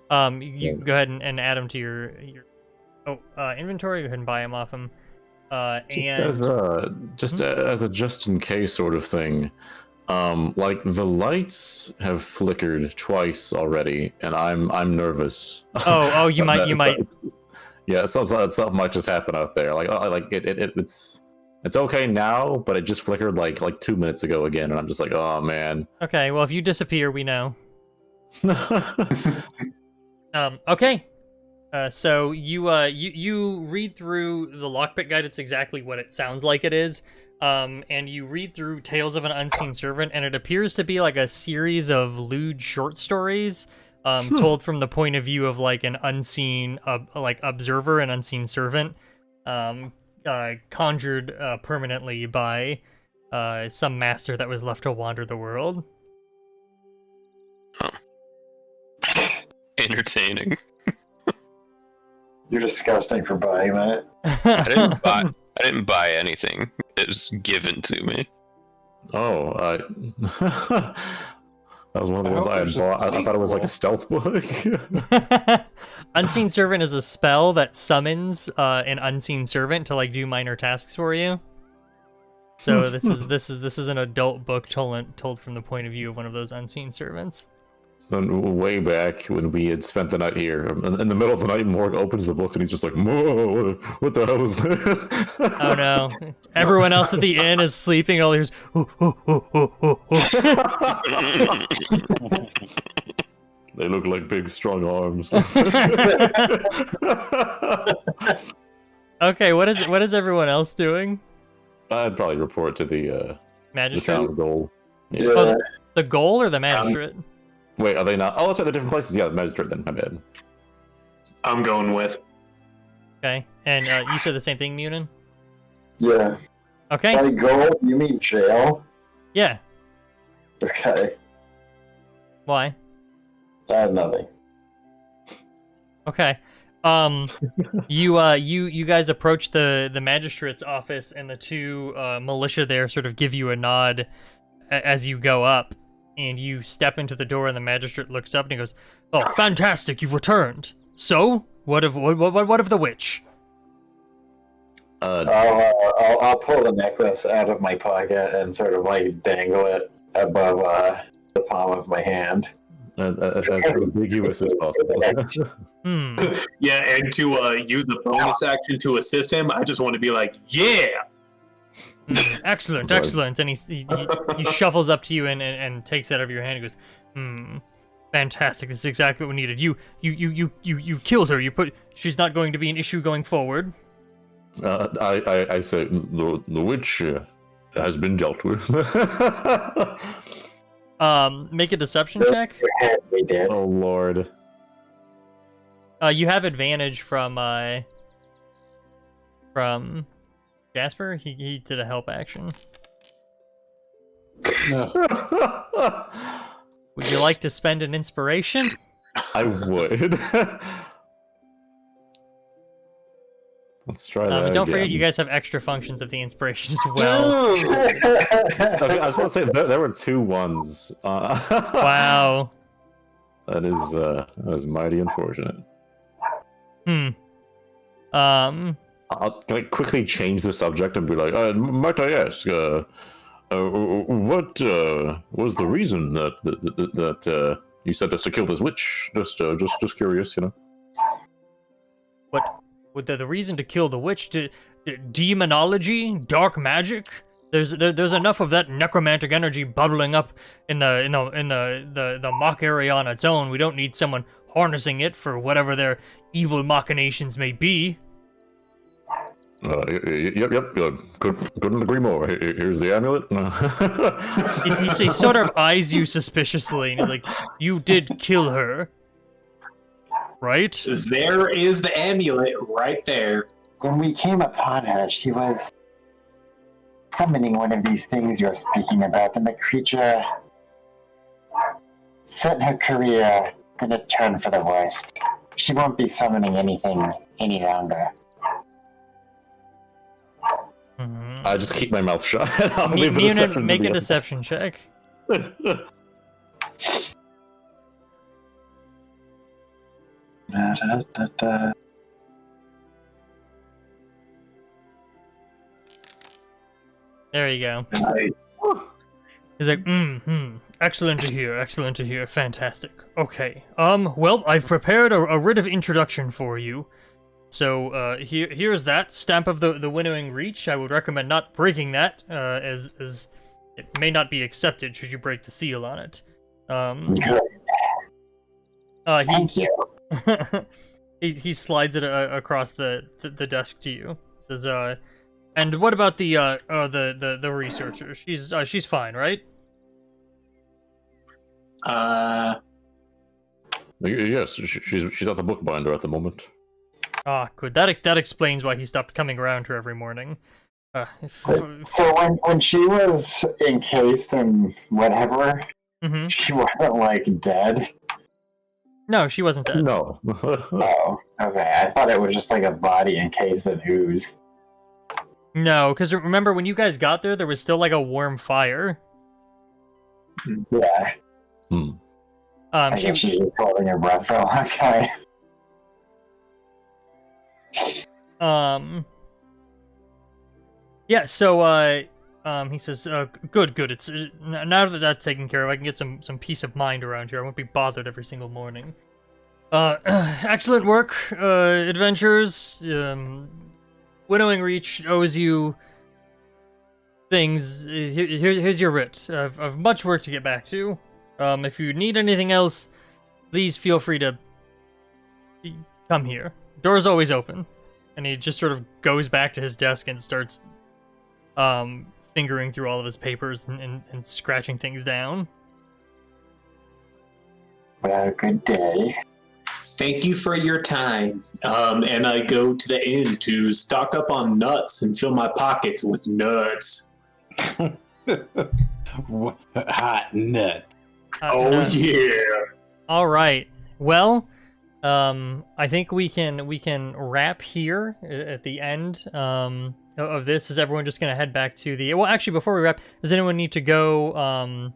You go ahead and add them to your inventory. Go ahead and buy them off him. As a just in case sort of thing, like the lights have flickered twice already, and I'm nervous. Oh, you might. Yeah, something might just happen out there. It's okay now, but it just flickered like 2 minutes ago again, and I'm just like, oh man. Okay, well if you disappear, we know. Okay. So you read through the lockpick guide. It's exactly what it sounds like it is. And you read through Tales of an Unseen Servant, and it appears to be like a series of lewd short stories, told from the point of view of like an unseen, observer, an unseen servant, conjured permanently by some master that was left to wander the world. Huh. Entertaining. You're disgusting for buying that. I didn't buy anything. It was given to me. Oh, that was one of the ones I had bought. I thought it was like a stealth book. Unseen Servant is a spell that summons an unseen servant to like do minor tasks for you. So this is an adult book told from the point of view of one of those unseen servants. And way back when we had spent the night here, in the middle of the night, Morg opens the book and he's just like, "Whoa, what the hell is this?" Oh no! Everyone else at the inn is sleeping. And all hears, They look like big, strong arms. Okay, what is everyone else doing? I'd probably report to the Magistrate? town goal. Yeah. Oh, the goal or the magistrate? Wait, are they not? Oh, that's right, they're different places. Yeah, the magistrate then. My bad. I'm going with. Okay, and you said the same thing, Munin? Yeah. Okay. By goal, you mean jail? Yeah. Okay. Why? I have nothing. Okay. You guys approach the magistrate's office, and the two militia there sort of give you a nod as you go up, and you step into the door, and the magistrate looks up and he goes, "Oh, fantastic! You've returned. So, what of the witch?" I'll pull the necklace out of my pocket and sort of like dangle it above the palm of my hand. As ambiguous as possible. Yeah, and to use the bonus action to assist him, I just want to be like, yeah! Excellent, excellent. And he shuffles up to you and takes it out of your hand and goes, fantastic. This is exactly what we needed. You killed her. She's not going to be an issue going forward. I say the witch has been dealt with. Make a deception check. We did. Oh lord. You have advantage from Jasper. He did a help action. No. Would you like to spend an inspiration? I would. Let's try that. Don't forget, again. you guys have extra functions of the inspiration as well. Okay, I just want to say there were 2 ones. Wow. That is mighty unfortunate. Hmm. Can I quickly change the subject and be like, might I ask, what was the reason that you said to kill this witch? Just curious, you know. What? With the reason to kill the witch? Demonology? Dark magic? There's enough of that necromantic energy bubbling up in the Mokk area on its own. We don't need someone harnessing it for whatever their evil machinations may be. Yep. Couldn't agree more. Here's the amulet. He sort of eyes you suspiciously, and he's like, "You did kill her, right?" There is the amulet right there. When we came upon her, she was summoning one of these things you're speaking about, and the creature set her career in a turn for the worst. She won't be summoning anything any longer. Mm-hmm. I just keep my mouth shut. I'll leave the Munin, deception to make the a end. deception check. There you go. Nice. He's like, excellent to hear, fantastic. Okay, well, I've prepared a writ of introduction for you. So, here's that stamp of the winnowing reach. I would recommend not breaking that, as it may not be accepted should you break the seal on it. Thank you. he slides it across the desk to you. Says, and what about the researcher? She's fine, right? Yes, she's at the bookbinder at the moment. Ah, good. That explains why he stopped coming around here every morning. So when she was encased in whatever, she wasn't like dead. No, she wasn't dead. No. Oh, okay. I thought it was just like a body encased in ooze. No, because remember when you guys got there was still like a warm fire. Yeah. I She guess she was holding her breath for a long time. Yeah, so he says, good, it's now that that's taken care of, I can get some peace of mind around here. I won't be bothered every single morning. Excellent work, adventurers. Winnowing Reach owes you things. Here's your writ. I've much work to get back to. If you need anything else, please feel free to come here. Door's always open. And he just sort of goes back to his desk and starts fingering through all of his papers and scratching things down. Well, good day. Thank you for your time. And I go to the inn to stock up on nuts and fill my pockets with nuts. Hot nut. Oh, Nuts. yeah. All right. Well, I think we can wrap here at the end of this. Is everyone just gonna head back to the? Well, actually, before we wrap, does anyone need to go?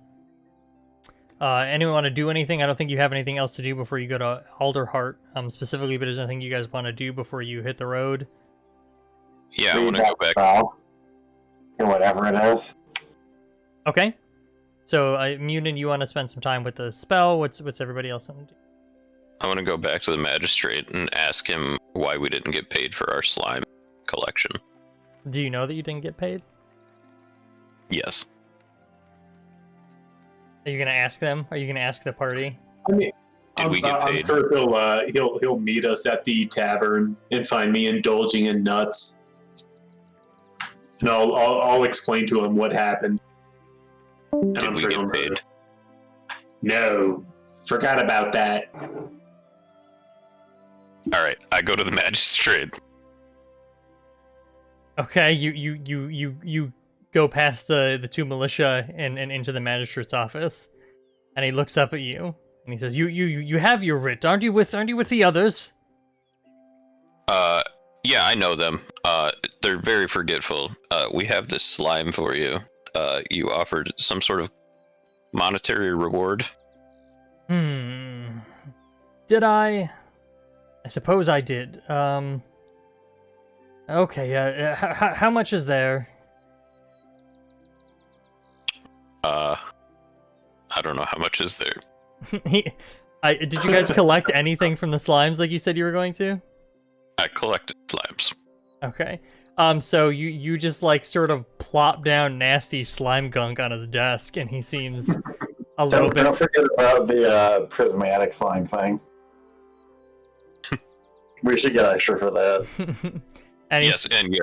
Anyone want to do anything? I don't think you have anything else to do before you go to Alderheart, specifically. But is there anything you guys want to do before you hit the road? Yeah, I want to go back. Spell, or whatever it is. Okay. So, Munin, you want to spend some time with the spell? What's everybody else want to do? I want to go back to the magistrate and ask him why we didn't get paid for our slime collection. Do you know that you didn't get paid? Yes. Are you gonna ask them? Are you gonna ask the party? I mean, Did we get paid? I'm sure he'll meet us at the tavern and find me indulging in nuts. And I'll explain to him what happened. And Did I'm we sure he'll get paid? No, forgot about that. All right, I go to the magistrate. Okay, you go past the two militia and into the magistrate's office, and he looks up at you and he says, "You have your writ, aren't you with the others?" Yeah, I know them. They're very forgetful. We have this slime for you. You offered some sort of monetary reward. Did I? I suppose I did. Okay, how much is there? I don't know how much is there. Did you guys collect anything from the slimes like you said you were going to? I collected slimes. Okay. So you just like sort of plop down nasty slime gunk on his desk, and he seems a little bit. Don't forget about the prismatic slime thing. We should get extra for that. And yes, and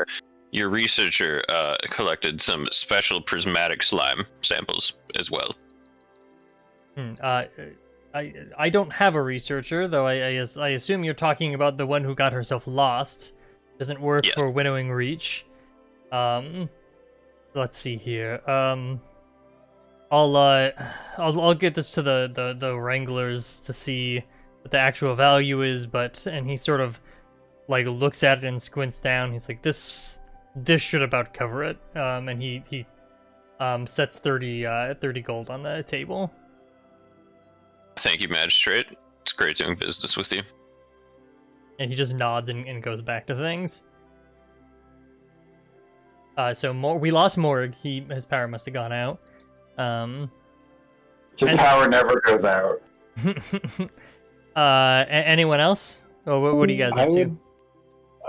your researcher collected some special prismatic slime samples as well. I don't have a researcher, though. I assume you're talking about the one who got herself lost. Doesn't work Yes. for Winnowing Reach. Let's see here. I'll get this to the Wranglers to see what the actual value is, and he sort of like looks at it and squints down. He's like, this should about cover it. And he sets 30 gold on the table. Thank you, Magistrate. It's great doing business with you. And he just nods and goes back to things. So we lost Morg. His power must have gone out. His power never goes out. Anyone else? Or what are you guys up to?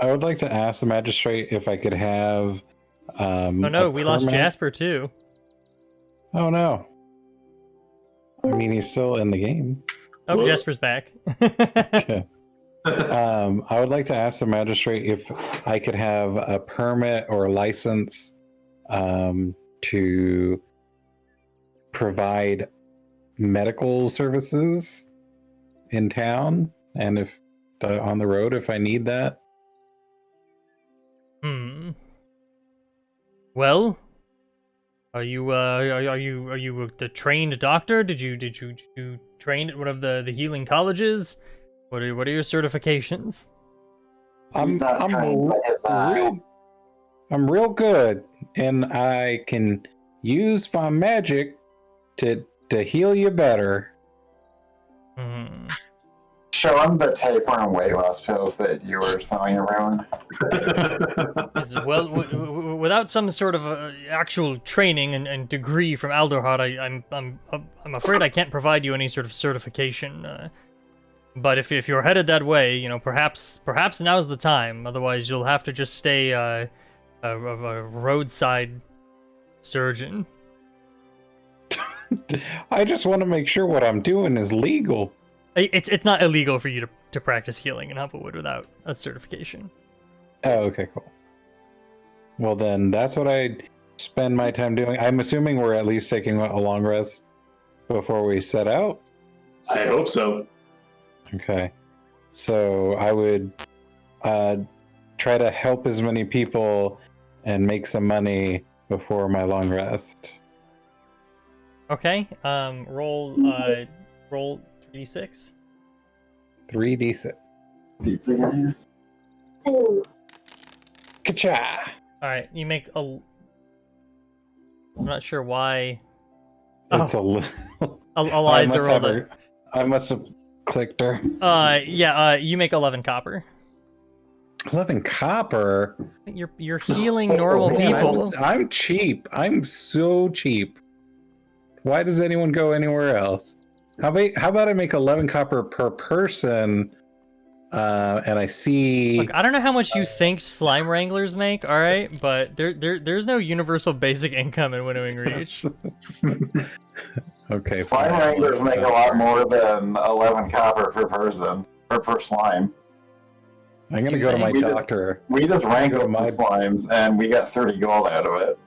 I would like to ask the magistrate if I could have. Oh no, we lost Jasper too. Oh no. I mean, he's still in the game. Oh, Whoops. Jasper's back. Okay. I would like to ask the magistrate if I could have a permit or a license to provide medical services in town, and if on the road if I need that. Well, are you the trained doctor? Did you train at one of the healing colleges? What are your certifications? I'm not trained by his eye. real good, and I can use my magic to heal you better. Show him the tapeworm weight loss pills that you were selling around. Well, without some sort of actual training and degree from Aldorhad, I'm afraid I can't provide you any sort of certification. But if you're headed that way, perhaps now's the time. Otherwise, you'll have to just stay a roadside surgeon. I just want to make sure what I'm doing is legal. It's not illegal for you to practice healing in Humblewood without a certification. Oh, okay, cool. Well, then that's what I spend my time doing. I'm assuming we're at least taking a long rest before we set out. I hope so. Okay. So I would try to help as many people and make some money before my long rest. Okay. Roll 3d6. 3d6. Pizza guy? Ka-cha! Alright, you make a... I'm not sure why... It's a little... Eliza rolled it. I must have clicked her. You make 11 copper. 11 copper? You're healing normal Man, people. I'm cheap. I'm so cheap. Why does anyone go anywhere else? How about I make 11 copper per person, and I see... Look, I don't know how much you think slime wranglers make, alright? But there's no universal basic income in Winnowing Reach. Okay. Slime fine. wranglers make a lot more than 11 copper per person, or per slime. I'm gonna go to my doctor. We just wrangled my- some slimes, and we got 30 gold out of it.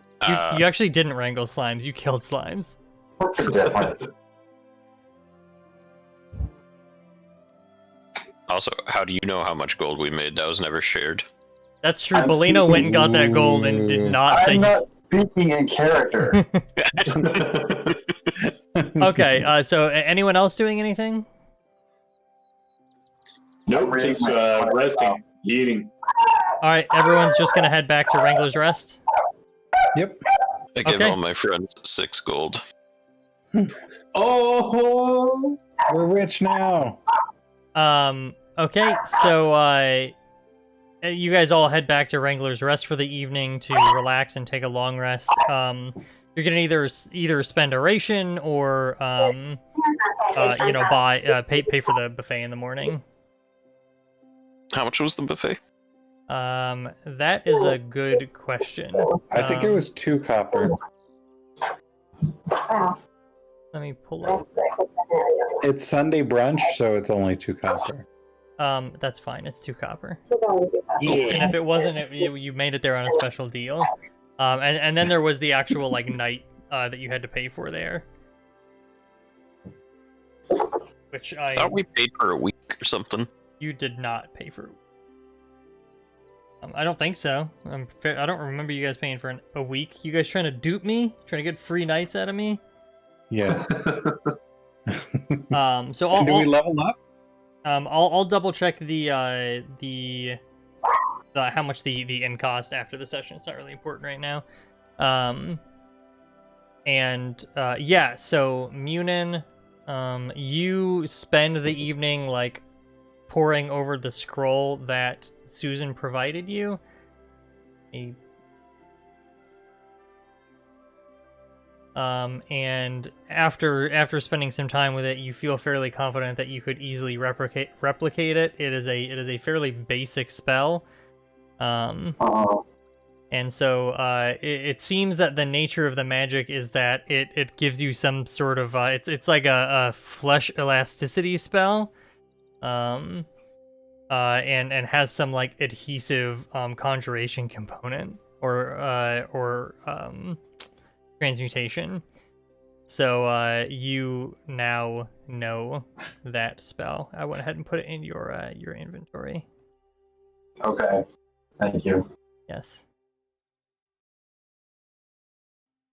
You actually didn't wrangle slimes, you killed slimes. What's the difference? Also, how do you know how much gold we made? That was never shared. That's true. I'm Bellino went and got that gold and did not say. I'm not speaking in character. Okay, so anyone else doing anything? Nope, just resting, eating. All right, everyone's just gonna head back to Wrangler's Rest. Yep. I give Okay. all my friends 6 gold. Oh, We're rich now. Okay, so you guys all head back to Wrangler's Rest for the evening to relax and take a long rest. You're gonna either spend a ration or buy pay for the buffet in the morning. How much was the buffet? That is a good question. I think it was 2 copper. Let me pull up. It's Sunday brunch, so it's only 2 copper. That's fine. It's 2 copper. And if it wasn't, you made it there on a special deal. And then there was the actual like night that you had to pay for there, which I thought we paid for a week or something. You did not pay for. I don't think so. I don't remember you guys paying for a week. You guys trying to dupe me? Trying to get free nights out of me? Yes. So Do we level up? I'll double check the how much the inn cost after the session. It's not really important right now. Yeah, so Munin, you spend the evening like poring over the scroll that Susan provided you. And after spending some time with it, you feel fairly confident that you could easily replicate it. It is a fairly basic spell. And so it seems that the nature of the magic is that it gives you some sort of it's like a flesh elasticity spell, and has some like adhesive conjuration component or transmutation. So you now know that spell. I went ahead and put it in your inventory. Okay, thank you. Yes.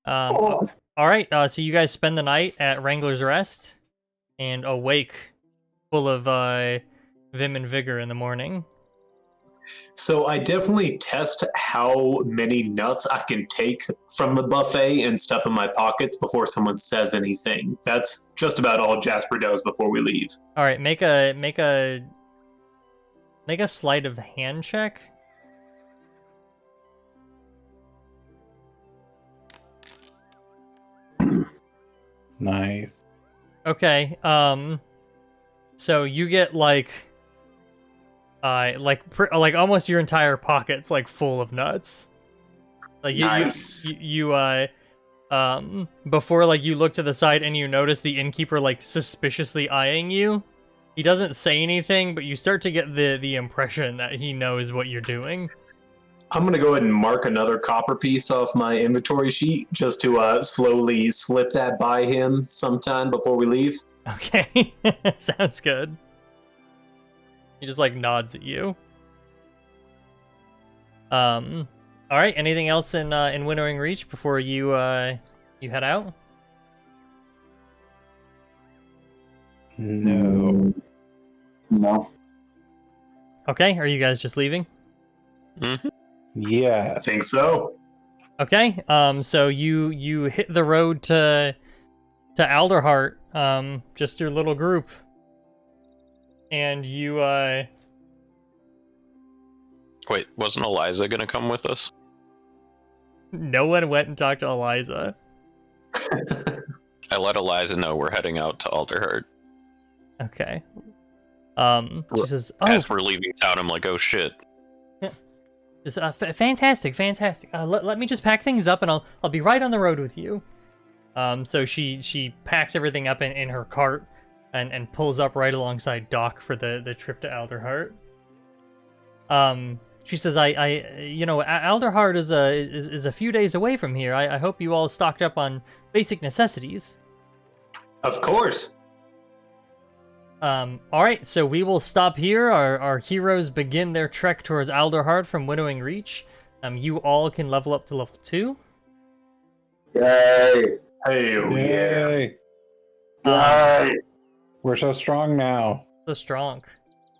All right. So you guys spend the night at Wrangler's Rest and awake, full of vim and vigor in the morning. So I definitely test how many nuts I can take from the buffet and stuff in my pockets before someone says anything. That's just about all Jasper does before we leave. All right. Make a sleight of hand check. Nice. Okay. So you get like almost your entire pocket's like full of nuts. Like Nice. you before like you look to the side and you notice the innkeeper like suspiciously eyeing you. He doesn't say anything, but you start to get the impression that he knows what you're doing. I'm going to go ahead and mark another copper piece off my inventory sheet just to slowly slip that by him sometime before we leave. Okay. Sounds good. He just like nods at you. All right. Anything else in Winnowing Reach before you head out? No. No. Okay. Are you guys just leaving? Mm-hmm. I Yes. think so. Okay. So you hit the road to Alderheart, just your little group, and you Wait, wasn't Eliza gonna come with us? no one went and talked to Eliza. I let Eliza know we're heading out to Alderheart. Okay. She says, "Oh, As we're leaving town, I'm like, oh shit. just, fantastic. Let me just pack things up, and I'll be right on the road with you." So she packs everything up in her cart and pulls up right alongside Doc for the trip to Alderheart. She says, Alderheart is a few days away from here. I hope you all stocked up on basic necessities. Of course. All right, so we will stop here. Our heroes begin their trek towards Alderheart from Winnowing Reach. You all can level up to level 2. Yay! Hey, oh, yeah. Yay! Yay! We're so strong now. So strong.